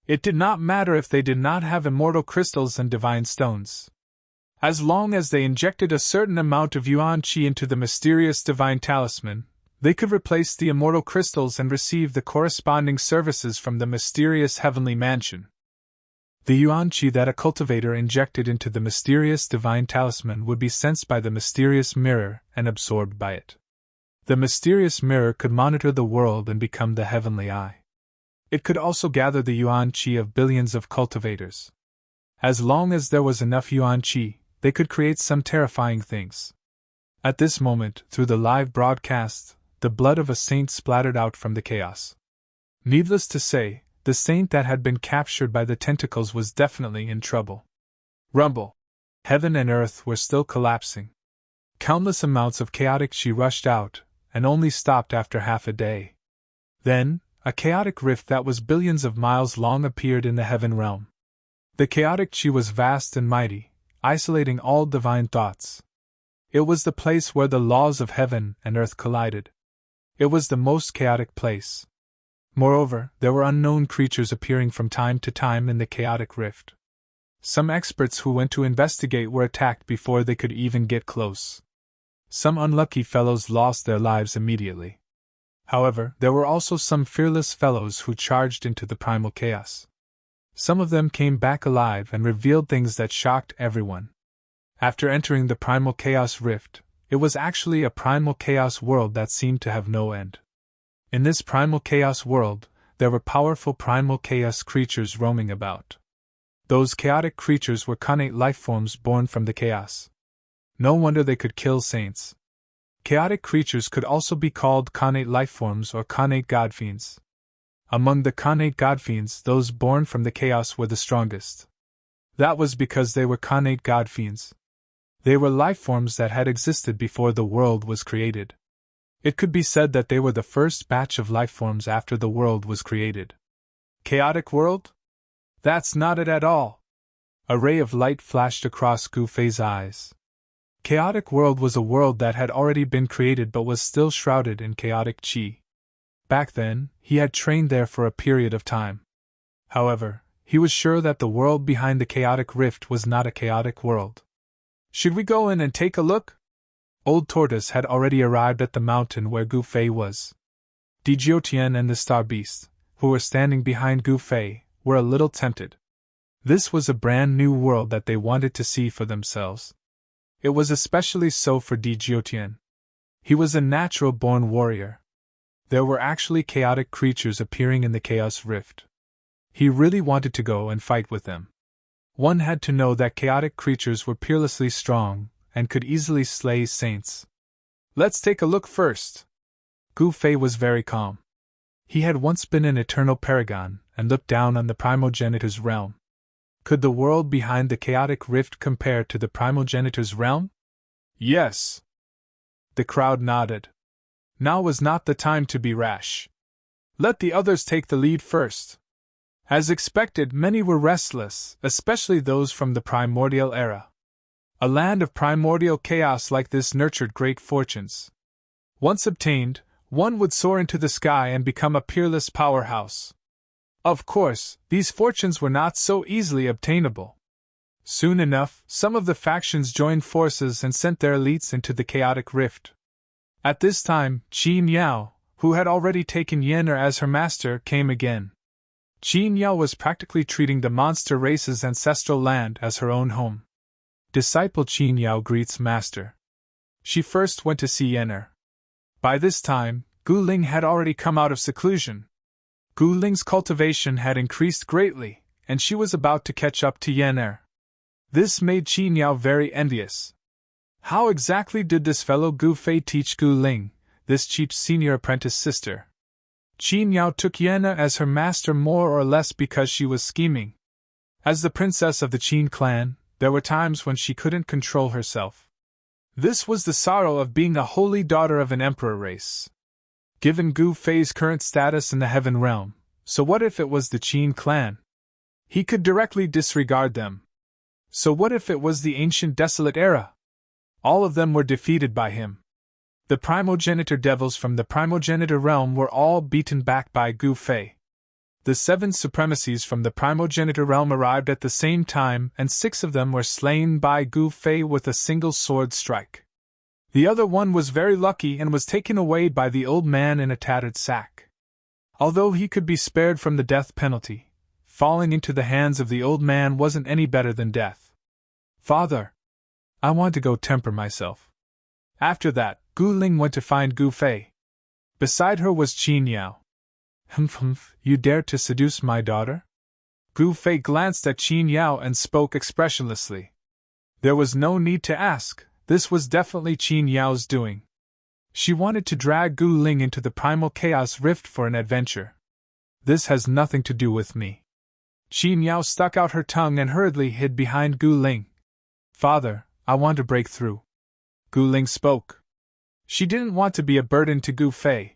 It did not matter if they did not have immortal crystals and divine stones. As long as they injected a certain amount of yuan qi into the mysterious divine talisman, they could replace the immortal crystals and receive the corresponding services from the mysterious Heavenly Mansion. The yuan qi that a cultivator injected into the mysterious divine talisman would be sensed by the mysterious mirror and absorbed by it. The mysterious mirror could monitor the world and become the heavenly eye. It could also gather the yuan qi of billions of cultivators. As long as there was enough yuan qi, they could create some terrifying things. At this moment, through the live broadcast, the blood of a saint splattered out from the chaos. Needless to say, the saint that had been captured by the tentacles was definitely in trouble. Rumble! Heaven and earth were still collapsing. Countless amounts of chaotic qi rushed out, and only stopped after half a day. Then, a chaotic rift that was billions of miles long appeared in the heaven realm. The chaotic qi was vast and mighty, isolating all divine thoughts. It was the place where the laws of heaven and earth collided. It was the most chaotic place. Moreover, there were unknown creatures appearing from time to time in the chaotic rift. Some experts who went to investigate were attacked before they could even get close. Some unlucky fellows lost their lives immediately. However, there were also some fearless fellows who charged into the primal chaos. Some of them came back alive and revealed things that shocked everyone. After entering the primal chaos rift, it was actually a primal chaos world that seemed to have no end. In this primal chaos world, there were powerful primal chaos creatures roaming about. Those chaotic creatures were connate lifeforms born from the chaos. No wonder they could kill saints. Chaotic creatures could also be called connate lifeforms or connate godfiends. Among the connate godfiends, those born from the chaos were the strongest. That was because they were connate godfiends. They were lifeforms that had existed before the world was created. It could be said that they were the first batch of lifeforms after the world was created. Chaotic world? That's not it at all. A ray of light flashed across Gu Fei's eyes. Chaotic world was a world that had already been created but was still shrouded in chaotic qi. Back then, he had trained there for a period of time. However, he was sure that the world behind the chaotic rift was not a chaotic world. Should we go in and take a look? Old Tortoise had already arrived at the mountain where Gu Fei was. Dijiutian and the Star Beast, who were standing behind Gu Fei, were a little tempted. This was a brand new world that they wanted to see for themselves. It was especially so for Dijiutian. He was a natural-born warrior. There were actually chaotic creatures appearing in the Chaos Rift. He really wanted to go and fight with them. One had to know that chaotic creatures were peerlessly strong, and could easily slay saints. Let's take a look first. Gu Fei was very calm. He had once been an eternal paragon, and looked down on the primogenitor's realm. Could the world behind the chaotic rift compare to the primogenitor's realm? Yes. The crowd nodded. Now was not the time to be rash. Let the others take the lead first. As expected, many were restless, especially those from the primordial era. A land of primordial chaos like this nurtured great fortunes. Once obtained, one would soar into the sky and become a peerless powerhouse. Of course, these fortunes were not so easily obtainable. Soon enough, some of the factions joined forces and sent their elites into the chaotic rift. At this time, Qi Miao, who had already taken Yener as her master, came again. Qin Yao was practically treating the monster race's ancestral land as her own home. Disciple Qin Yao greets master. She first went to see Yener. By this time, Gu Ling had already come out of seclusion. Gu Ling's cultivation had increased greatly, and she was about to catch up to Yener. This made Qin Yao very envious. How exactly did this fellow Gu Fei teach Gu Ling, this cheap senior apprentice sister? Qin Yao took Yener as her master more or less because she was scheming. As the princess of the Qin clan, there were times when she couldn't control herself. This was the sorrow of being a holy daughter of an emperor race. Given Gu Fei's current status in the heaven realm, so what if it was the Qin clan? He could directly disregard them. So what if it was the ancient desolate era? All of them were defeated by him. The primogenitor devils from the primogenitor realm were all beaten back by Gu Fei. The 7 supremacies from the primogenitor realm arrived at the same time, and 6 of them were slain by Gu Fei with a single sword strike. The other one was very lucky and was taken away by the old man in a tattered sack. Although he could be spared from the death penalty, falling into the hands of the old man wasn't any better than death. Father, I want to go temper myself. After that, Gu Ling went to find Gu Fei. Beside her was Qin Yao. Humph, you dare to seduce my daughter? Gu Fei glanced at Qin Yao and spoke expressionlessly. There was no need to ask, this was definitely Qin Yao's doing. She wanted to drag Gu Ling into the primal chaos rift for an adventure. This has nothing to do with me. Qin Yao stuck out her tongue and hurriedly hid behind Gu Ling. Father, I want to break through. Gu Ling spoke. She didn't want to be a burden to Gu Fei.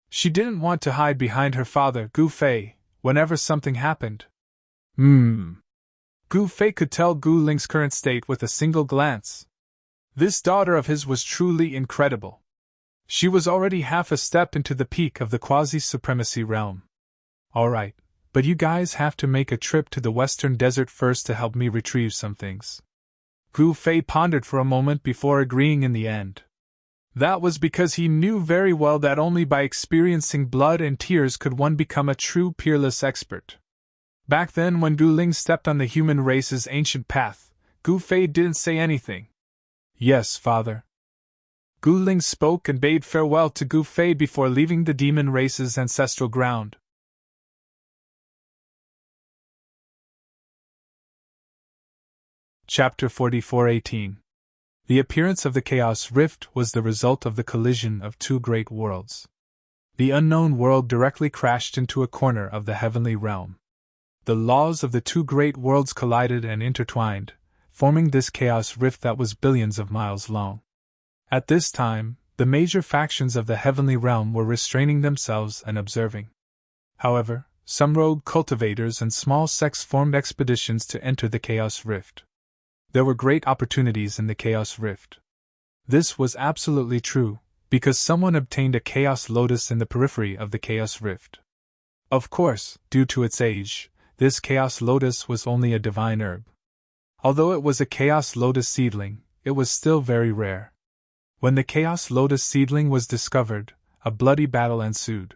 She didn't want to hide behind her father, Gu Fei, whenever something happened. Gu Fei could tell Gu Ling's current state with a single glance. This daughter of his was truly incredible. She was already half a step into the peak of the quasi-supremacy realm. Alright, but you guys have to make a trip to the western desert first to help me retrieve some things. Gu Fei pondered for a moment before agreeing in the end. That was because he knew very well that only by experiencing blood and tears could one become a true peerless expert. Back then, when Gu Ling stepped on the human race's ancient path, Gu Fei didn't say anything. Yes, father. Gu Ling spoke and bade farewell to Gu Fei before leaving the demon race's ancestral ground. Chapter 44:18. The appearance of the Chaos Rift was the result of the collision of 2 great worlds. The unknown world directly crashed into a corner of the heavenly realm. The laws of the 2 great worlds collided and intertwined, forming this Chaos Rift that was billions of miles long. At this time, the major factions of the heavenly realm were restraining themselves and observing. However, some rogue cultivators and small sects formed expeditions to enter the Chaos Rift. There were great opportunities in the Chaos Rift. This was absolutely true, because someone obtained a Chaos Lotus in the periphery of the Chaos Rift. Of course, due to its age, this Chaos Lotus was only a divine herb. Although it was a Chaos Lotus seedling, it was still very rare. When the Chaos Lotus seedling was discovered, a bloody battle ensued.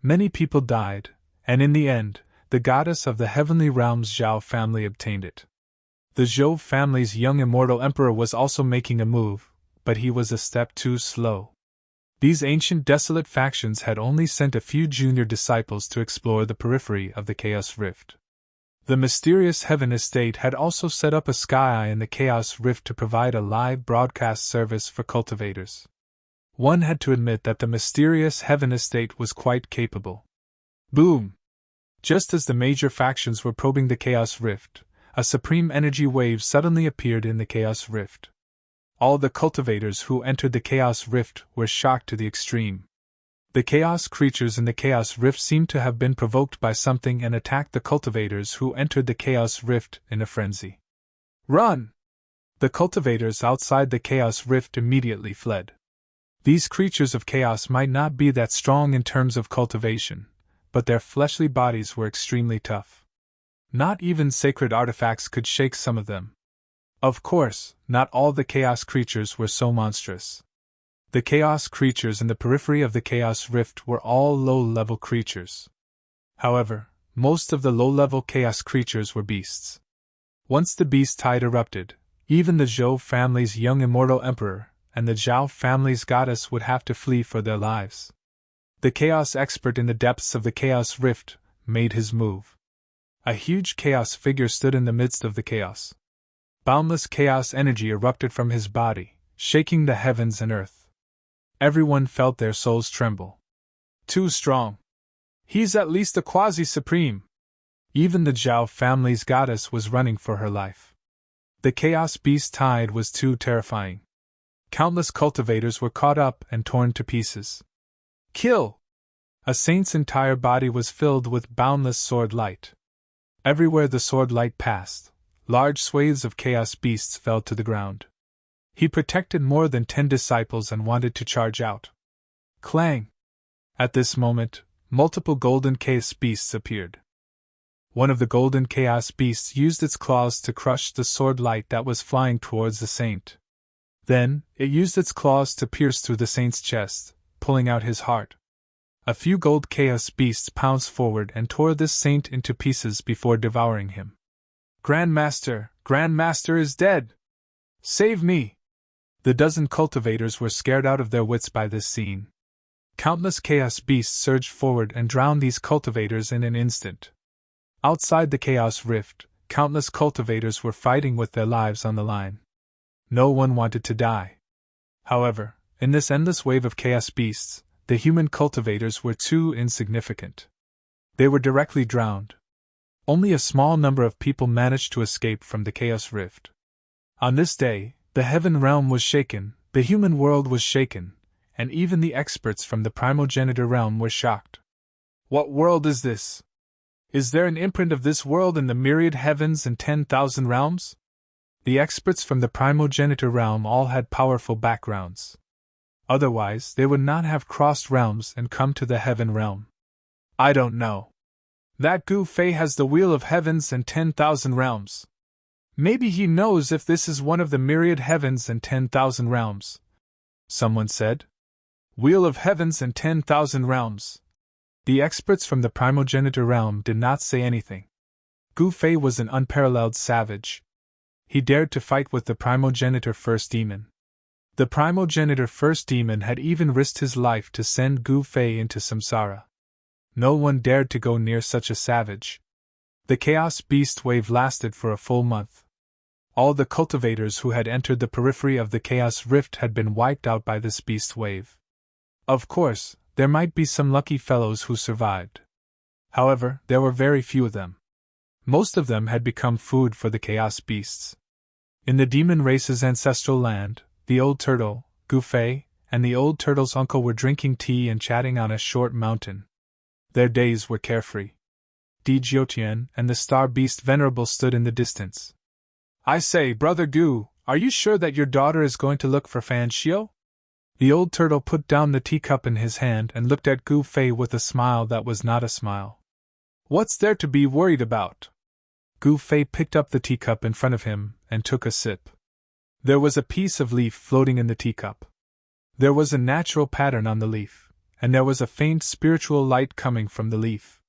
Many people died, and in the end, the goddess of the heavenly realms Zhao family obtained it. The Zhou family's young immortal emperor was also making a move, but he was a step too slow. These ancient desolate factions had only sent a few junior disciples to explore the periphery of the Chaos Rift. The mysterious Heaven Estate had also set up a sky eye in the Chaos Rift to provide a live broadcast service for cultivators. One had to admit that the mysterious Heaven Estate was quite capable. Boom! Just as the major factions were probing the Chaos Rift, a supreme energy wave suddenly appeared in the Chaos Rift. All the cultivators who entered the Chaos Rift were shocked to the extreme. The chaos creatures in the Chaos Rift seemed to have been provoked by something and attacked the cultivators who entered the Chaos Rift in a frenzy. Run! The cultivators outside the Chaos Rift immediately fled. These creatures of chaos might not be that strong in terms of cultivation, but their fleshly bodies were extremely tough. Not even sacred artifacts could shake some of them. Of course, not all the chaos creatures were so monstrous. The chaos creatures in the periphery of the chaos rift were all low-level creatures. However, most of the low-level chaos creatures were beasts. Once the beast tide erupted, even the Zhou family's young immortal emperor and the Zhao family's goddess would have to flee for their lives. The chaos expert in the depths of the chaos rift made his move. A huge chaos figure stood in the midst of the chaos. Boundless chaos energy erupted from his body, shaking the heavens and earth. Everyone felt their souls tremble. Too strong. He's at least a quasi-supreme. Even the Zhao family's goddess was running for her life. The chaos beast tide was too terrifying. Countless cultivators were caught up and torn to pieces. Kill! A saint's entire body was filled with boundless sword light. Everywhere the sword light passed, large swathes of chaos beasts fell to the ground. He protected more than 10 disciples and wanted to charge out. Clang! At this moment, multiple golden chaos beasts appeared. One of the golden chaos beasts used its claws to crush the sword light that was flying towards the saint. Then, it used its claws to pierce through the saint's chest, pulling out his heart. A few gold chaos beasts pounced forward and tore this saint into pieces before devouring him. Grandmaster is dead! Save me! The dozen cultivators were scared out of their wits by this scene. Countless chaos beasts surged forward and drowned these cultivators in an instant. Outside the chaos rift, countless cultivators were fighting with their lives on the line. No one wanted to die. However, in this endless wave of chaos beasts, the human cultivators were too insignificant. They were directly drowned. Only a small number of people managed to escape from the chaos rift. On this day, the heaven realm was shaken, the human world was shaken, and even the experts from the primogenitor realm were shocked. What world is this? Is there an imprint of this world in the myriad heavens and 10,000 realms? The experts from the primogenitor realm all had powerful backgrounds. Otherwise, they would not have crossed realms and come to the heaven realm. I don't know. That Gu Fei has the wheel of heavens and 10,000 realms. Maybe he knows if this is one of the myriad heavens and 10,000 realms. Someone said. Wheel of heavens and 10,000 realms. The experts from the primogenitor realm did not say anything. Gu Fei was an unparalleled savage. He dared to fight with the primogenitor first demon. The primogenitor first demon had even risked his life to send Gu Fei into samsara. No one dared to go near such a savage. The chaos beast wave lasted for a full month. All the cultivators who had entered the periphery of the chaos rift had been wiped out by this beast wave. Of course, there might be some lucky fellows who survived. However, there were very few of them. Most of them had become food for the chaos beasts. In the demon race's ancestral land, the old turtle, Gu Fei, and the old turtle's uncle were drinking tea and chatting on a short mountain. Their days were carefree. Di Jiutian and the star beast Venerable stood in the distance. I say, Brother Gu, are you sure that your daughter is going to look for Fan Xiu? The old turtle put down the teacup in his hand and looked at Gu Fei with a smile that was not a smile. What's there to be worried about? Gu Fei picked up the teacup in front of him and took a sip. There was a piece of leaf floating in the teacup. There was a natural pattern on the leaf, and there was a faint spiritual light coming from the leaf.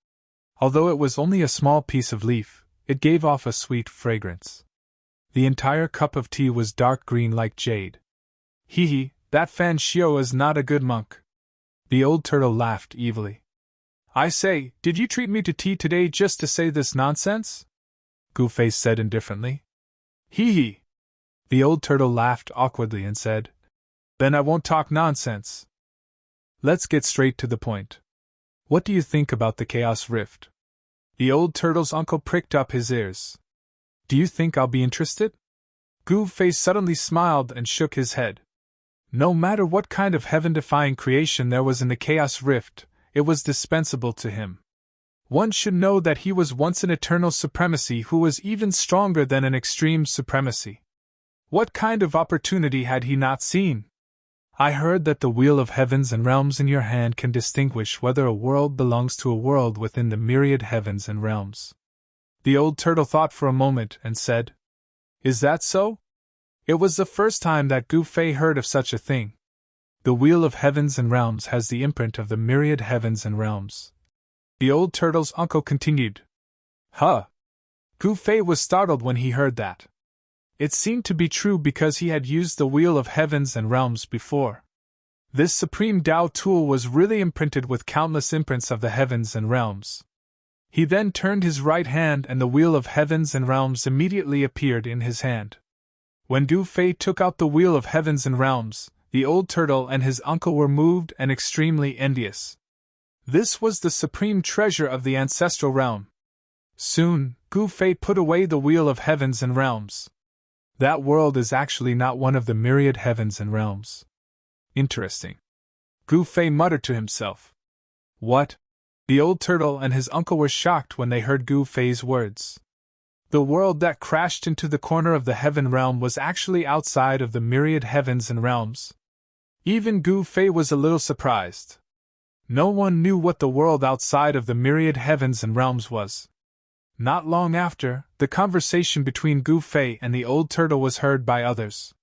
Although it was only a small piece of leaf, it gave off a sweet fragrance. The entire cup of tea was dark green like jade. Hee hee, that Fan Xiu is not a good monk. The old turtle laughed evilly. I say, did you treat me to tea today just to say this nonsense? Gu Fei said indifferently. Hee hee. The old turtle laughed awkwardly and said, Then I won't talk nonsense. Let's get straight to the point. What do you think about the Chaos Rift? The old turtle's uncle pricked up his ears. Do you think I'll be interested? Gu Fei suddenly smiled and shook his head. No matter what kind of heaven-defying creation there was in the Chaos Rift, it was dispensable to him. One should know that he was once an eternal supremacy who was even stronger than an extreme supremacy. What kind of opportunity had he not seen? I heard that the wheel of heavens and realms in your hand can distinguish whether a world belongs to a world within the myriad heavens and realms. The old turtle thought for a moment and said, Is that so? It was the first time that Gu Fei heard of such a thing. The wheel of heavens and realms has the imprint of the myriad heavens and realms. The old turtle's uncle continued. Huh! Gu Fei was startled when he heard that. It seemed to be true because he had used the wheel of heavens and realms before. This supreme Tao tool was really imprinted with countless imprints of the heavens and realms. He then turned his right hand and the wheel of heavens and realms immediately appeared in his hand. When Gu Fei took out the wheel of heavens and realms, the old turtle and his uncle were moved and extremely envious. This was the supreme treasure of the ancestral realm. Soon, Gu Fei put away the wheel of heavens and realms. That world is actually not one of the myriad heavens and realms. Interesting. Gu Fei muttered to himself. What? The old turtle and his uncle were shocked when they heard Gu Fei's words. The world that crashed into the corner of the heaven realm was actually outside of the myriad heavens and realms. Even Gu Fei was a little surprised. No one knew what the world outside of the myriad heavens and realms was. Not long after, the conversation between Gu Fei and the old turtle was heard by others.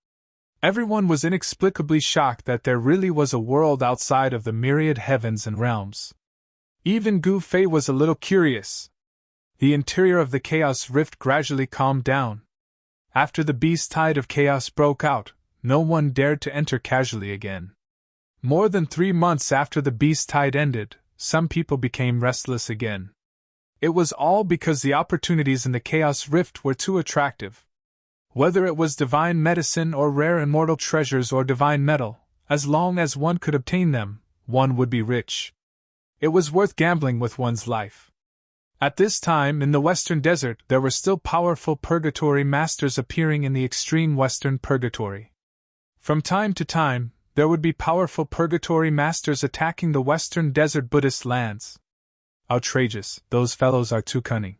Everyone was inexplicably shocked that there really was a world outside of the myriad heavens and realms. Even Gu Fei was a little curious. The interior of the chaos rift gradually calmed down. After the beast tide of chaos broke out, no one dared to enter casually again. More than 3 months after the beast tide ended, some people became restless again. It was all because the opportunities in the chaos rift were too attractive. Whether it was divine medicine or rare immortal treasures or divine metal, as long as one could obtain them, one would be rich. It was worth gambling with one's life. At this time in the Western Desert there were still powerful purgatory masters appearing in the extreme Western Purgatory. From time to time, there would be powerful purgatory masters attacking the Western Desert Buddhist lands. Outrageous, those fellows are too cunning.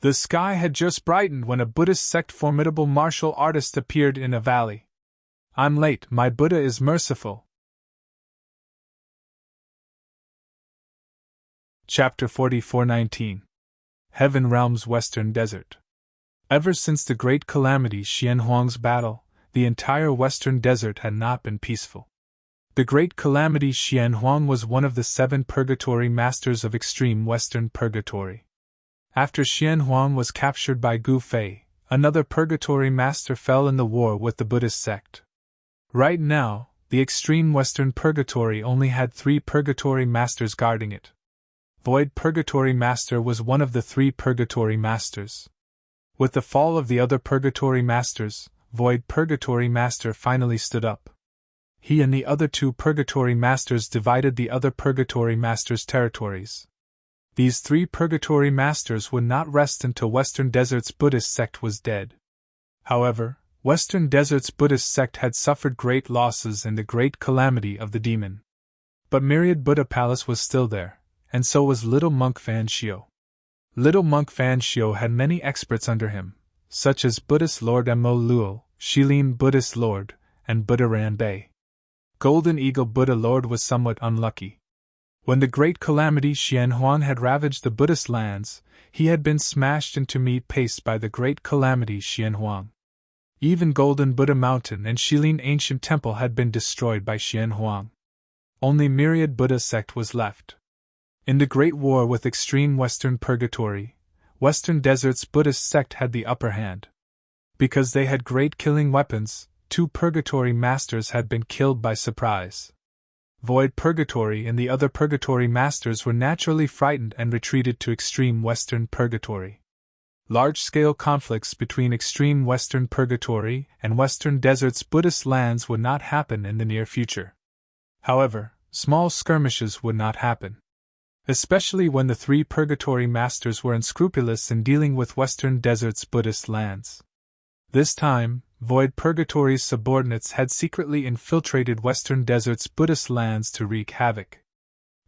The sky had just brightened when a Buddhist sect formidable martial artist appeared in a valley. I'm late, my Buddha is merciful. Chapter 44:19 Heaven Realms Western Desert. Ever since the great calamity Xianhuang's battle, the entire Western Desert had not been peaceful. The great calamity Xianhuang was one of the 7 purgatory masters of extreme Western Purgatory. After Xianhuang was captured by Gu Fei, another purgatory master fell in the war with the Buddhist sect. Right now, the extreme Western Purgatory only had 3 purgatory masters guarding it. Void Purgatory Master was one of the 3 purgatory masters. With the fall of the other purgatory masters, Void Purgatory Master finally stood up. He and the other 2 purgatory masters divided the other purgatory masters' territories. These 3 purgatory masters would not rest until Western Desert's Buddhist sect was dead. However, Western Desert's Buddhist sect had suffered great losses in the great calamity of the demon. But Myriad Buddha Palace was still there, and so was Little Monk Fan Shio. Little Monk Fan Shio had many experts under him, such as Buddhist Lord Mo Luo, Shilin Buddhist Lord, and Buddha Ran Bei. Golden Eagle Buddha Lord was somewhat unlucky. When the great calamity Xianhuang had ravaged the Buddhist lands, he had been smashed into meat paste by the great calamity Xianhuang. Even Golden Buddha Mountain and Shilin Ancient Temple had been destroyed by Xianhuang. Only Myriad Buddha sect was left. In the Great War with extreme Western Purgatory, Western Desert's Buddhist sect had the upper hand. Because they had great killing weapons, 2 purgatory masters had been killed by surprise. Void Purgatory and the other purgatory masters were naturally frightened and retreated to extreme Western Purgatory. Large-scale conflicts between extreme Western Purgatory and Western Desert's Buddhist lands would not happen in the near future. However, small skirmishes would not happen. Especially when the 3 purgatory masters were unscrupulous in dealing with Western Desert's Buddhist lands. This time, Void Purgatory's subordinates had secretly infiltrated Western Desert's Buddhist lands to wreak havoc.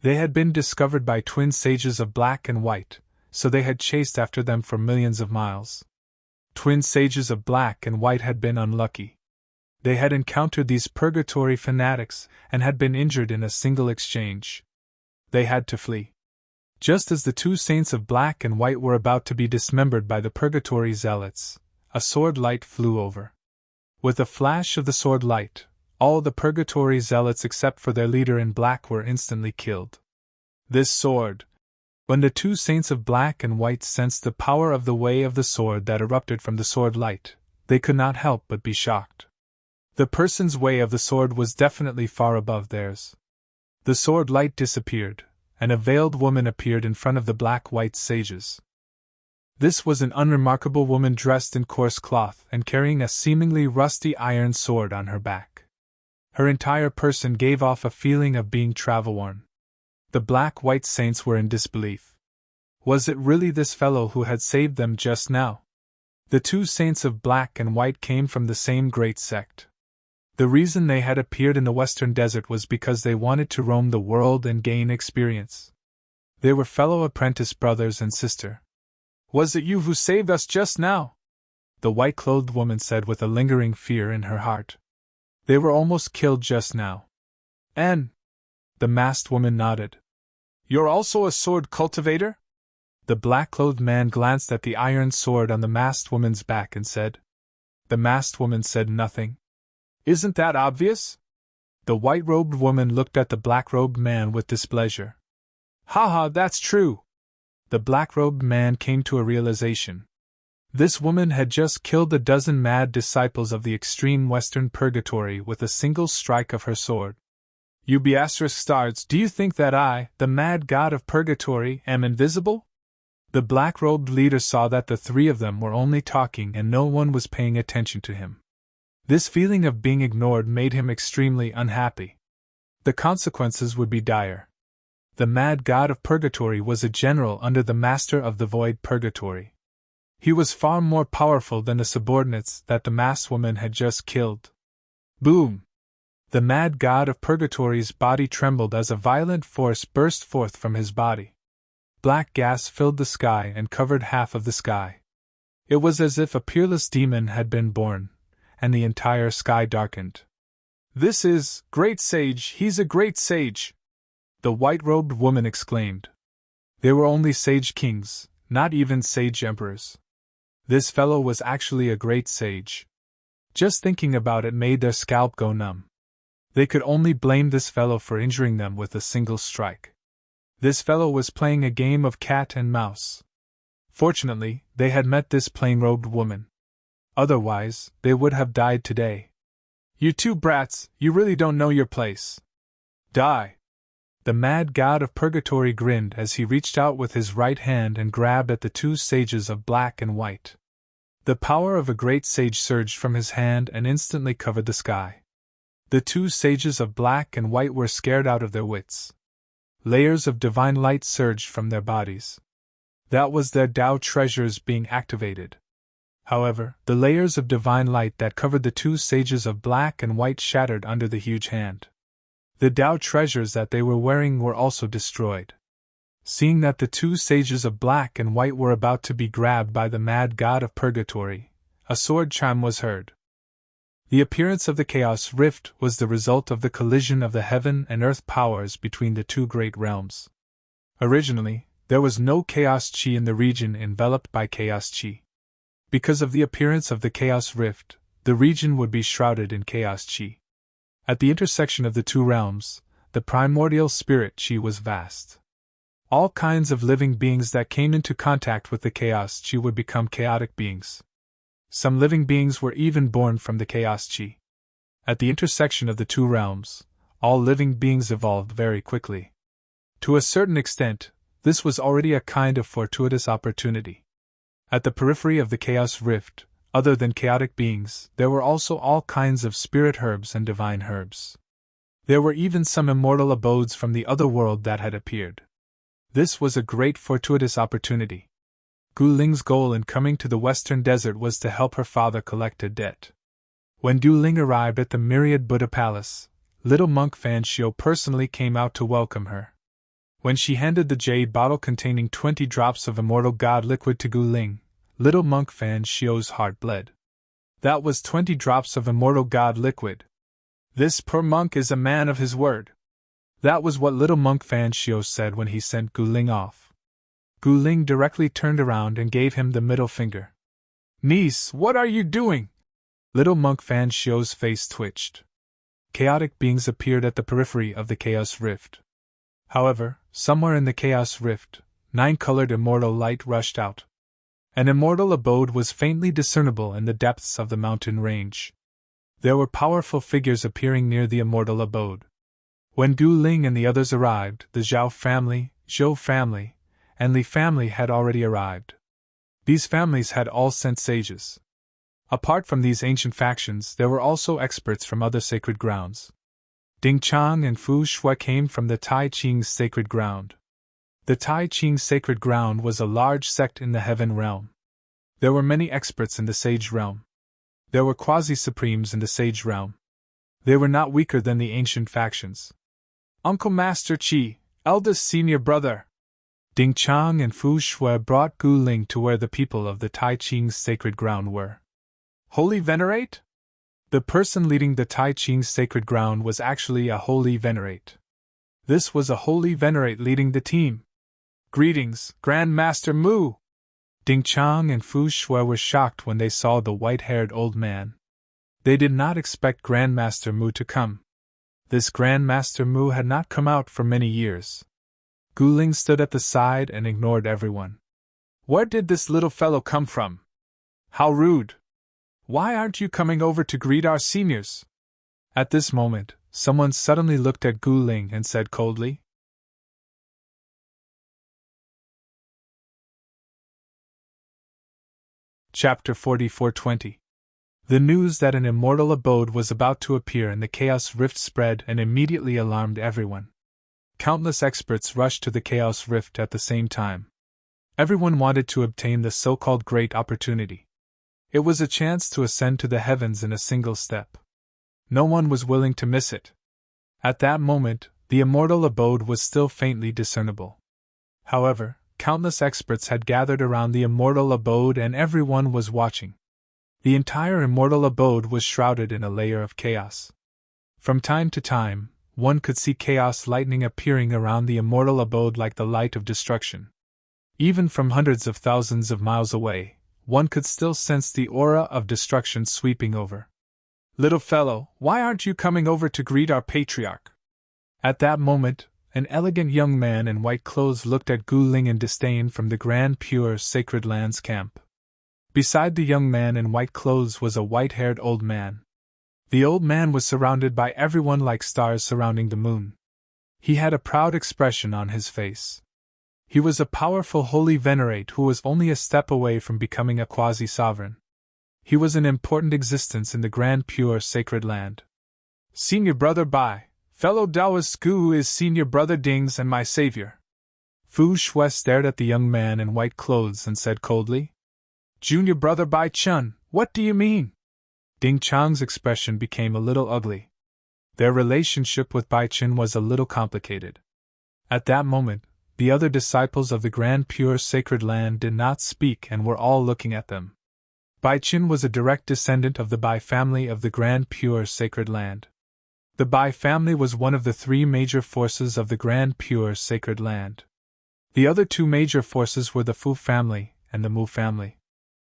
They had been discovered by twin sages of black and white, so they had chased after them for millions of miles. Twin sages of black and white had been unlucky. They had encountered these purgatory fanatics and had been injured in a single exchange. They had to flee. Just as the 2 saints of black and white were about to be dismembered by the purgatory zealots, a sword light flew over. With a flash of the sword light, All the purgatory zealots except for their leader in black were instantly killed. This sword. When the two saints of black and white sensed the power of the way of the sword that erupted from the sword light, they could not help but be shocked. The person's way of the sword was definitely far above theirs. The sword light disappeared, and a veiled woman appeared in front of the black-white sages. This was an unremarkable woman dressed in coarse cloth and carrying a seemingly rusty iron sword on her back. Her entire person gave off a feeling of being travel-worn. The black-white saints were in disbelief. Was it really this fellow who had saved them just now? The two saints of black and white came from the same great sect. The reason they had appeared in the western desert was because they wanted to roam the world and gain experience. They were fellow apprentice brothers and sister. "Was it you who saved us just now?" the white-clothed woman said with a lingering fear in her heart. "They were almost killed just now." "And?" the masked woman nodded. "You're also a sword cultivator?" The black-clothed man glanced at the iron sword on the masked woman's back and said. The masked woman said nothing. "Isn't that obvious?" The white-robed woman looked at the black-robed man with displeasure. "Ha, that's true." The black-robed man came to a realization. This woman had just killed a dozen mad disciples of the extreme western purgatory with a single strike of her sword. "You ****, do you think that I, the mad god of purgatory, am invisible?" The black-robed leader saw that the three of them were only talking and no one was paying attention to him. This feeling of being ignored made him extremely unhappy. The consequences would be dire. The mad god of purgatory was a general under the master of the void purgatory. He was far more powerful than the subordinates that the masked woman had just killed. Boom! The mad god of purgatory's body trembled as a violent force burst forth from his body. Black gas filled the sky and covered half of the sky. It was as if a peerless demon had been born, and the entire sky darkened. "This is great sage, he's a great sage!" the white-robed woman exclaimed. They were only sage kings, not even sage emperors. This fellow was actually a great sage. Just thinking about it made their scalp go numb. They could only blame this fellow for injuring them with a single strike. This fellow was playing a game of cat and mouse. Fortunately, they had met this plain-robed woman. Otherwise, they would have died today. "You two brats, you really don't know your place. Die!" The mad god of purgatory grinned as he reached out with his right hand and grabbed at the two sages of black and white. The power of a great sage surged from his hand and instantly covered the sky. The two sages of black and white were scared out of their wits. Layers of divine light surged from their bodies. That was their Tao treasures being activated. However, the layers of divine light that covered the two sages of black and white shattered under the huge hand. The Tao treasures that they were wearing were also destroyed. Seeing that the two sages of black and white were about to be grabbed by the mad god of purgatory, a sword chime was heard. The appearance of the Chaos Rift was the result of the collision of the heaven and earth powers between the two great realms. Originally, there was no Chaos Chi in the region enveloped by Chaos Chi. Because of the appearance of the Chaos Rift, the region would be shrouded in Chaos Chi. At the intersection of the two realms, the primordial spirit Chi was vast. All kinds of living beings that came into contact with the Chaos Chi would become chaotic beings. Some living beings were even born from the Chaos Chi. At the intersection of the two realms, all living beings evolved very quickly. To a certain extent, this was already a kind of fortuitous opportunity. At the periphery of the Chaos Rift, other than chaotic beings, there were also all kinds of spirit herbs and divine herbs. There were even some immortal abodes from the other world that had appeared. This was a great fortuitous opportunity. Gu Ling's goal in coming to the western desert was to help her father collect a debt. When Gu Ling arrived at the Myriad Buddha Palace, little monk Fan Xiu personally came out to welcome her. When she handed the jade bottle containing 20 drops of immortal god liquid to Gu Ling, little monk Fan Xiu's heart bled. That was 20 drops of immortal god liquid. This poor monk is a man of his word. That was what little monk Fan Xiu said when he sent Gu Ling off. Gu Ling directly turned around and gave him the middle finger. "Niece, what are you doing?" Little monk Fan Xiu's face twitched. chaotic beings appeared at the periphery of the Chaos Rift. However, somewhere in the Chaos Rift, 9-colored immortal light rushed out. An immortal abode was faintly discernible in the depths of the mountain range. There were powerful figures appearing near the immortal abode. When Gu Ling and the others arrived, the Zhao family, Zhou family, and Li family had already arrived. These families had all sent sages. Apart from these ancient factions, there were also experts from other sacred grounds. Ding Chang and Fu Shui came from the Tai Ching's sacred ground. The Tai Ching sacred ground was a large sect in the heaven realm. There were many experts in the sage realm. There were quasi-supremes in the sage realm. They were not weaker than the ancient factions. Uncle Master Qi, eldest senior brother. Ding Chang and Fu Shui brought Gu Ling to where the people of the Tai Ching's sacred ground were. Holy Venerate? The person leading the Tai Ching's sacred ground was actually a Holy Venerate. This was a Holy Venerate leading the team. Greetings, Grand Master Mu! Ding Chang and Fu Shui were shocked when they saw the white-haired old man. They did not expect Grand Master Mu to come. This Grand Master Mu had not come out for many years. Gu Ling stood at the side and ignored everyone. Where did this little fellow come from? How rude! Why aren't you coming over to greet our seniors? At this moment, someone suddenly looked at Gu Ling and said coldly, Chapter 44:20. The news that an immortal abode was about to appear in the Chaos Rift spread and immediately alarmed everyone. Countless experts rushed to the Chaos Rift at the same time. Everyone wanted to obtain the so-called great opportunity. It was a chance to ascend to the heavens in a single step. No one was willing to miss it. At that moment, the immortal abode was still faintly discernible. However, countless experts had gathered around the immortal abode and everyone was watching. The entire immortal abode was shrouded in a layer of chaos. From time to time, one could see chaos lightning appearing around the immortal abode like the light of destruction. Even from hundreds of thousands of miles away, one could still sense the aura of destruction sweeping over. Little fellow, why aren't you coming over to greet our patriarch? At that moment, an elegant young man in white clothes looked at Gu Ling in disdain from the Grand Pure Sacred Lands camp. Beside the young man in white clothes was a white-haired old man. The old man was surrounded by everyone like stars surrounding the moon. He had a proud expression on his face. He was a powerful holy venerate who was only a step away from becoming a quasi-sovereign. He was an important existence in the Grand Pure Sacred Land. Senior Brother Bai, fellow Taoist Gu is Senior Brother Ding's and my savior. Fu Shui stared at the young man in white clothes and said coldly, Junior Brother Bai Chun, what do you mean? Ding Chang's expression became a little ugly. Their relationship with Bai Chun was a little complicated. At that moment, the other disciples of the Grand Pure Sacred Land did not speak and were all looking at them. Bai Chun was a direct descendant of the Bai family of the Grand Pure Sacred Land. The Bai family was one of the three major forces of the Grand Pure Sacred Land. The other two major forces were the Fu family and the Mu family.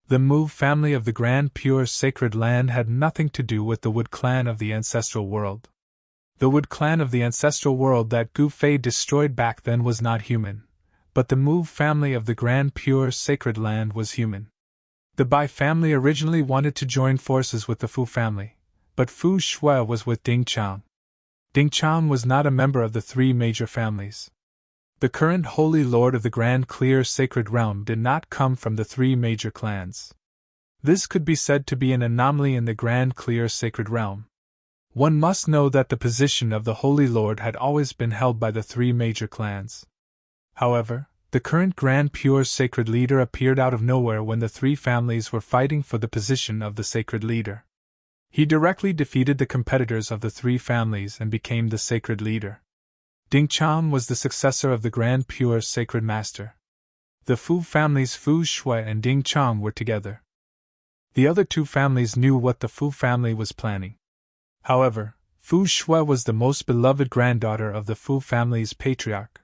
The Mu family of the Grand Pure Sacred Land had nothing to do with the Wood clan of the ancestral world. The Wood clan of the ancestral world that Gu Fei destroyed back then was not human, but the Mu family of the Grand Pure Sacred Land was human. The Bai family originally wanted to join forces with the Fu family, but Fu Shui was with Ding Chang. Ding Chang was not a member of the three major families. The current Holy Lord of the Grand Clear Sacred Realm did not come from the three major clans. This could be said to be an anomaly in the Grand Clear Sacred Realm. One must know that the position of the Holy Lord had always been held by the three major clans. However, the current Grand Pure Sacred Leader appeared out of nowhere when the three families were fighting for the position of the Sacred Leader. He directly defeated the competitors of the three families and became the Sacred Leader. Ding Chang was the successor of the Grand Pure Sacred Master. The Fu family's Fu Shui and Ding Chang were together. The other two families knew what the Fu family was planning. However, Fu Shui was the most beloved granddaughter of the Fu family's patriarch.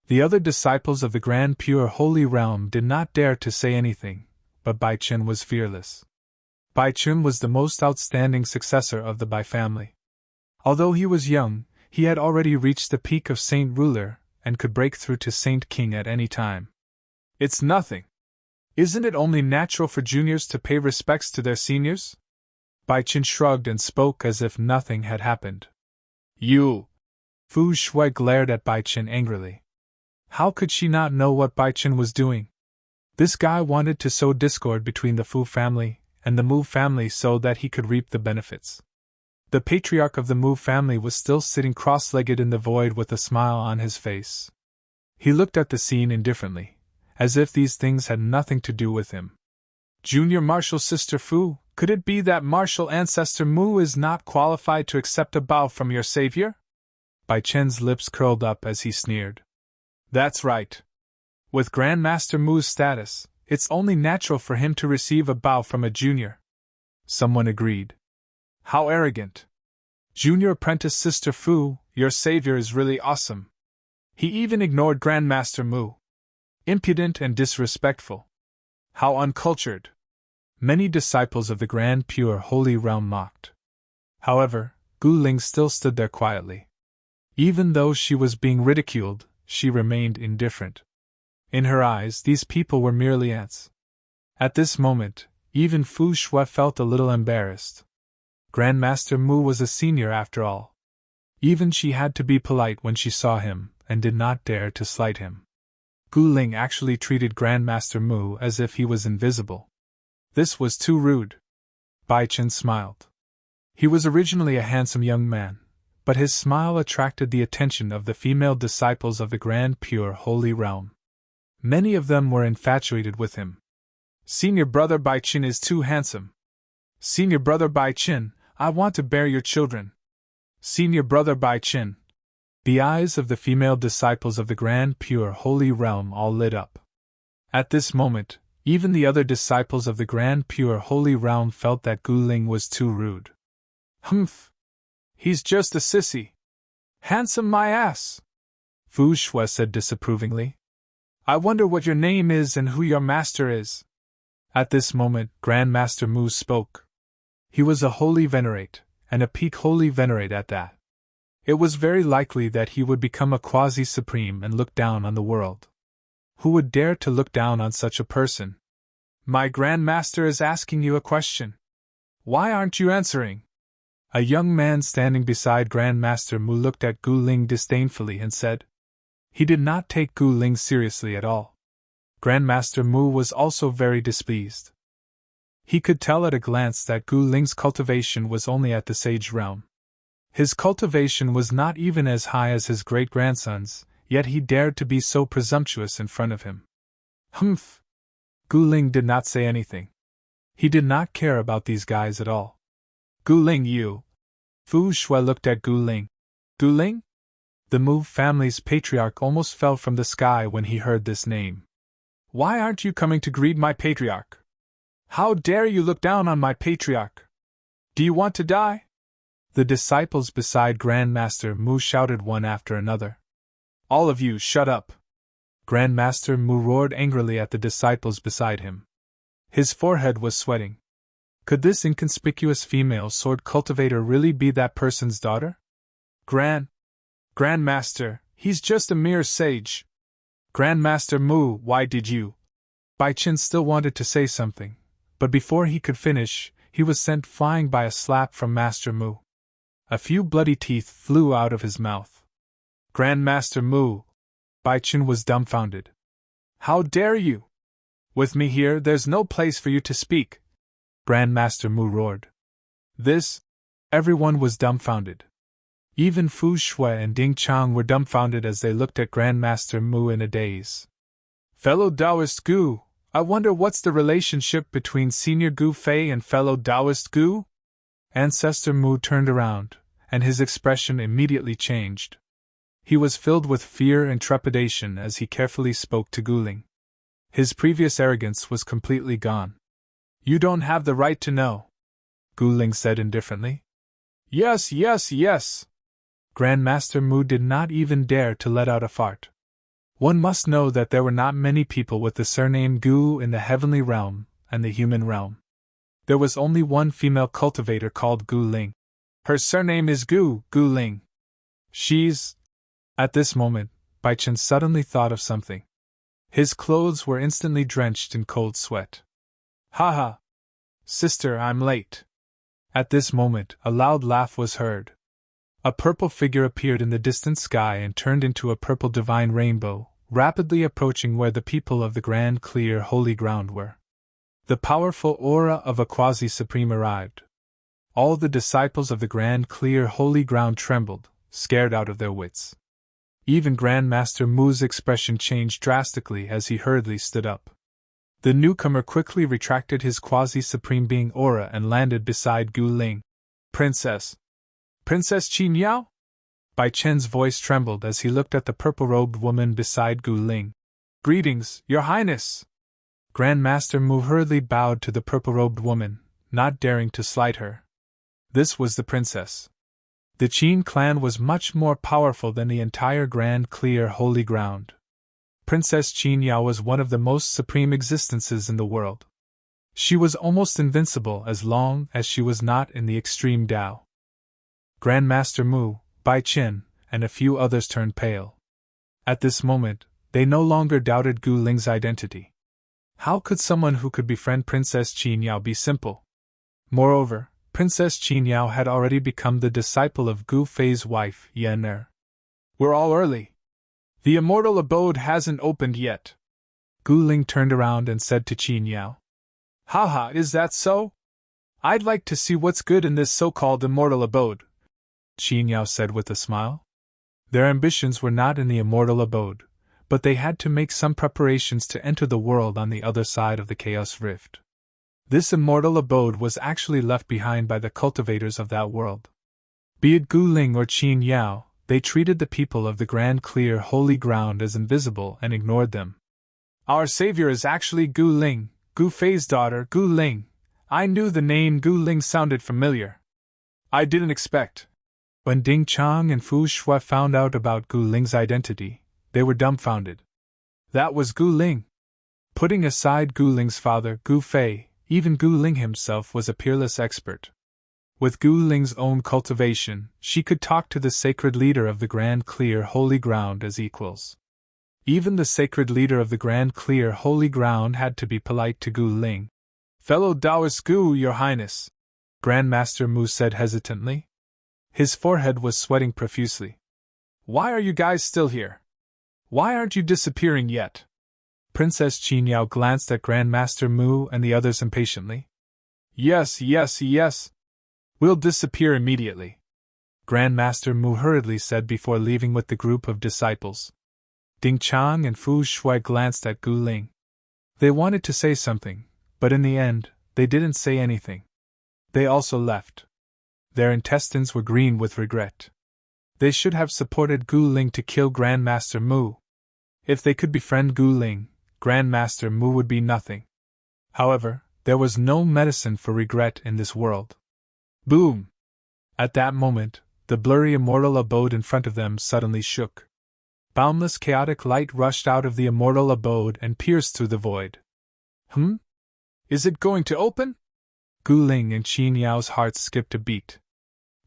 The other disciples of the Grand Pure Holy Realm did not dare to say anything, but Bai Chun was fearless. Bai Chun was the most outstanding successor of the Bai family. Although he was young, he had already reached the peak of Saint Ruler, and could break through to Saint King at any time. It's nothing. Isn't it only natural for juniors to pay respects to their seniors? Baichin shrugged and spoke as if nothing had happened. You! Fu Shui glared at Baichin angrily. How could she not know what Baichin was doing? This guy wanted to sow discord between the Fu family and the Mu family so that he could reap the benefits. The patriarch of the Mu family was still sitting cross-legged in the void with a smile on his face. He looked at the scene indifferently, as if these things had nothing to do with him. Junior Martial Sister Fu, could it be that Martial Ancestor Mu is not qualified to accept a bow from your savior? Bai Chen's lips curled up as he sneered. That's right. With Grandmaster Mu's status, it's only natural for him to receive a bow from a junior. Someone agreed. How arrogant. Junior Apprentice Sister Fu, your savior is really awesome. He even ignored Grandmaster Mu. Impudent and disrespectful. How uncultured. Many disciples of the Grand Pure Holy Realm mocked. However, Gu Ling still stood there quietly. Even though she was being ridiculed, she remained indifferent. In her eyes, these people were merely ants. At this moment, even Fu Shui felt a little embarrassed. Grandmaster Mu was a senior after all. Even she had to be polite when she saw him, and did not dare to slight him. Gu Ling actually treated Grandmaster Mu as if he was invisible. This was too rude. Bai Chen smiled. He was originally a handsome young man, but his smile attracted the attention of the female disciples of the Grand Pure Holy Realm. Many of them were infatuated with him. Senior brother Bai Chen is too handsome. Senior brother Bai Chen, I want to bear your children. Senior brother Bai Chen. The eyes of the female disciples of the Grand Pure Holy Realm all lit up. At this moment, even the other disciples of the Grand Pure Holy Realm felt that Gu Ling was too rude. Humph! He's just a sissy. Handsome my ass! Fu Shui said disapprovingly. I wonder what your name is and who your master is. At this moment, Grandmaster Mu spoke. He was a holy venerate, and a peak holy venerate at that. It was very likely that he would become a quasi-supreme and look down on the world. Who would dare to look down on such a person? My Grandmaster is asking you a question. Why aren't you answering? A young man standing beside Grandmaster Mu looked at Gu Ling disdainfully and said. He did not take Gu Ling seriously at all. Grandmaster Mu was also very displeased. He could tell at a glance that Gu Ling's cultivation was only at the sage realm. His cultivation was not even as high as his great-grandson's, yet he dared to be so presumptuous in front of him. Humph! Gu Ling did not say anything. He did not care about these guys at all. Gu Ling, you! Fu Shui looked at Gu Ling. Gu Ling? The Mu family's patriarch almost fell from the sky when he heard this name. Why aren't you coming to greet my patriarch? How dare you look down on my patriarch? Do you want to die? The disciples beside Grandmaster Mu shouted one after another. All of you, shut up! Grandmaster Mu roared angrily at the disciples beside him. His forehead was sweating. Could this inconspicuous female sword cultivator really be that person's daughter? Grandmaster, he's just a mere sage. Grandmaster Mu, why did you? Bai Chen still wanted to say something, but before he could finish, he was sent flying by a slap from Master Mu. A few bloody teeth flew out of his mouth. Grandmaster Mu! Bai Chen was dumbfounded. How dare you? With me here, there's no place for you to speak. Grandmaster Mu roared. Everyone was dumbfounded. Even Fu Shui and Ding Chang were dumbfounded as they looked at Grandmaster Mu in a daze. Fellow Taoist Gu, I wonder what's the relationship between Senior Gu Fei and fellow Taoist Gu? Ancestor Mu turned around, and his expression immediately changed. He was filled with fear and trepidation as he carefully spoke to Gu Ling. His previous arrogance was completely gone. You don't have the right to know, Gu Ling said indifferently. Yes. Grandmaster Mu did not even dare to let out a fart. One must know that there were not many people with the surname Gu in the heavenly realm and the human realm. There was only one female cultivator called Gu Ling. Her surname is Gu Ling. She's. At this moment, Bai Chen suddenly thought of something. His clothes were instantly drenched in cold sweat. Ha ha! Sister, I'm late. At this moment, a loud laugh was heard. A purple figure appeared in the distant sky and turned into a purple divine rainbow, rapidly approaching where the people of the grand clear holy ground were. The powerful aura of a quasi-supreme arrived. All the disciples of the grand clear holy ground trembled, scared out of their wits. Even Grand Master Mu's expression changed drastically as he hurriedly stood up. The newcomer quickly retracted his quasi-supreme being aura and landed beside Gu Ling. Princess! Princess Qin Yao? Bai Chen's voice trembled as he looked at the purple-robed woman beside Gu Ling. Greetings, Your Highness! Grand Master Mu hurriedly bowed to the purple-robed woman, not daring to slight her. This was the princess. The Qin clan was much more powerful than the entire grand clear holy ground. Princess Qin Yao was one of the most supreme existences in the world. She was almost invincible as long as she was not in the extreme Tao. Grand Master Mu, Bai Chen, and a few others turned pale. At this moment, they no longer doubted Gu Ling's identity. How could someone who could befriend Princess Qin Yao be simple? Moreover, Princess Qin Yao had already become the disciple of Gu Fei's wife, Yan Er. We're all early. The immortal abode hasn't opened yet. Gu Ling turned around and said to Qin Yao. Haha, is that so? I'd like to see what's good in this so-called immortal abode, Qin Yao said with a smile. Their ambitions were not in the immortal abode, but they had to make some preparations to enter the world on the other side of the Chaos Rift. This immortal abode was actually left behind by the cultivators of that world. Be it Gu Ling or Qin Yao, they treated the people of the grand clear holy ground as invisible and ignored them. Our savior is actually Gu Ling, Gu Fei's daughter, Gu Ling. I knew the name Gu Ling sounded familiar. I didn't expect. When Ding Chang and Fu Shui found out about Gu Ling's identity, they were dumbfounded. That was Gu Ling. Putting aside Gu Ling's father, Gu Fei, even Gu Ling himself was a peerless expert. With Gu Ling's own cultivation, she could talk to the sacred leader of the grand clear holy ground as equals. Even the sacred leader of the grand clear holy ground had to be polite to Gu Ling. Fellow Taoist Gu, Your Highness, Grand Master Mu said hesitantly. His forehead was sweating profusely. Why are you guys still here? Why aren't you disappearing yet? Princess Qin Yao glanced at Grand Master Mu and the others impatiently. Yes. We'll disappear immediately, Grand Master Mu hurriedly said before leaving with the group of disciples. Ding Chang and Fu Shui glanced at Gu Ling. They wanted to say something, but in the end, they didn't say anything. They also left. Their intestines were green with regret. They should have supported Gu Ling to kill Grand Master Mu. If they could befriend Gu Ling, Grand Master Mu would be nothing. However, there was no medicine for regret in this world. Boom! At that moment, the blurry immortal abode in front of them suddenly shook. Boundless chaotic light rushed out of the immortal abode and pierced through the void. Is it going to open? Gu Ling and Qin Yao's hearts skipped a beat.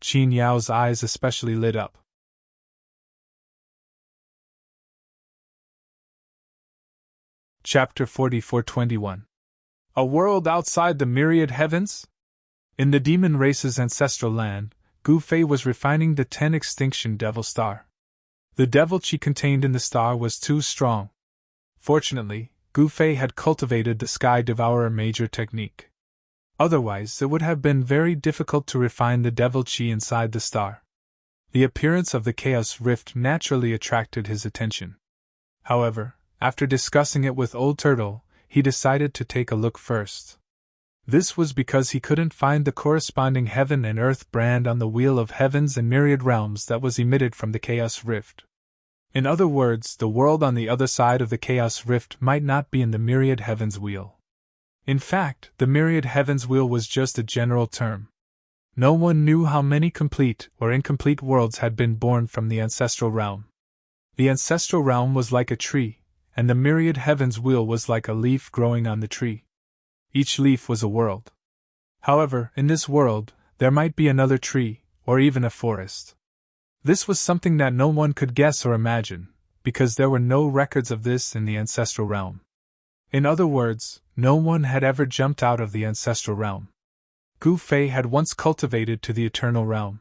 Qin Yao's eyes especially lit up. Chapter 44-21. A world outside the myriad heavens? In the demon race's ancestral land, Gu Fei was refining the 10 extinction devil star. The devil chi contained in the star was too strong. Fortunately, Gu Fei had cultivated the Sky Devourer major technique. Otherwise, it would have been very difficult to refine the devil chi inside the star. The appearance of the Chaos Rift naturally attracted his attention. However, after discussing it with Old Turtle, he decided to take a look first. This was because he couldn't find the corresponding heaven and earth brand on the Wheel of Heavens and Myriad Realms that was emitted from the Chaos Rift. In other words, the world on the other side of the Chaos Rift might not be in the Myriad Heavens Wheel. In fact, the Myriad Heavens Wheel was just a general term. No one knew how many complete or incomplete worlds had been born from the ancestral realm. The ancestral realm was like a tree, and the Myriad Heavens Wheel was like a leaf growing on the tree. Each leaf was a world. However, in this world, there might be another tree, or even a forest. This was something that no one could guess or imagine, because there were no records of this in the ancestral realm. In other words, no one had ever jumped out of the ancestral realm. Gu Fei had once cultivated to the eternal realm.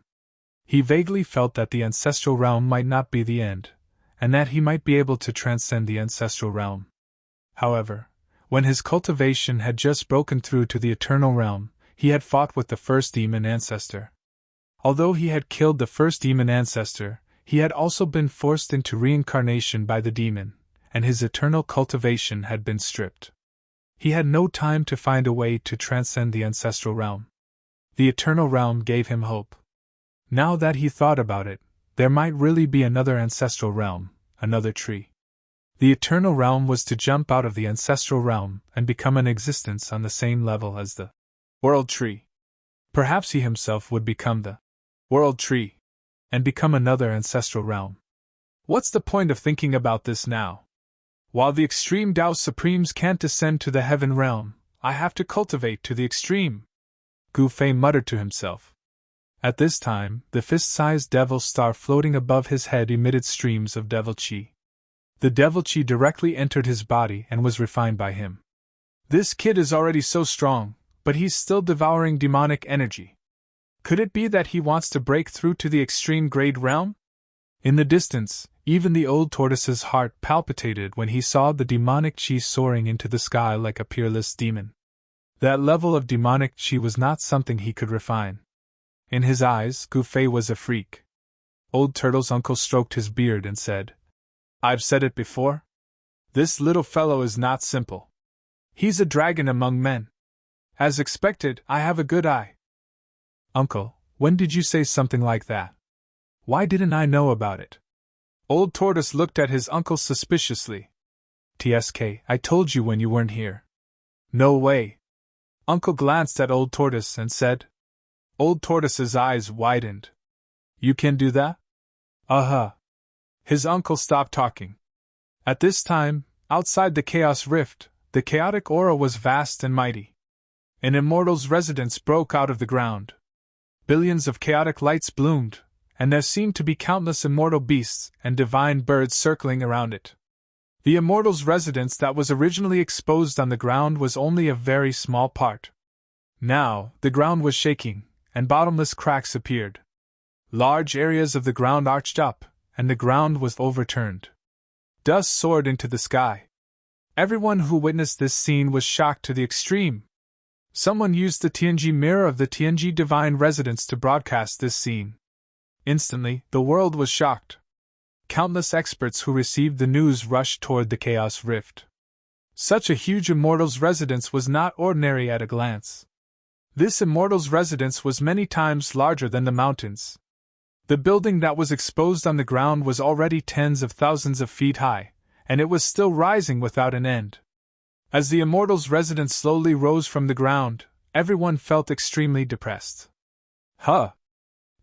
He vaguely felt that the ancestral realm might not be the end, and that he might be able to transcend the ancestral realm. However, when his cultivation had just broken through to the eternal realm, he had fought with the first demon ancestor. Although he had killed the first demon ancestor, he had also been forced into reincarnation by the demon, and his eternal cultivation had been stripped. He had no time to find a way to transcend the ancestral realm. The eternal realm gave him hope. Now that he thought about it, there might really be another ancestral realm, another tree. The eternal realm was to jump out of the ancestral realm and become an existence on the same level as the world tree. Perhaps he himself would become the world tree and become another ancestral realm. What's the point of thinking about this now? While the extreme Tao Supremes can't descend to the heaven realm, I have to cultivate to the extreme. Gu Fei muttered to himself. At this time, the fist-sized devil star floating above his head emitted streams of devil chi. The devil chi directly entered his body and was refined by him. This kid is already so strong, but he's still devouring demonic energy. Could it be that he wants to break through to the extreme grade realm? In the distance, even the old tortoise's heart palpitated when he saw the demonic chi soaring into the sky like a peerless demon. That level of demonic chi was not something he could refine. In his eyes, Gu Fei was a freak. Old Turtle's uncle stroked his beard and said, "I've said it before. This little fellow is not simple. He's a dragon among men. As expected, I have a good eye." "Uncle, when did you say something like that? Why didn't I know about it?" Old Tortoise looked at his uncle suspiciously. "TSK, I told you when you weren't here." "No way." Uncle glanced at Old Tortoise and said. Old Tortoise's eyes widened. "You can do that?" "Uh-huh." His uncle stopped talking. At this time, outside the Chaos Rift, the chaotic aura was vast and mighty. An immortal's residence broke out of the ground. Billions of chaotic lights bloomed, and there seemed to be countless immortal beasts and divine birds circling around it. The immortal's residence that was originally exposed on the ground was only a very small part. Now, the ground was shaking, and bottomless cracks appeared. Large areas of the ground arched up, and the ground was overturned. Dust soared into the sky. Everyone who witnessed this scene was shocked to the extreme. Someone used the Tianji mirror of the Tianji divine residence to broadcast this scene. Instantly, the world was shocked. Countless experts who received the news rushed toward the Chaos Rift. Such a huge immortal's residence was not ordinary at a glance. This immortal's residence was many times larger than the mountains. The building that was exposed on the ground was already tens of thousands of feet high, and it was still rising without an end. As the immortal's residence slowly rose from the ground, everyone felt extremely depressed. "Huh.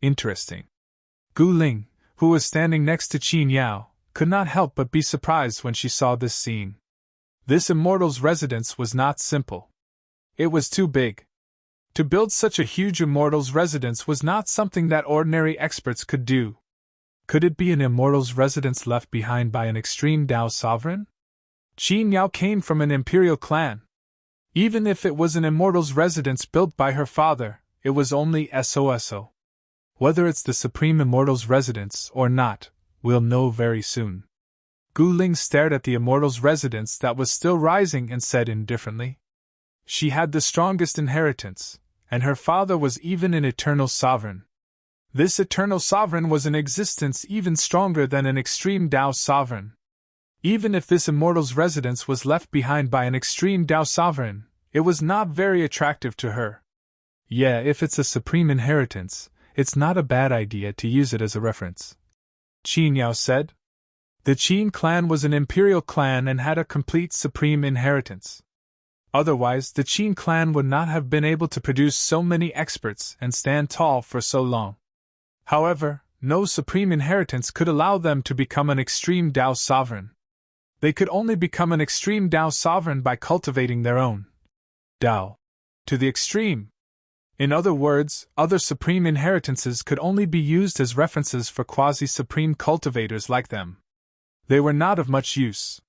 Interesting." Gu Ling, who was standing next to Qin Yao, could not help but be surprised when she saw this scene. This immortal's residence was not simple. It was too big. To build such a huge immortal's residence was not something that ordinary experts could do. Could it be an immortal's residence left behind by an extreme Tao sovereign? Qin Yao came from an imperial clan. Even if it was an immortal's residence built by her father, it was only SOSO. Whether it's the supreme immortal's residence or not, we'll know very soon. Gu Ling stared at the immortal's residence that was still rising and said indifferently. She had the strongest inheritance, and her father was even an eternal sovereign. This eternal sovereign was in existence even stronger than an extreme Tao sovereign. Even if this immortal's residence was left behind by an extreme Tao sovereign, it was not very attractive to her. Yeah, if it's a supreme inheritance, it's not a bad idea to use it as a reference. Qin Yao said. The Qin clan was an imperial clan and had a complete supreme inheritance. Otherwise, the Qin clan would not have been able to produce so many experts and stand tall for so long. However, no supreme inheritance could allow them to become an extreme Tao sovereign. They could only become an extreme Tao sovereign by cultivating their own Tao to the extreme. In other words, other supreme inheritances could only be used as references for quasi-supreme cultivators like them. They were not of much use.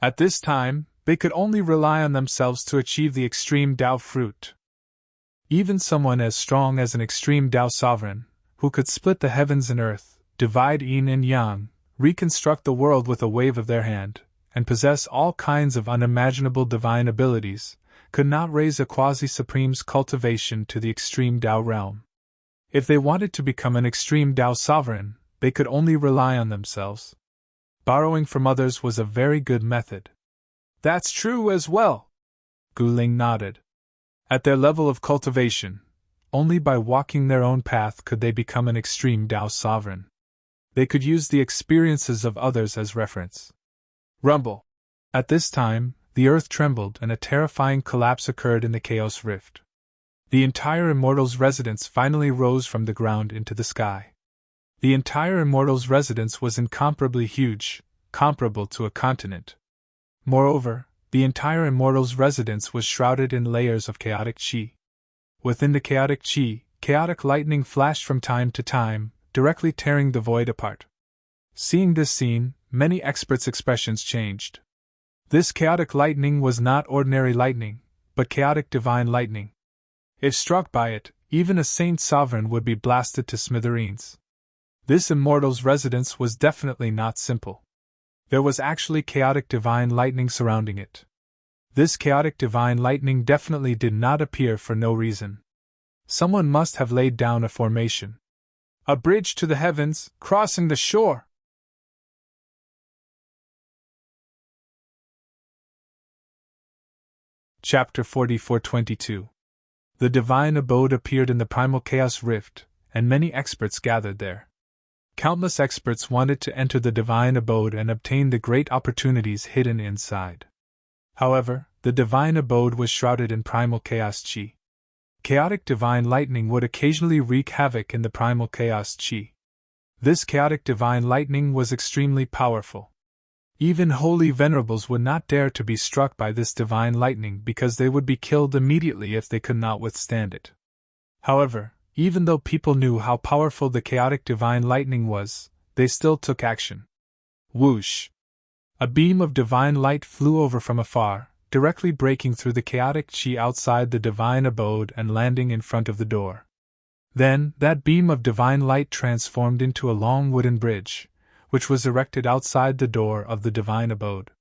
At this time, they could only rely on themselves to achieve the extreme Tao fruit. Even someone as strong as an extreme Tao sovereign, who could split the heavens and earth, divide yin and yang, reconstruct the world with a wave of their hand, and possess all kinds of unimaginable divine abilities, could not raise a quasi-supreme's cultivation to the extreme Tao realm. If they wanted to become an extreme Tao sovereign, they could only rely on themselves. Borrowing from others was a very good method. That's true as well. Guling nodded. At their level of cultivation, only by walking their own path could they become an extreme Tao sovereign. They could use the experiences of others as reference. Rumble. At this time, the earth trembled and a terrifying collapse occurred in the Chaos Rift. The entire Immortal's residence finally rose from the ground into the sky. The entire Immortal's residence was incomparably huge, comparable to a continent. Moreover, the entire Immortal's residence was shrouded in layers of chaotic chi. Within the chaotic chi, chaotic lightning flashed from time to time, directly tearing the void apart. Seeing this scene, many experts' expressions changed. This chaotic lightning was not ordinary lightning, but chaotic divine lightning. If struck by it, even a saint sovereign would be blasted to smithereens. This Immortal's residence was definitely not simple. There was actually chaotic divine lightning surrounding it. This chaotic divine lightning definitely did not appear for no reason. Someone must have laid down a formation. A bridge to the heavens, crossing the shore. Chapter 44:22. The divine abode appeared in the primal chaos rift, and many experts gathered there. Countless experts wanted to enter the divine abode and obtain the great opportunities hidden inside. However, the divine abode was shrouded in primal chaos chi. Chaotic divine lightning would occasionally wreak havoc in the primal chaos chi. This chaotic divine lightning was extremely powerful. Even holy venerables would not dare to be struck by this divine lightning because they would be killed immediately if they could not withstand it. However, even though people knew how powerful the chaotic divine lightning was, they still took action. Whoosh! A beam of divine light flew over from afar, directly breaking through the chaotic chi outside the divine abode and landing in front of the door. Then, that beam of divine light transformed into a long wooden bridge, which was erected outside the door of the divine abode.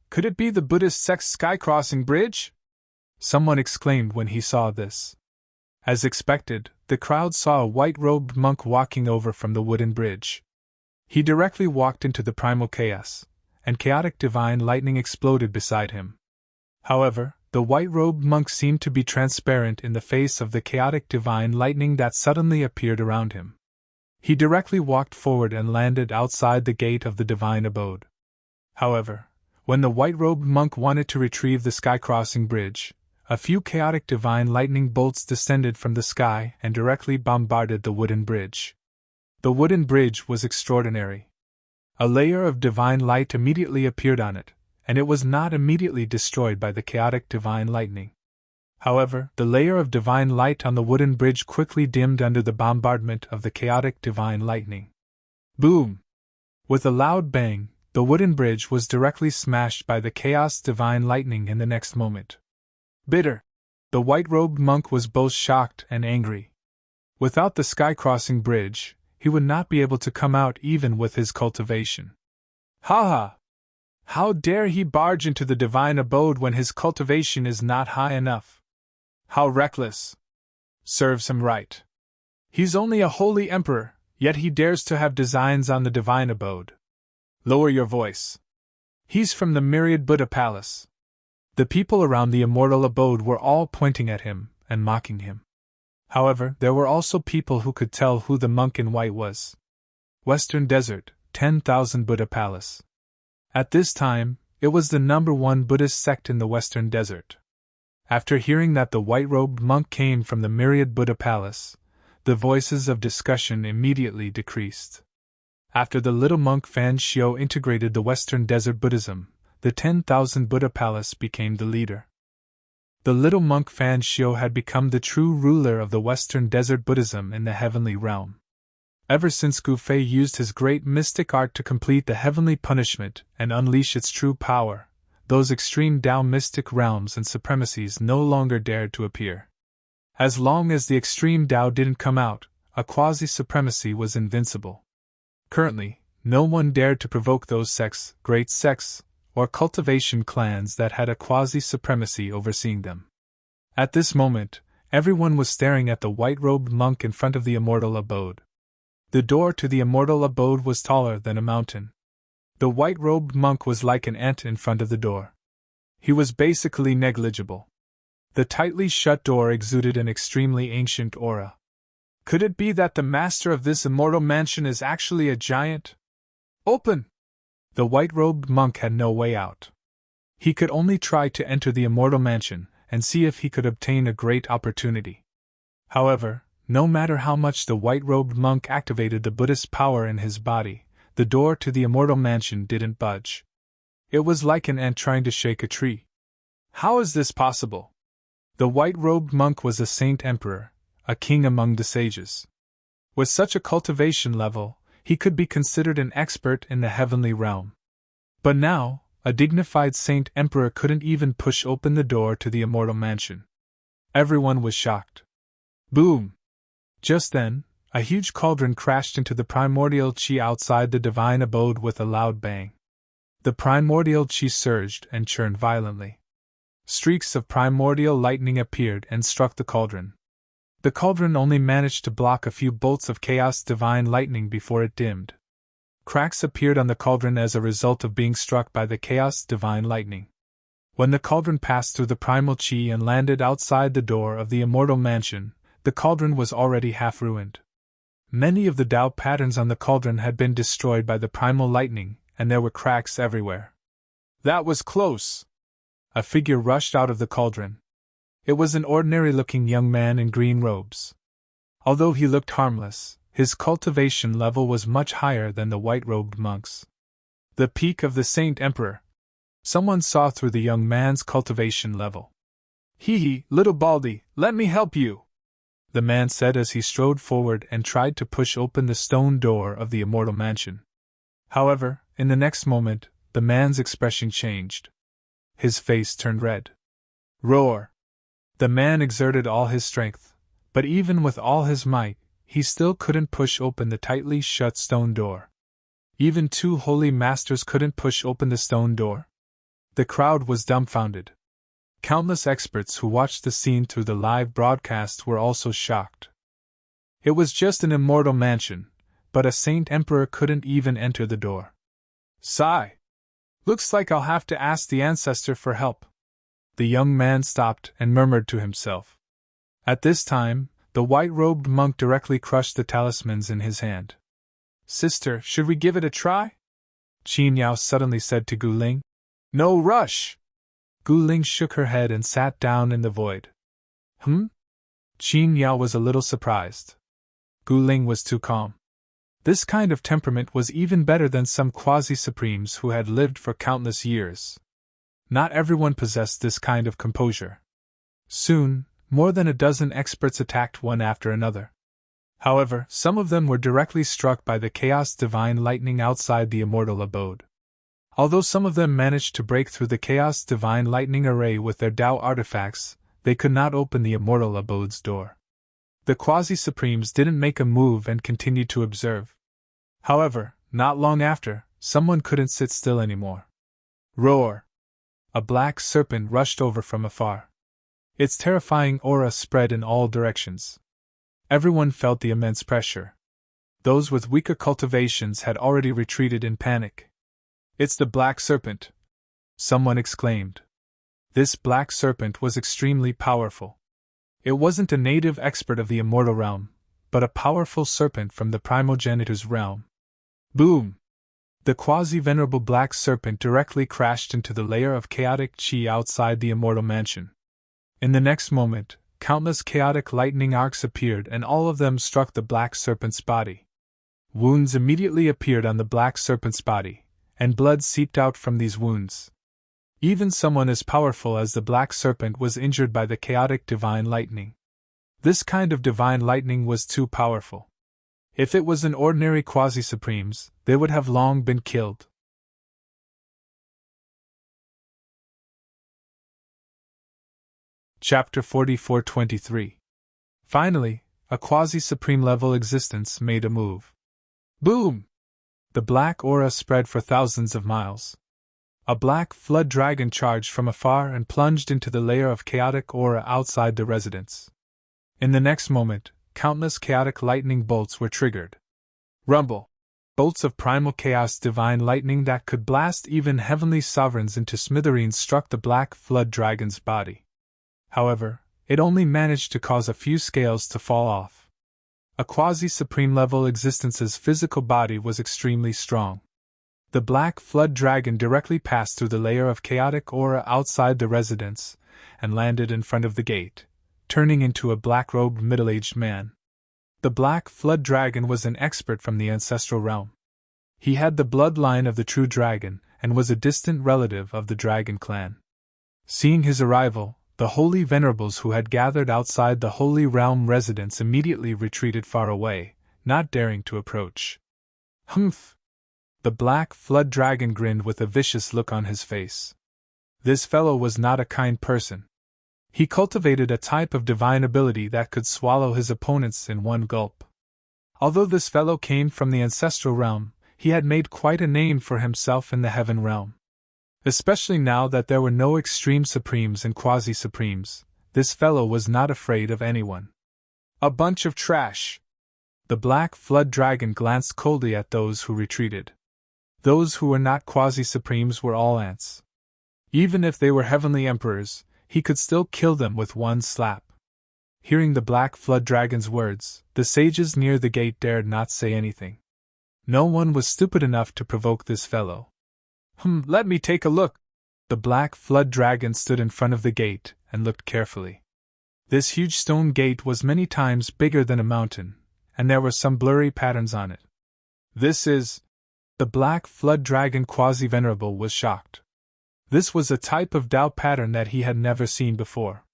Could it be the Buddhist sect's sky-crossing bridge? Someone exclaimed when he saw this. As expected, the crowd saw a white-robed monk walking over from the wooden bridge. He directly walked into the primal chaos, and chaotic divine lightning exploded beside him. However, the white-robed monk seemed to be transparent in the face of the chaotic divine lightning that suddenly appeared around him. He directly walked forward and landed outside the gate of the divine abode. However, when the white-robed monk wanted to retrieve the sky-crossing bridge, a few chaotic divine lightning bolts descended from the sky and directly bombarded the wooden bridge. The wooden bridge was extraordinary. A layer of divine light immediately appeared on it, and it was not immediately destroyed by the chaotic divine lightning. However, the layer of divine light on the wooden bridge quickly dimmed under the bombardment of the chaotic divine lightning. Boom! With a loud bang, the wooden bridge was directly smashed by the chaos divine lightning in the next moment. Bitter! The white-robed monk was both shocked and angry. Without the sky-crossing bridge, he would not be able to come out even with his cultivation. Ha ha! How dare he barge into the divine abode when his cultivation is not high enough? How reckless! Serves him right. He's only a holy emperor, yet he dares to have designs on the divine abode. Lower your voice. He's from the myriad Buddha palace. The people around the immortal abode were all pointing at him and mocking him. However, there were also people who could tell who the monk in white was. Western Desert, 10,000 Buddha Palace. At this time, it was the #1 Buddhist sect in the Western Desert. After hearing that the white-robed monk came from the myriad Buddha Palace, the voices of discussion immediately decreased. After the little monk Fan Xiao integrated the Western Desert Buddhism, the 10,000 Buddha Palace became the leader. The little monk Fan Shio had become the true ruler of the Western Desert Buddhism in the heavenly realm. Ever since Gu Fei used his great mystic art to complete the heavenly punishment and unleash its true power, those extreme Tao mystic realms and supremacies no longer dared to appear. As long as the extreme Tao didn't come out, a quasi-supremacy was invincible. Currently, no one dared to provoke those sects, great sects, or cultivation clans that had a quasi-supremacy overseeing them. At this moment, everyone was staring at the white-robed monk in front of the immortal abode. The door to the immortal abode was taller than a mountain. The white-robed monk was like an ant in front of the door. He was basically negligible. The tightly shut door exuded an extremely ancient aura. Could it be that the master of this immortal mansion is actually a giant? Open! The white-robed monk had no way out. He could only try to enter the immortal mansion and see if he could obtain a great opportunity. However, no matter how much the white-robed monk activated the Buddhist power in his body, the door to the immortal mansion didn't budge. It was like an ant trying to shake a tree. How is this possible? The white-robed monk was a saint emperor, a king among the sages. With such a cultivation level, he could be considered an expert in the heavenly realm. But now, a dignified saint emperor couldn't even push open the door to the immortal mansion. Everyone was shocked. Boom! Just then, a huge cauldron crashed into the primordial chi outside the divine abode with a loud bang. The primordial chi surged and churned violently. Streaks of primordial lightning appeared and struck the cauldron. The cauldron only managed to block a few bolts of chaos divine lightning before it dimmed. Cracks appeared on the cauldron as a result of being struck by the chaos divine lightning. When the cauldron passed through the primal chi and landed outside the door of the immortal mansion, the cauldron was already half ruined. Many of the Tao patterns on the cauldron had been destroyed by the primal lightning, and there were cracks everywhere. That was close! A figure rushed out of the cauldron. It was an ordinary-looking young man in green robes. Although he looked harmless, his cultivation level was much higher than the white-robed monks. The peak of the Saint Emperor. Someone saw through the young man's cultivation level. Hee, little Baldy, let me help you, the man said as he strode forward and tried to push open the stone door of the immortal mansion. However, in the next moment, the man's expression changed. His face turned red. Roar! The man exerted all his strength, but even with all his might, he still couldn't push open the tightly shut stone door. Even two holy masters couldn't push open the stone door. The crowd was dumbfounded. Countless experts who watched the scene through the live broadcast were also shocked. It was just an immortal mansion, but a Saint Emperor couldn't even enter the door. Sigh. Looks like I'll have to ask the ancestor for help. The young man stopped and murmured to himself. At this time, the white-robed monk directly crushed the talismans in his hand. Sister, should we give it a try? Qin Yao suddenly said to Gu Ling. No rush! Gu Ling shook her head and sat down in the void. Qin Yao was a little surprised. Gu Ling was too calm. This kind of temperament was even better than some quasi-supremes who had lived for countless years. Not everyone possessed this kind of composure. Soon, more than a dozen experts attacked one after another. However, some of them were directly struck by the chaos divine lightning outside the immortal abode. Although some of them managed to break through the chaos divine lightning array with their Tao artifacts, they could not open the immortal abode's door. The quasi-supremes didn't make a move and continued to observe. However, not long after, someone couldn't sit still anymore. Roar! A black serpent rushed over from afar. Its terrifying aura spread in all directions. Everyone felt the immense pressure. Those with weaker cultivations had already retreated in panic. It's the black serpent! Someone exclaimed. This black serpent was extremely powerful. It wasn't a native expert of the immortal realm, but a powerful serpent from the primogenitor's realm. Boom! The quasi-venerable black serpent directly crashed into the layer of chaotic chi outside the immortal mansion. In the next moment, countless chaotic lightning arcs appeared and all of them struck the black serpent's body. Wounds immediately appeared on the black serpent's body, and blood seeped out from these wounds. Even someone as powerful as the Black Serpent was injured by the chaotic divine lightning. This kind of divine lightning was too powerful. If it was an ordinary quasi-supremes, they would have long been killed. Chapter 44:23. Finally, a quasi-supreme level existence made a move. Boom! The black aura spread for thousands of miles. A black flood dragon charged from afar and plunged into the layer of chaotic aura outside the residence. In the next moment, countless chaotic lightning bolts were triggered. Rumble! Bolts of primal chaos divine lightning that could blast even heavenly sovereigns into smithereens struck the black flood dragon's body. However, it only managed to cause a few scales to fall off. A quasi-supreme level existence's physical body was extremely strong. The black flood dragon directly passed through the layer of chaotic aura outside the residence and landed in front of the gate, turning into a black-robed middle-aged man. The black flood dragon was an expert from the ancestral realm. He had the bloodline of the true dragon and was a distant relative of the dragon clan. Seeing his arrival, the holy venerables who had gathered outside the holy realm residence immediately retreated far away, not daring to approach. Humph! The black flood dragon grinned with a vicious look on his face. This fellow was not a kind person. He cultivated a type of divine ability that could swallow his opponents in one gulp. Although this fellow came from the ancestral realm, he had made quite a name for himself in the heaven realm. Especially now that there were no extreme supremes and quasi-supremes, this fellow was not afraid of anyone. A bunch of trash! The black flood dragon glanced coldly at those who retreated. Those who were not quasi-supremes were all ants. Even if they were heavenly emperors, he could still kill them with one slap. Hearing the black flood dragon's words, the sages near the gate dared not say anything. No one was stupid enough to provoke this fellow. Let me take a look. The black flood dragon stood in front of the gate and looked carefully. This huge stone gate was many times bigger than a mountain, and there were some blurry patterns on it. This is... The black flood dragon quasi-venerable was shocked. This was a type of Tao pattern that he had never seen before.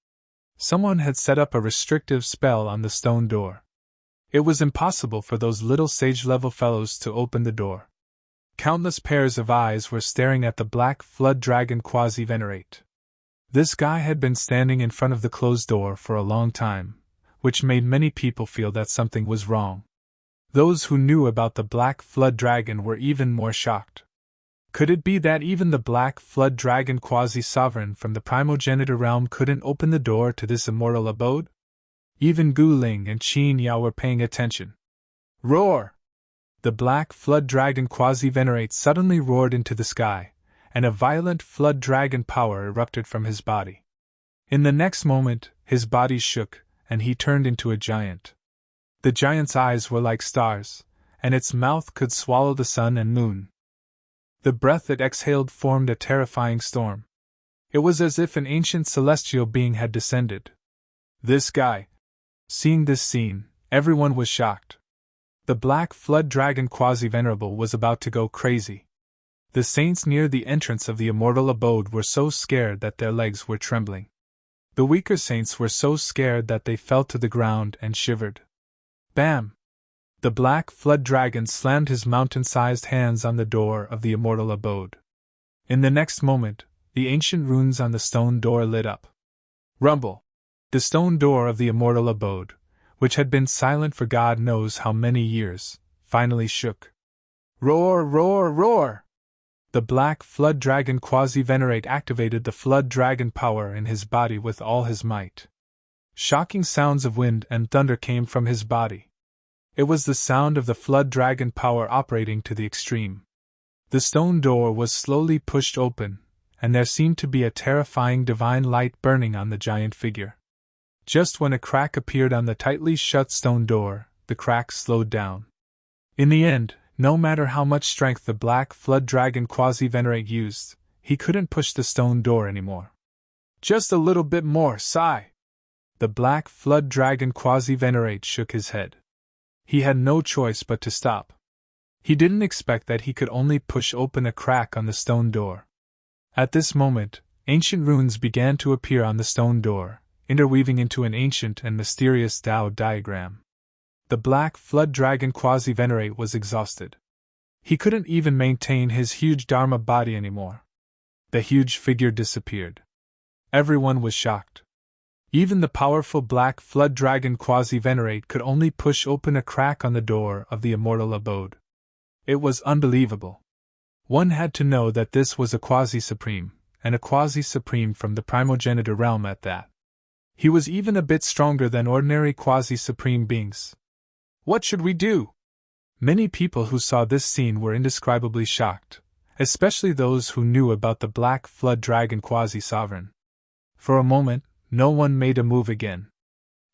Someone had set up a restrictive spell on the stone door. It was impossible for those little sage-level fellows to open the door. Countless pairs of eyes were staring at the black flood dragon quasi-venerate. This guy had been standing in front of the closed door for a long time, which made many people feel that something was wrong. Those who knew about the black flood dragon were even more shocked. Could it be that even the black flood dragon quasi-sovereign from the primogenitor realm couldn't open the door to this immortal abode? Even Gu Ling and Qin Yao were paying attention. Roar! The black flood dragon quasi-venerate suddenly roared into the sky, and a violent flood dragon power erupted from his body. In the next moment, his body shook, and he turned into a giant. The giant's eyes were like stars, and its mouth could swallow the sun and moon. The breath it exhaled formed a terrifying storm. It was as if an ancient celestial being had descended. This guy. Seeing this scene, everyone was shocked. The black flood dragon quasi-venerable was about to go crazy. The saints near the entrance of the immortal abode were so scared that their legs were trembling. The weaker saints were so scared that they fell to the ground and shivered. Bam! The black flood dragon slammed his mountain-sized hands on the door of the immortal abode. In the next moment, the ancient runes on the stone door lit up. Rumble! The stone door of the immortal abode, which had been silent for God knows how many years, finally shook. Roar, roar, roar! The black flood dragon quasi-venerate activated the flood dragon power in his body with all his might. Shocking sounds of wind and thunder came from his body. It was the sound of the flood dragon power operating to the extreme. The stone door was slowly pushed open, and there seemed to be a terrifying divine light burning on the giant figure. Just when a crack appeared on the tightly shut stone door, the crack slowed down. In the end, no matter how much strength the black flood dragon quasi-venerate used, he couldn't push the stone door anymore. Just a little bit more, sigh. The black flood dragon quasi-venerate shook his head. He had no choice but to stop. He didn't expect that he could only push open a crack on the stone door. At this moment, ancient runes began to appear on the stone door, interweaving into an ancient and mysterious Tao diagram. The black flood dragon Quasi-Venerate was exhausted. He couldn't even maintain his huge Dharma body anymore. The huge figure disappeared. Everyone was shocked. Even the powerful black flood dragon Quasi-Venerate could only push open a crack on the door of the immortal abode. It was unbelievable. One had to know that this was a Quasi-Supreme, and a Quasi-Supreme from the primogenitor realm at that. He was even a bit stronger than ordinary Quasi-Supreme beings. What should we do? Many people who saw this scene were indescribably shocked, especially those who knew about the black flood dragon Quasi-Sovereign. For a moment, no one made a move again.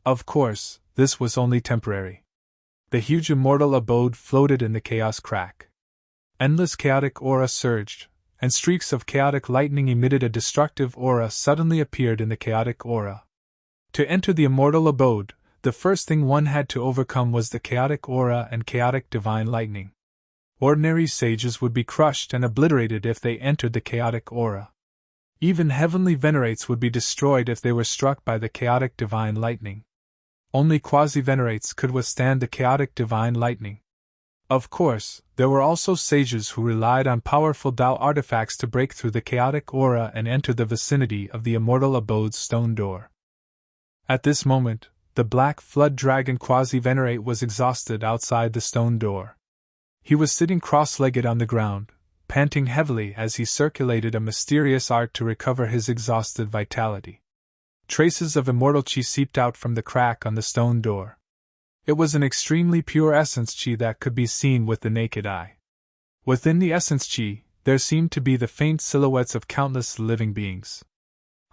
Of course, this was only temporary. The huge immortal abode floated in the chaos crack. Endless chaotic aura surged, and streaks of chaotic lightning emitted. A destructive aura suddenly appeared in the chaotic aura. To enter the immortal abode, the first thing one had to overcome was the chaotic aura and chaotic divine lightning. Ordinary sages would be crushed and obliterated if they entered the chaotic aura. Even heavenly venerates would be destroyed if they were struck by the chaotic divine lightning. Only quasi-venerates could withstand the chaotic divine lightning. Of course, there were also sages who relied on powerful Tao artifacts to break through the chaotic aura and enter the vicinity of the immortal abode's stone door. At this moment, the black flood dragon Quasi-Venerate was exhausted outside the stone door. He was sitting cross-legged on the ground, panting heavily as he circulated a mysterious art to recover his exhausted vitality. Traces of immortal chi seeped out from the crack on the stone door. It was an extremely pure essence chi that could be seen with the naked eye. Within the essence chi, there seemed to be the faint silhouettes of countless living beings.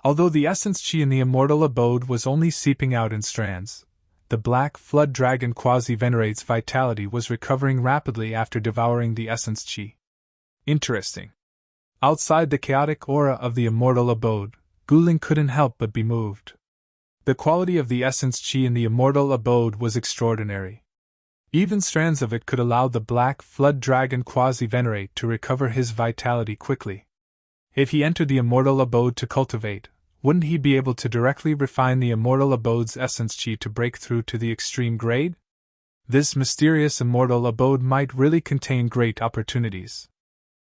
Although the essence chi in the immortal abode was only seeping out in strands, the black flood dragon Quasi-Venerate's vitality was recovering rapidly after devouring the essence chi. Interesting. Outside the chaotic aura of the immortal abode, Guling couldn't help but be moved. The quality of the essence chi in the immortal abode was extraordinary. Even strands of it could allow the black flood dragon Quasi-Venerate to recover his vitality quickly. If he entered the immortal abode to cultivate, wouldn't he be able to directly refine the immortal abode's essence chi to break through to the extreme grade? This mysterious immortal abode might really contain great opportunities.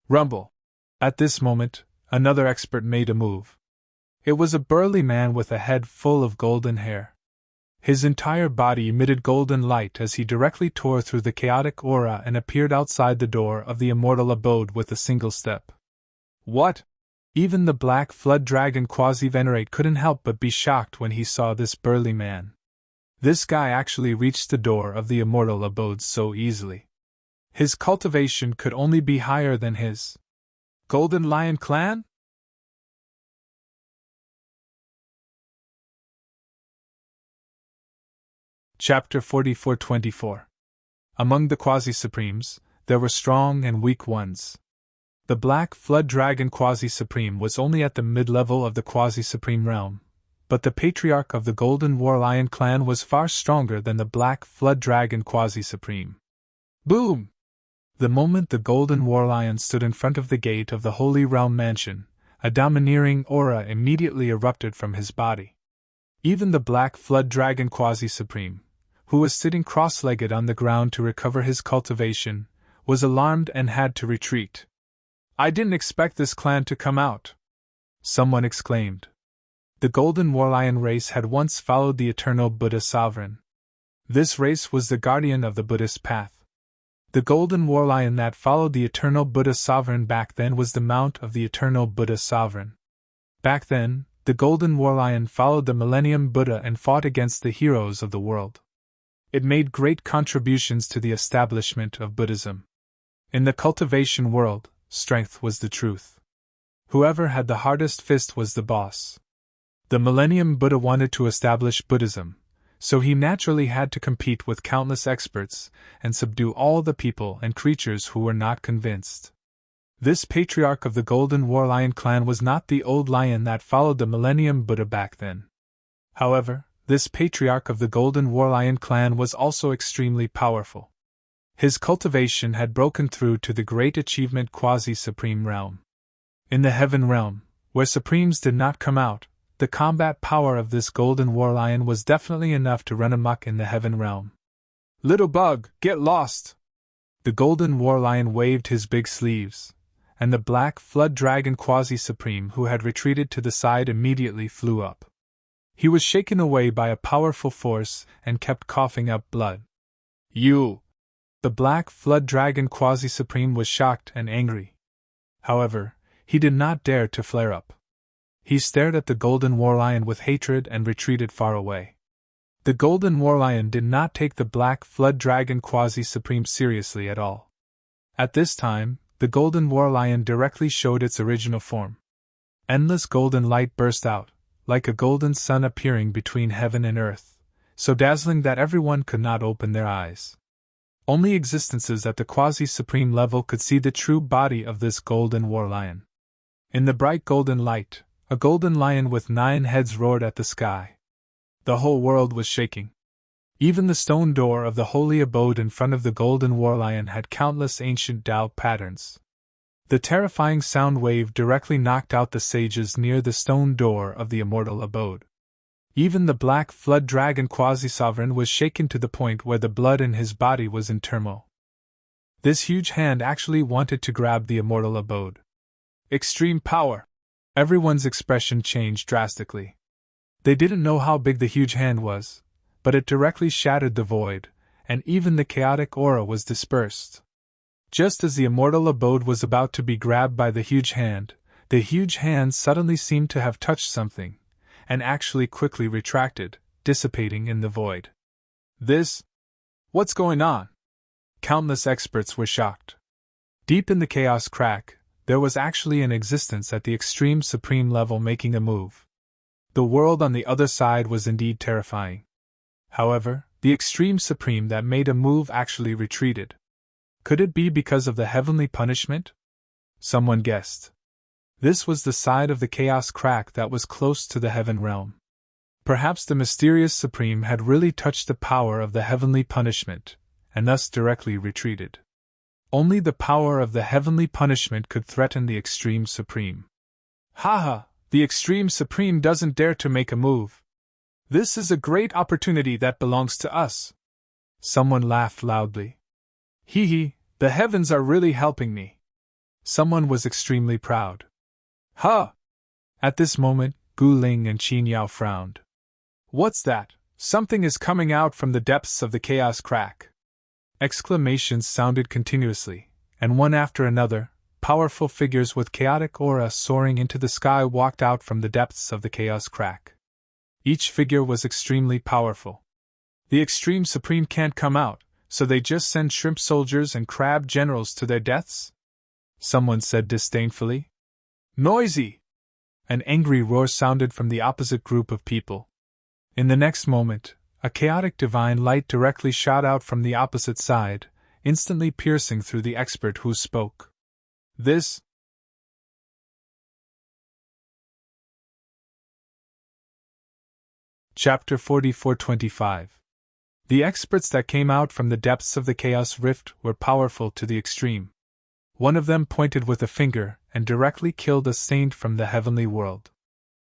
Rumble. At this moment, another expert made a move. It was a burly man with a head full of golden hair. His entire body emitted golden light as he directly tore through the chaotic aura and appeared outside the door of the immortal abode with a single step. What? Even the black flood dragon Quasi-Venerate couldn't help but be shocked when he saw this burly man. This guy actually reached the door of the immortal abode so easily. His cultivation could only be higher than his Golden Lion clan? Chapter 44-24. Among the Quasi-Supremes, there were strong and weak ones. The black flood dragon Quasi-Supreme was only at the mid-level of the Quasi-Supreme realm, but the patriarch of the Golden War Lion clan was far stronger than the black flood dragon Quasi-Supreme. Boom! The moment the Golden War Lion stood in front of the gate of the Holy Realm Mansion, a domineering aura immediately erupted from his body. Even the black flood dragon Quasi-Supreme, who was sitting cross-legged on the ground to recover his cultivation, was alarmed and had to retreat. I didn't expect this clan to come out, someone exclaimed. The Golden War Lion race had once followed the eternal Buddha sovereign. This race was the guardian of the Buddhist path. The Golden War Lion that followed the eternal Buddha sovereign back then was the mount of the eternal Buddha sovereign. Back then, the Golden War Lion followed the Millennium Buddha and fought against the heroes of the world. It made great contributions to the establishment of Buddhism. In the cultivation world, strength was the truth. Whoever had the hardest fist was the boss. The Millennium Buddha wanted to establish Buddhism, so he naturally had to compete with countless experts and subdue all the people and creatures who were not convinced. This patriarch of the Golden War Lion clan was not the old lion that followed the Millennium Buddha back then. However, this patriarch of the Golden War Lion clan was also extremely powerful. His cultivation had broken through to the great achievement Quasi-Supreme realm. In the heaven realm, where supremes did not come out, the combat power of this golden warlion was definitely enough to run amok in the heaven realm. Little bug, get lost! The golden warlion waved his big sleeves, and the black flood dragon quasi-supreme who had retreated to the side immediately flew up. He was shaken away by a powerful force and kept coughing up blood. You! The black flood dragon quasi-supreme was shocked and angry. However, he did not dare to flare up. He stared at the golden warlion with hatred and retreated far away. The golden warlion did not take the black flood dragon quasi-supreme seriously at all. At this time, the golden warlion directly showed its original form. Endless golden light burst out, like a golden sun appearing between heaven and earth, so dazzling that everyone could not open their eyes. Only existences at the quasi-supreme level could see the true body of this golden warlion. In the bright golden light, a golden lion with 9 heads roared at the sky. The whole world was shaking. Even the stone door of the holy abode in front of the golden warlion had countless ancient Tao patterns. The terrifying sound wave directly knocked out the sages near the stone door of the immortal abode. Even the black flood dragon quasi-sovereign was shaken to the point where the blood in his body was in turmoil. This huge hand actually wanted to grab the immortal abode. Extreme power! Everyone's expression changed drastically. They didn't know how big the huge hand was, but it directly shattered the void, and even the chaotic aura was dispersed. Just as the immortal abode was about to be grabbed by the huge hand suddenly seemed to have touched something, and actually quickly retracted, dissipating in the void. What's going on? Countless experts were shocked. Deep in the chaos crack, there was actually an existence at the extreme supreme level making a move. The world on the other side was indeed terrifying. However, the extreme supreme that made a move actually retreated. Could it be because of the heavenly punishment? Someone guessed. This was the side of the chaos crack that was close to the heaven realm. Perhaps the mysterious supreme had really touched the power of the heavenly punishment, and thus directly retreated. Only the power of the heavenly punishment could threaten the extreme supreme. Haha, the extreme supreme doesn't dare to make a move. This is a great opportunity that belongs to us. Someone laughed loudly. Hee hee, the heavens are really helping me. Someone was extremely proud. Huh! At this moment, Gu Ling and Qin Yao frowned. What's that? Something is coming out from the depths of the chaos crack. Exclamations sounded continuously, and one after another, powerful figures with chaotic aura soaring into the sky walked out from the depths of the chaos crack. Each figure was extremely powerful. The extreme supreme can't come out, so they just send shrimp soldiers and crab generals to their deaths? Someone said disdainfully. Noisy! An angry roar sounded from the opposite group of people. In the next moment, a chaotic divine light directly shot out from the opposite side, instantly piercing through the expert who spoke. This. Chapter 44-25. The experts that came out from the depths of the chaos rift were powerful to the extreme. One of them pointed with a finger and directly killed a saint from the heavenly world.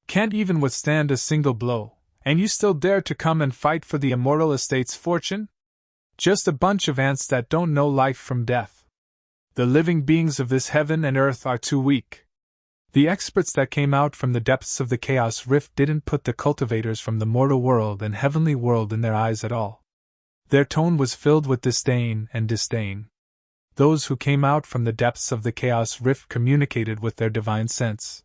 Can't even withstand a single blow, and you still dare to come and fight for the immortal estate's fortune? Just a bunch of ants that don't know life from death. The living beings of this heaven and earth are too weak. The experts that came out from the depths of the chaos rift didn't put the cultivators from the mortal world and heavenly world in their eyes at all. Their tone was filled with disdain and disdain. Those who came out from the depths of the chaos rift communicated with their divine sense.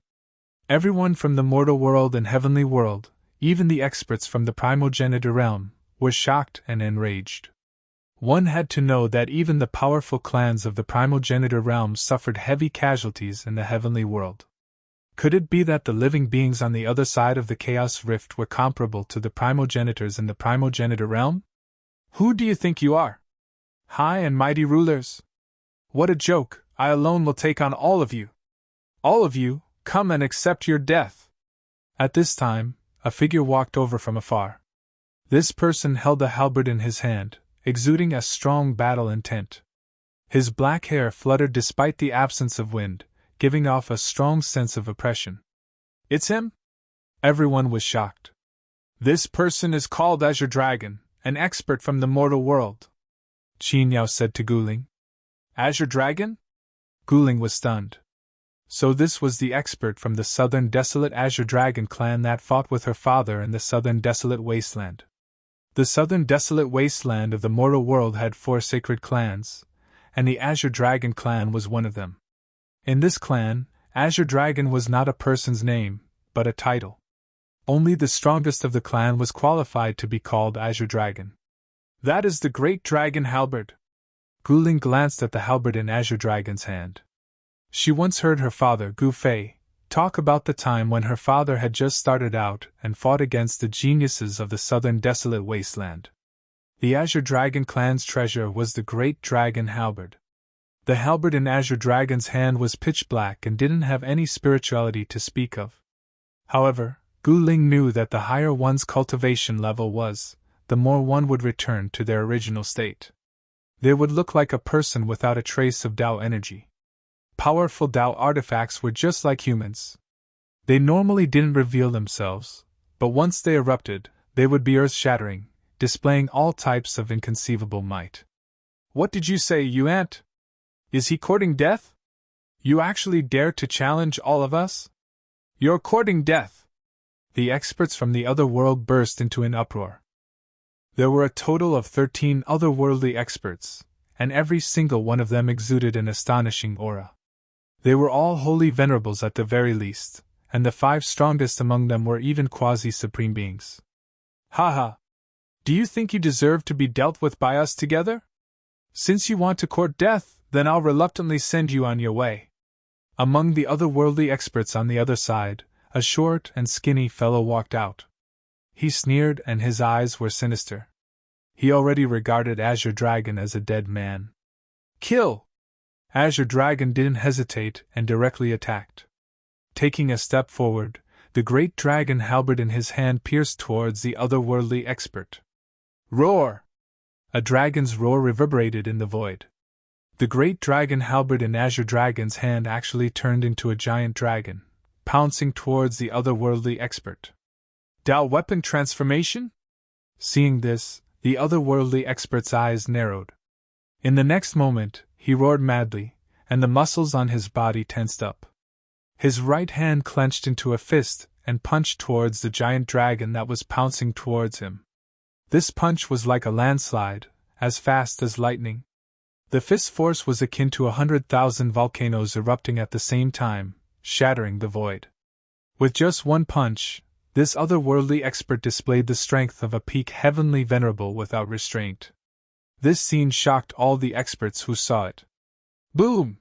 Everyone from the mortal world and heavenly world, even the experts from the primogenitor realm, were shocked and enraged. One had to know that even the powerful clans of the primogenitor realm suffered heavy casualties in the heavenly world. Could it be that the living beings on the other side of the chaos rift were comparable to the primogenitors in the primogenitor realm? Who do you think you are? High and mighty rulers? What a joke! I alone will take on all of you. All of you, come and accept your death. At this time, a figure walked over from afar. This person held a halberd in his hand, exuding a strong battle intent. His black hair fluttered despite the absence of wind, giving off a strong sense of oppression. "It's him?" Everyone was shocked. "This person is called Azure Dragon, an expert from the mortal world," Qin Yao said to Guling. "Azure Dragon?" Guling was stunned. So this was the expert from the southern desolate Azure Dragon clan that fought with her father in the southern desolate wasteland. The southern desolate wasteland of the mortal world had 4 sacred clans, and the Azure Dragon clan was one of them. In this clan, Azure Dragon was not a person's name, but a title. Only the strongest of the clan was qualified to be called Azure Dragon. "That is the great dragon halberd." Guling glanced at the halberd in Azure Dragon's hand. She once heard her father, Gu Fei, talk about the time when her father had just started out and fought against the geniuses of the southern desolate wasteland. The Azure Dragon clan's treasure was the great dragon halberd. The halberd in Azure Dragon's hand was pitch black and didn't have any spirituality to speak of. However, Guling knew that the higher one's cultivation level was, the more one would return to their original state. They would look like a person without a trace of Tao energy. Powerful Tao artifacts were just like humans. They normally didn't reveal themselves, but once they erupted, they would be earth-shattering, displaying all types of inconceivable might. "What did you say, you ant? Is he courting death? You actually dare to challenge all of us? You're courting death!" The experts from the other world burst into an uproar. There were a total of 13 otherworldly experts, and every single one of them exuded an astonishing aura. They were all holy venerables at the very least, and the 5 strongest among them were even quasi-supreme beings. "Haha! Do you think you deserve to be dealt with by us together? Since you want to court death, then I'll reluctantly send you on your way." Among the otherworldly experts on the other side, a short and skinny fellow walked out. He sneered and his eyes were sinister. He already regarded Azure Dragon as a dead man. "Kill!" Azure Dragon didn't hesitate and directly attacked. Taking a step forward, the great dragon halberd in his hand pierced towards the otherworldly expert. "Roar!" A dragon's roar reverberated in the void. The great dragon halberd in Azure Dragon's hand actually turned into a giant dragon, pouncing towards the otherworldly expert. "Tao weapon transformation?" Seeing this, the otherworldly expert's eyes narrowed. In the next moment, he roared madly, and the muscles on his body tensed up. His right hand clenched into a fist and punched towards the giant dragon that was pouncing towards him. This punch was like a landslide, as fast as lightning. The fist's force was akin to 100,000 volcanoes erupting at the same time, shattering the void. With just one punch, this otherworldly expert displayed the strength of a peak heavenly venerable without restraint. This scene shocked all the experts who saw it. Boom!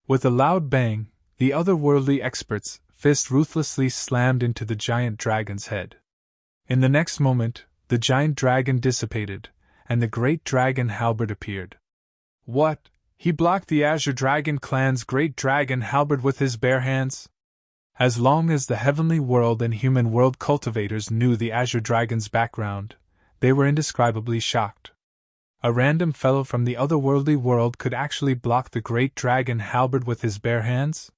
With a loud bang, the otherworldly expert's fist ruthlessly slammed into the giant dragon's head. In the next moment, the giant dragon dissipated, and the great dragon halberd appeared. What? He blocked the Azure Dragon clan's great dragon halberd with his bare hands? As long as the heavenly world and human world cultivators knew the Azure Dragon's background, they were indescribably shocked. A random fellow from the otherworldly world could actually block the great dragon halberd with his bare hands?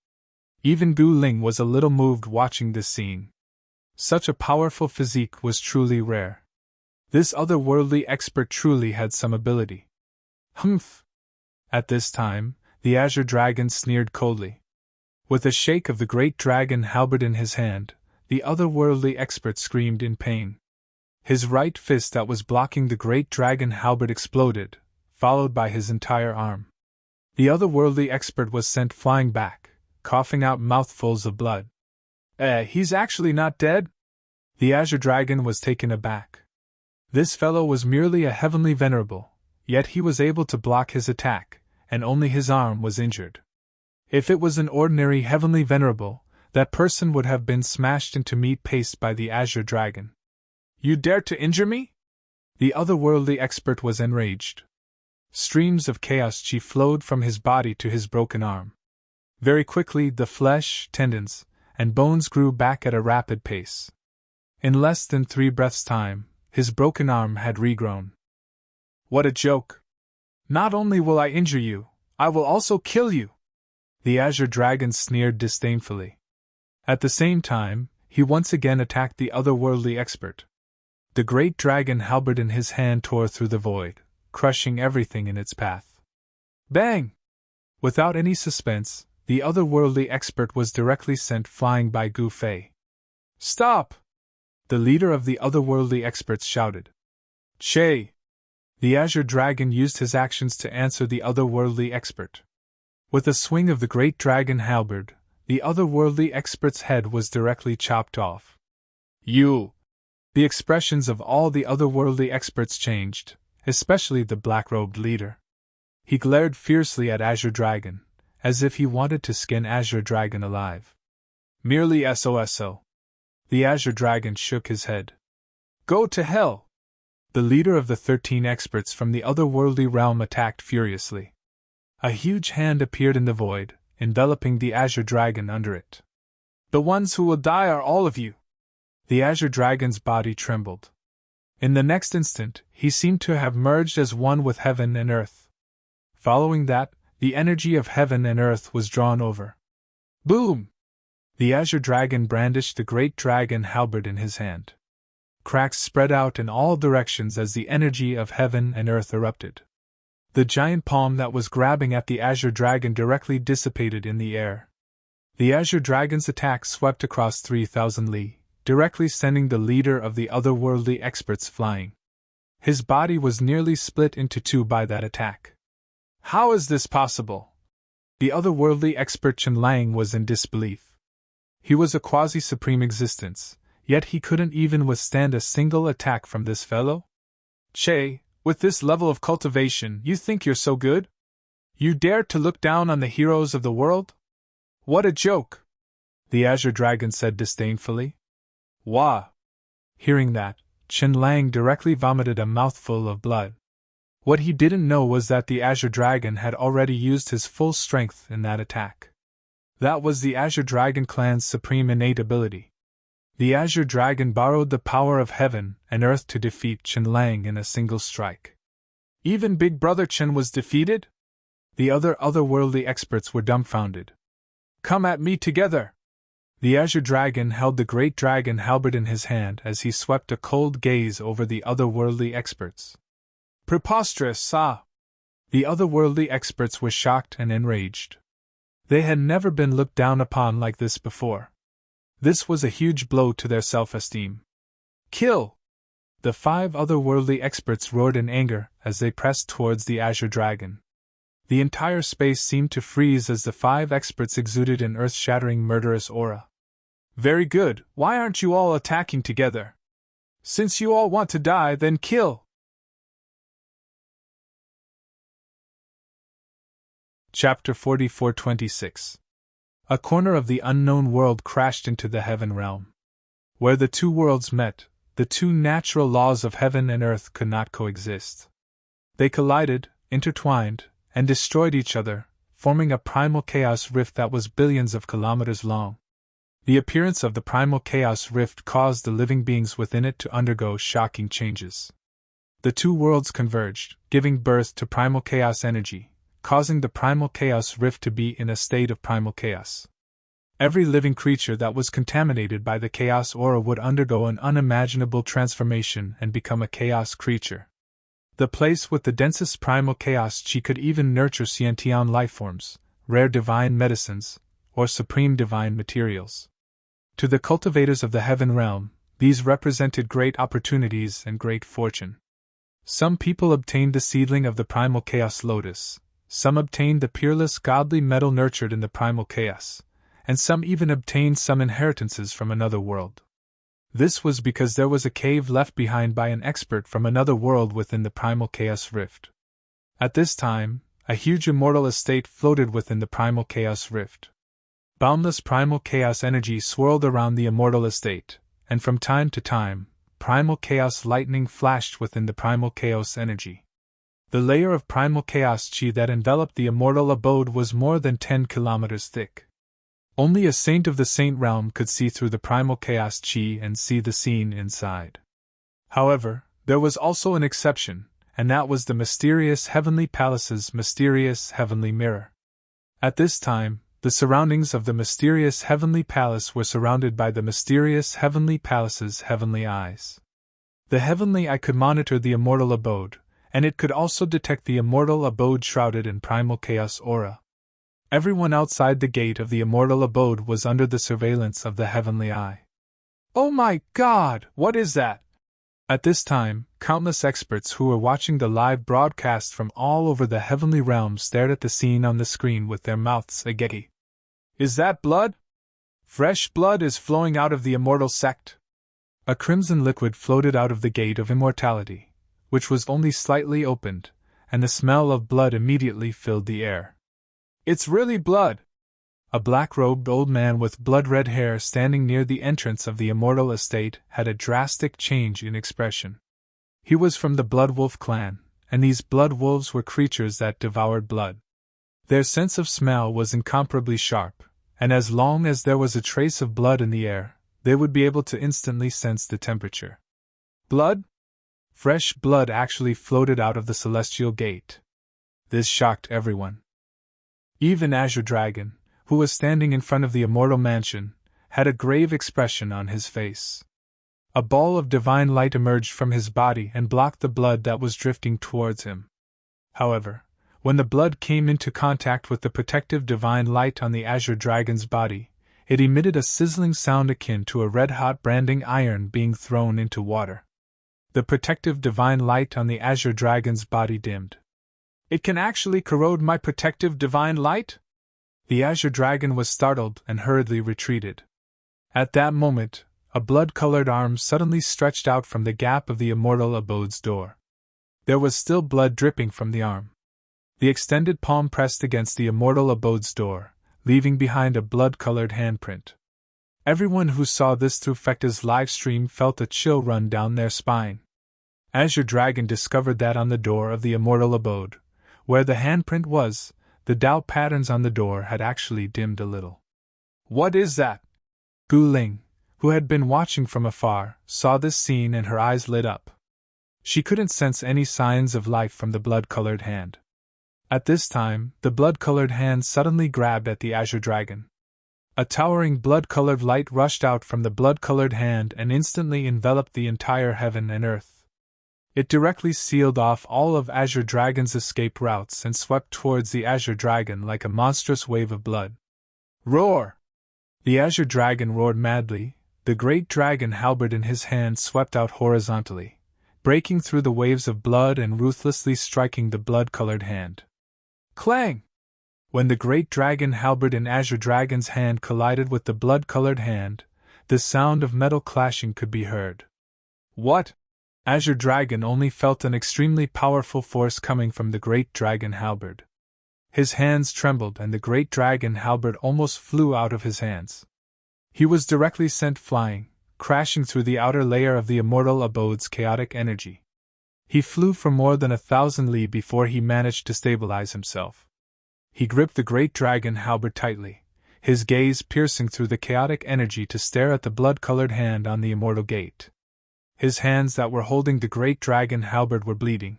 Even Gu Ling was a little moved watching this scene. Such a powerful physique was truly rare. This otherworldly expert truly had some ability. Humph! At this time, the Azure Dragon sneered coldly. With a shake of the great dragon halberd in his hand, the otherworldly expert screamed in pain. His right fist that was blocking the great dragon halberd exploded, followed by his entire arm. The otherworldly expert was sent flying back, coughing out mouthfuls of blood. He's actually not dead? The Azure Dragon was taken aback. This fellow was merely a heavenly venerable, yet he was able to block his attack, and only his arm was injured. If it was an ordinary heavenly venerable, that person would have been smashed into meat paste by the Azure Dragon. You dare to injure me? The otherworldly expert was enraged. Streams of chaos chi flowed from his body to his broken arm. Very quickly the flesh, tendons, and bones grew back at a rapid pace. In less than 3 breaths' time, his broken arm had regrown. What a joke! Not only will I injure you, I will also kill you! The azure dragon sneered disdainfully. At the same time, he once again attacked the otherworldly expert. The great dragon halberd in his hand tore through the void, crushing everything in its path. Bang! Without any suspense, the otherworldly expert was directly sent flying by Gu Fei. Stop! The leader of the otherworldly experts shouted. Che! The azure dragon used his actions to answer the otherworldly expert. With a swing of the great dragon halberd, the otherworldly expert's head was directly chopped off. You! The expressions of all the otherworldly experts changed, especially the black-robed leader. He glared fiercely at Azure Dragon, as if he wanted to skin Azure Dragon alive. Merely SOSO. The Azure Dragon shook his head. Go to hell! The leader of the 13 experts from the otherworldly realm attacked furiously. A huge hand appeared in the void, enveloping the Azure Dragon under it. The ones who will die are all of you! The Azure Dragon's body trembled. In the next instant, he seemed to have merged as one with heaven and earth. Following that, the energy of heaven and earth was drawn over. Boom! The Azure Dragon brandished the great dragon halberd in his hand. Cracks spread out in all directions as the energy of heaven and earth erupted. The giant palm that was grabbing at the Azure Dragon directly dissipated in the air. The Azure Dragon's attack swept across 3,000 li, directly sending the leader of the otherworldly experts flying. His body was nearly split into two by that attack. How is this possible? The otherworldly expert Chen Lang was in disbelief. He was a quasi-supreme existence, yet he couldn't even withstand a single attack from this fellow? Che, with this level of cultivation, you think you're so good? You dare to look down on the heroes of the world? What a joke! The Azure Dragon said disdainfully. Wah! Hearing that, Chen Lang directly vomited a mouthful of blood. What he didn't know was that the Azure Dragon had already used his full strength in that attack. That was the Azure Dragon clan's supreme innate ability. The Azure Dragon borrowed the power of heaven and earth to defeat Chen Lang in a single strike. Even Big Brother Chen was defeated? The otherworldly experts were dumbfounded. Come at me together! The Azure Dragon held the great dragon halberd in his hand as he swept a cold gaze over the otherworldly experts. Preposterous, ah! The otherworldly experts were shocked and enraged. They had never been looked down upon like this before. This was a huge blow to their self-esteem. Kill! The 5 otherworldly experts roared in anger as they pressed towards the Azure Dragon. The entire space seemed to freeze as the 5 experts exuded an earth-shattering murderous aura. Very good, why aren't you all attacking together? Since you all want to die, then kill! Chapter 44-26. A corner of the unknown world crashed into the heaven realm. Where the two worlds met, the two natural laws of heaven and earth could not coexist. They collided, intertwined, and destroyed each other, forming a primal chaos rift that was billions of kilometers long. The appearance of the primal chaos rift caused the living beings within it to undergo shocking changes. The two worlds converged, giving birth to primal chaos energy, causing the primal chaos rift to be in a state of primal chaos. Every living creature that was contaminated by the chaos aura would undergo an unimaginable transformation and become a chaos creature. The place with the densest primal chaos chi could even nurture sentient lifeforms, rare divine medicines, or supreme divine materials. To the cultivators of the heaven realm, these represented great opportunities and great fortune. Some people obtained the seedling of the primal chaos lotus, some obtained the peerless godly metal nurtured in the primal chaos, and some even obtained some inheritances from another world. This was because there was a cave left behind by an expert from another world within the primal chaos rift. At this time, a huge immortal estate floated within the primal chaos rift. Boundless primal chaos energy swirled around the immortal estate, and from time to time, primal chaos lightning flashed within the primal chaos energy. The layer of primal chaos chi that enveloped the immortal abode was more than 10 kilometers thick. Only a saint of the saint realm could see through the primal chaos chi and see the scene inside. However, there was also an exception, and that was the mysterious heavenly palace's mysterious heavenly mirror. At this time, the surroundings of the mysterious heavenly palace were surrounded by the mysterious heavenly palace's heavenly eyes. The heavenly eye could monitor the immortal abode, and it could also detect the immortal abode shrouded in primal chaos aura. Everyone outside the gate of the immortal abode was under the surveillance of the heavenly eye. "Oh my God, what is that?" At this time, countless experts who were watching the live broadcast from all over the heavenly realm stared at the scene on the screen with their mouths agape. "Is that blood? Fresh blood is flowing out of the immortal sect." A crimson liquid floated out of the gate of immortality, which was only slightly opened, and the smell of blood immediately filled the air. "It's really blood!" A black-robed old man with blood-red hair standing near the entrance of the immortal estate had a drastic change in expression. He was from the Blood Wolf clan, and these blood wolves were creatures that devoured blood. Their sense of smell was incomparably sharp, and as long as there was a trace of blood in the air, they would be able to instantly sense the temperature. Blood? Fresh blood actually floated out of the celestial gate. This shocked everyone. Even Azure Dragon, who was standing in front of the immortal mansion, had a grave expression on his face. A ball of divine light emerged from his body and blocked the blood that was drifting towards him. However, when the blood came into contact with the protective divine light on the Azure Dragon's body, it emitted a sizzling sound akin to a red-hot branding iron being thrown into water. The protective divine light on the Azure Dragon's body dimmed. "It can actually corrode my protective divine light?" The Azure Dragon was startled and hurriedly retreated. At that moment, a blood-colored arm suddenly stretched out from the gap of the immortal abode's door. There was still blood dripping from the arm. The extended palm pressed against the immortal abode's door, leaving behind a blood-colored handprint. Everyone who saw this through Fekta's live stream felt a chill run down their spine. Azure Dragon discovered that on the door of the immortal abode, where the handprint was, the Tao patterns on the door had actually dimmed a little. "What is that?" Gu Ling, who had been watching from afar, saw this scene and her eyes lit up. She couldn't sense any signs of life from the blood-colored hand. At this time, the blood-colored hand suddenly grabbed at the Azure Dragon. A towering blood-colored light rushed out from the blood-colored hand and instantly enveloped the entire heaven and earth. It directly sealed off all of Azure Dragon's escape routes and swept towards the Azure Dragon like a monstrous wave of blood. "Roar!" The Azure Dragon roared madly. The great dragon halberd in his hand swept out horizontally, breaking through the waves of blood and ruthlessly striking the blood-colored hand. Clang! When the great dragon halberd in Azure Dragon's hand collided with the blood-colored hand, the sound of metal clashing could be heard. What? Azure Dragon only felt an extremely powerful force coming from the great dragon halberd. His hands trembled and the great dragon halberd almost flew out of his hands. He was directly sent flying, crashing through the outer layer of the immortal abode's chaotic energy. He flew for more than 1,000 li before he managed to stabilize himself. He gripped the great dragon halberd tightly, his gaze piercing through the chaotic energy to stare at the blood-colored hand on the immortal gate. His hands that were holding the great dragon halberd were bleeding.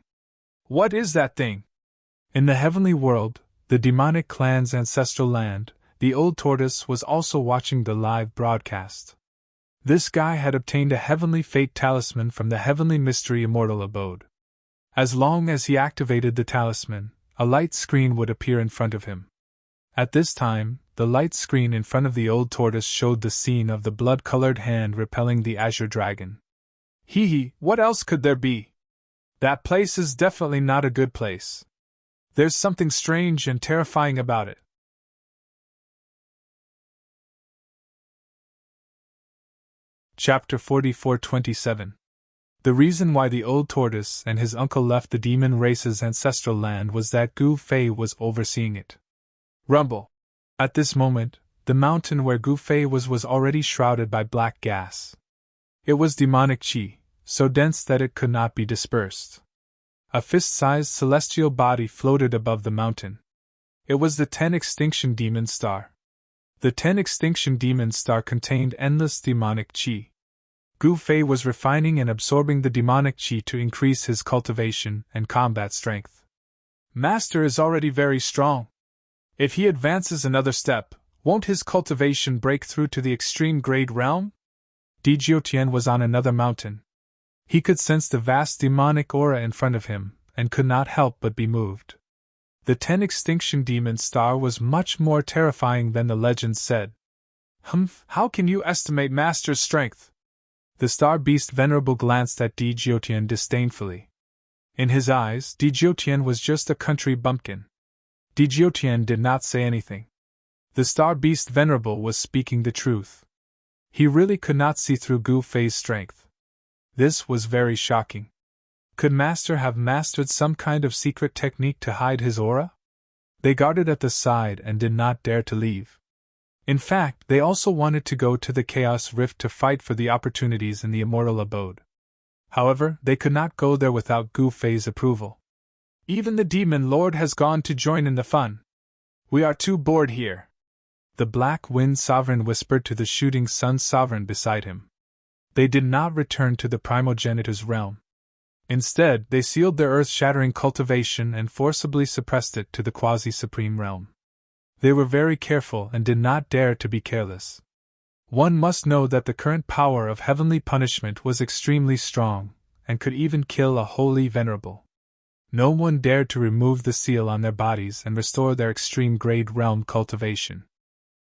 What is that thing? In the heavenly world, the demonic clan's ancestral land, the old tortoise was also watching the live broadcast. This guy had obtained a heavenly fate talisman from the heavenly mystery immortal abode. As long as he activated the talisman, a light screen would appear in front of him. At this time, the light screen in front of the old tortoise showed the scene of the blood-colored hand repelling the Azure Dragon. Hee, what else could there be? That place is definitely not a good place. There's something strange and terrifying about it. Chapter 44:27. The reason why the old tortoise and his uncle left the demon race's ancestral land was that Gu Fei was overseeing it. Rumble. At this moment, the mountain where Gu Fei was already shrouded by black gas. It was demonic qi, so dense that it could not be dispersed. A fist-sized celestial body floated above the mountain. It was the 10 Extinction Demon Star. The 10 Extinction Demon Star contained endless demonic qi. Gu Fei was refining and absorbing the demonic qi to increase his cultivation and combat strength. Master is already very strong. If he advances another step, won't his cultivation break through to the extreme grade realm? Dijiutian was on another mountain. He could sense the vast demonic aura in front of him, and could not help but be moved. The 10 Extinction Demon star was much more terrifying than the legends said. How can you estimate Master's strength? The star beast Venerable glanced at Dijiutian disdainfully. In his eyes, Dijiutian was just a country bumpkin. Dijiutian did not say anything. The star beast Venerable was speaking the truth. He really could not see through Gu Fei's strength. This was very shocking. Could Master have mastered some kind of secret technique to hide his aura? They guarded at the side and did not dare to leave. In fact, they also wanted to go to the Chaos Rift to fight for the opportunities in the immortal abode. However, they could not go there without Gu Fei's approval. Even the Demon Lord has gone to join in the fun. We are too bored here. The Black Wind Sovereign whispered to the Shooting Sun Sovereign beside him. They did not return to the Primogenitor's realm. Instead, they sealed their earth-shattering cultivation and forcibly suppressed it to the quasi-supreme realm. They were very careful and did not dare to be careless. One must know that the current power of heavenly punishment was extremely strong, and could even kill a holy Venerable. No one dared to remove the seal on their bodies and restore their extreme-grade realm cultivation.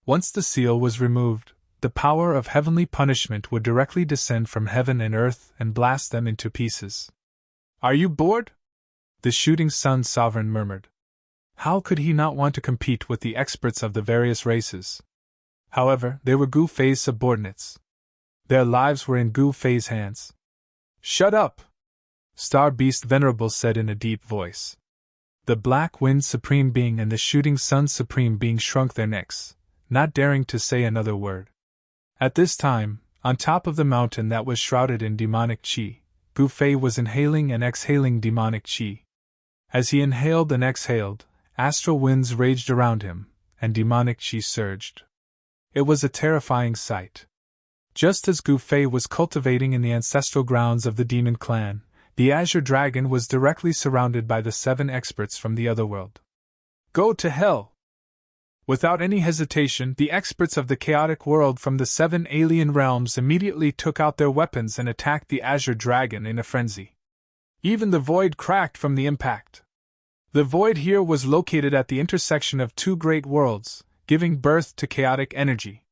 Once the seal was removed, the power of heavenly punishment would directly descend from heaven and earth and blast them into pieces. Are you bored? The Shooting Sun Sovereign murmured. How could he not want to compete with the experts of the various races? However, they were Gu Fei's subordinates. Their lives were in Gu Fei's hands. Shut up! Star Beast Venerable said in a deep voice. The Black Wind Supreme Being and the Shooting Sun Supreme Being shrunk their necks, not daring to say another word. At this time, on top of the mountain that was shrouded in demonic qi, Gu Fei was inhaling and exhaling demonic qi. As he inhaled and exhaled, astral winds raged around him, and demonic qi surged. It was a terrifying sight. Just as Gu Fei was cultivating in the ancestral grounds of the demon clan, the Azure Dragon was directly surrounded by the 7 experts from the otherworld. Go to hell! Without any hesitation, the experts of the chaotic world from the 7 alien realms immediately took out their weapons and attacked the Azure Dragon in a frenzy. Even the void cracked from the impact. The void here was located at the intersection of 2 great worlds, giving birth to chaotic energy.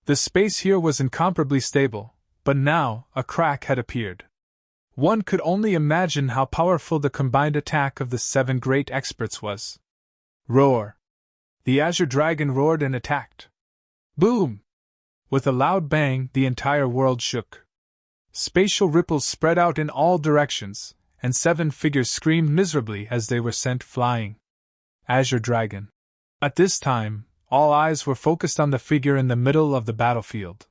The space here was incomparably stable, but now a crack had appeared. One could only imagine how powerful the combined attack of the 7 great experts was. Roar! The Azure Dragon roared and attacked. Boom! With a loud bang, the entire world shook. Spatial ripples spread out in all directions, and 7 figures screamed miserably as they were sent flying. Azure Dragon. At this time, all eyes were focused on the figure in the middle of the battlefield.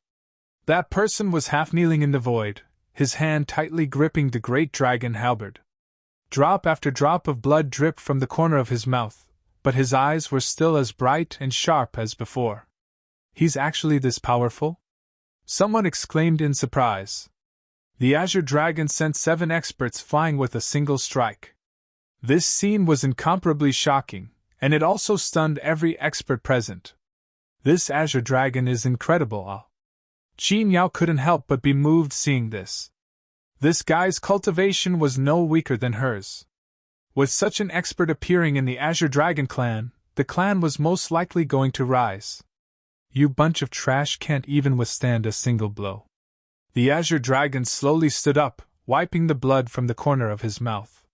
That person was half kneeling in the void, his hand tightly gripping the great dragon halberd. Drop after drop of blood dripped from the corner of his mouth, but his eyes were still as bright and sharp as before. He's actually this powerful? Someone exclaimed in surprise. The Azure Dragon sent 7 experts flying with a single strike. This scene was incomparably shocking, and it also stunned every expert present. This Azure Dragon is incredible. Qin Yao couldn't help but be moved seeing this. This guy's cultivation was no weaker than hers. With such an expert appearing in the Azure Dragon clan, the clan was most likely going to rise. You bunch of trash can't even withstand a single blow. The Azure Dragon slowly stood up, wiping the blood from the corner of his mouth.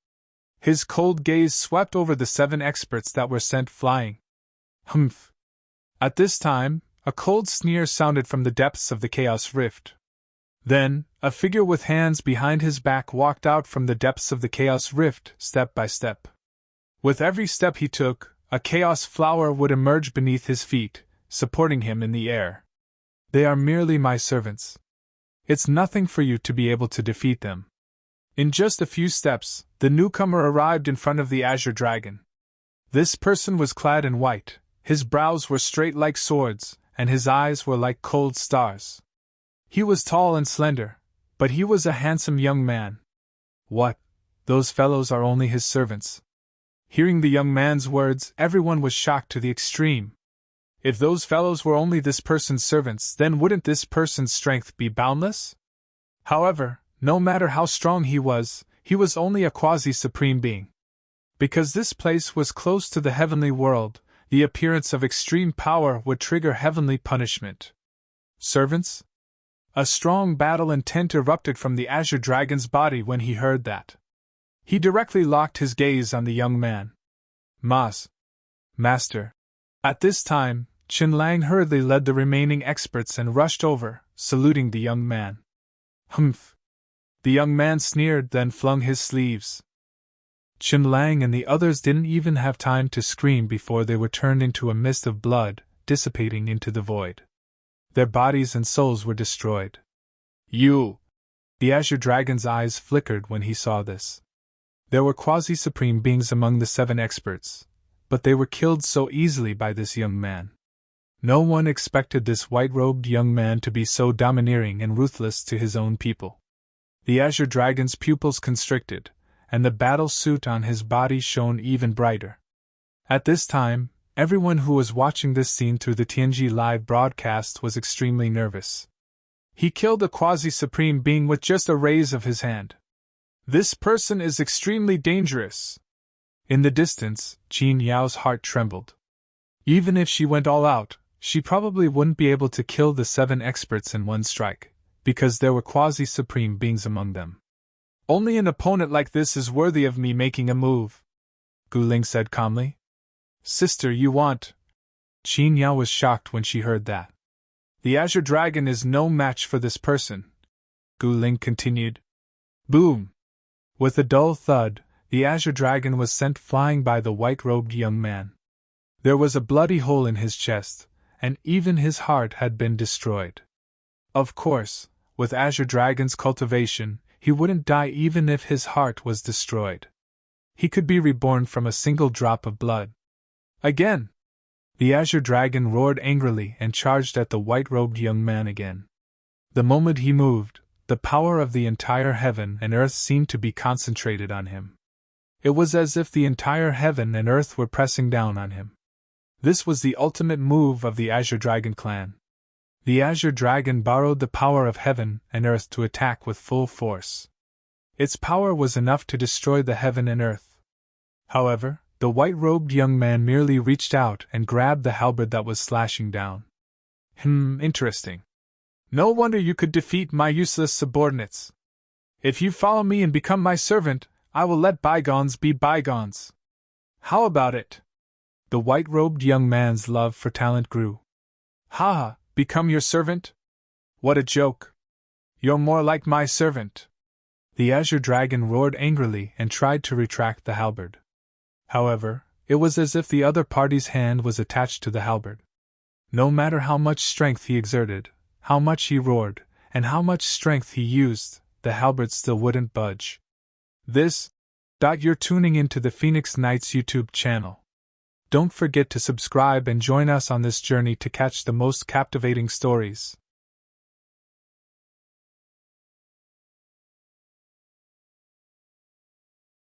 His cold gaze swept over the 7 experts that were sent flying. Humph! At this time, a cold sneer sounded from the depths of the Chaos Rift. Then, a figure with hands behind his back walked out from the depths of the Chaos Rift, step by step. With every step he took, a Chaos Flower would emerge beneath his feet, supporting him in the air. They are merely my servants. It's nothing for you to be able to defeat them. In just a few steps, the newcomer arrived in front of the Azure Dragon. This person was clad in white, his brows were straight like swords, and his eyes were like cold stars. He was tall and slender, but he was a handsome young man. What? Those fellows are only his servants. Hearing the young man's words, everyone was shocked to the extreme. If those fellows were only this person's servants, then wouldn't this person's strength be boundless? However, no matter how strong he was only a quasi-supreme being. Because this place was close to the heavenly world, the appearance of extreme power would trigger heavenly punishment. Servants? A strong battle intent erupted from the azure dragon's body when he heard that. He directly locked his gaze on the young man. Master. At this time, Qin Lang hurriedly led the remaining experts and rushed over, saluting the young man. Humph. The young man sneered, then flung his sleeves. Qin Lang and the others didn't even have time to scream before they were turned into a mist of blood, dissipating into the void. Their bodies and souls were destroyed. You! The azure dragon's eyes flickered when he saw this. There were quasi-supreme beings among the 7 experts, but they were killed so easily by this young man. No one expected this white-robed young man to be so domineering and ruthless to his own people. The azure dragon's pupils constricted, and the battle suit on his body shone even brighter. At this time, everyone who was watching this scene through the Tianji live broadcast was extremely nervous. He killed a quasi-supreme being with just a raise of his hand. This person is extremely dangerous. In the distance, Qin Yao's heart trembled. Even if she went all out, she probably wouldn't be able to kill the 7 experts in one strike, because there were quasi-supreme beings among them. Only an opponent like this is worthy of me making a move, Gu Ling said calmly. Sister, you want... Qin Yao was shocked when she heard that. The azure dragon is no match for this person, Gu Ling continued. Boom! With a dull thud, the azure dragon was sent flying by the white-robed young man. There was a bloody hole in his chest, and even his heart had been destroyed. Of course, with azure dragon's cultivation, he wouldn't die even if his heart was destroyed. He could be reborn from a single drop of blood. Again! The azure dragon roared angrily and charged at the white-robed young man again. The moment he moved, the power of the entire heaven and earth seemed to be concentrated on him. It was as if the entire heaven and earth were pressing down on him. This was the ultimate move of the Azure Dragon clan. The Azure Dragon borrowed the power of heaven and earth to attack with full force. Its power was enough to destroy the heaven and earth. However, the white-robed young man merely reached out and grabbed the halberd that was slashing down. Interesting. No wonder you could defeat my useless subordinates. If you follow me and become my servant, I will let bygones be bygones. How about it? The white-robed young man's love for talent grew. Ha! Become your servant? What a joke! You're more like my servant. The Azure Dragon roared angrily and tried to retract the halberd. However, it was as if the other party's hand was attached to the halberd. No matter how much strength he exerted, how much he roared, and how much strength he used, the halberd still wouldn't budge. You're tuning into the Phoenix Knights YouTube channel. Don't forget to subscribe and join us on this journey to catch the most captivating stories.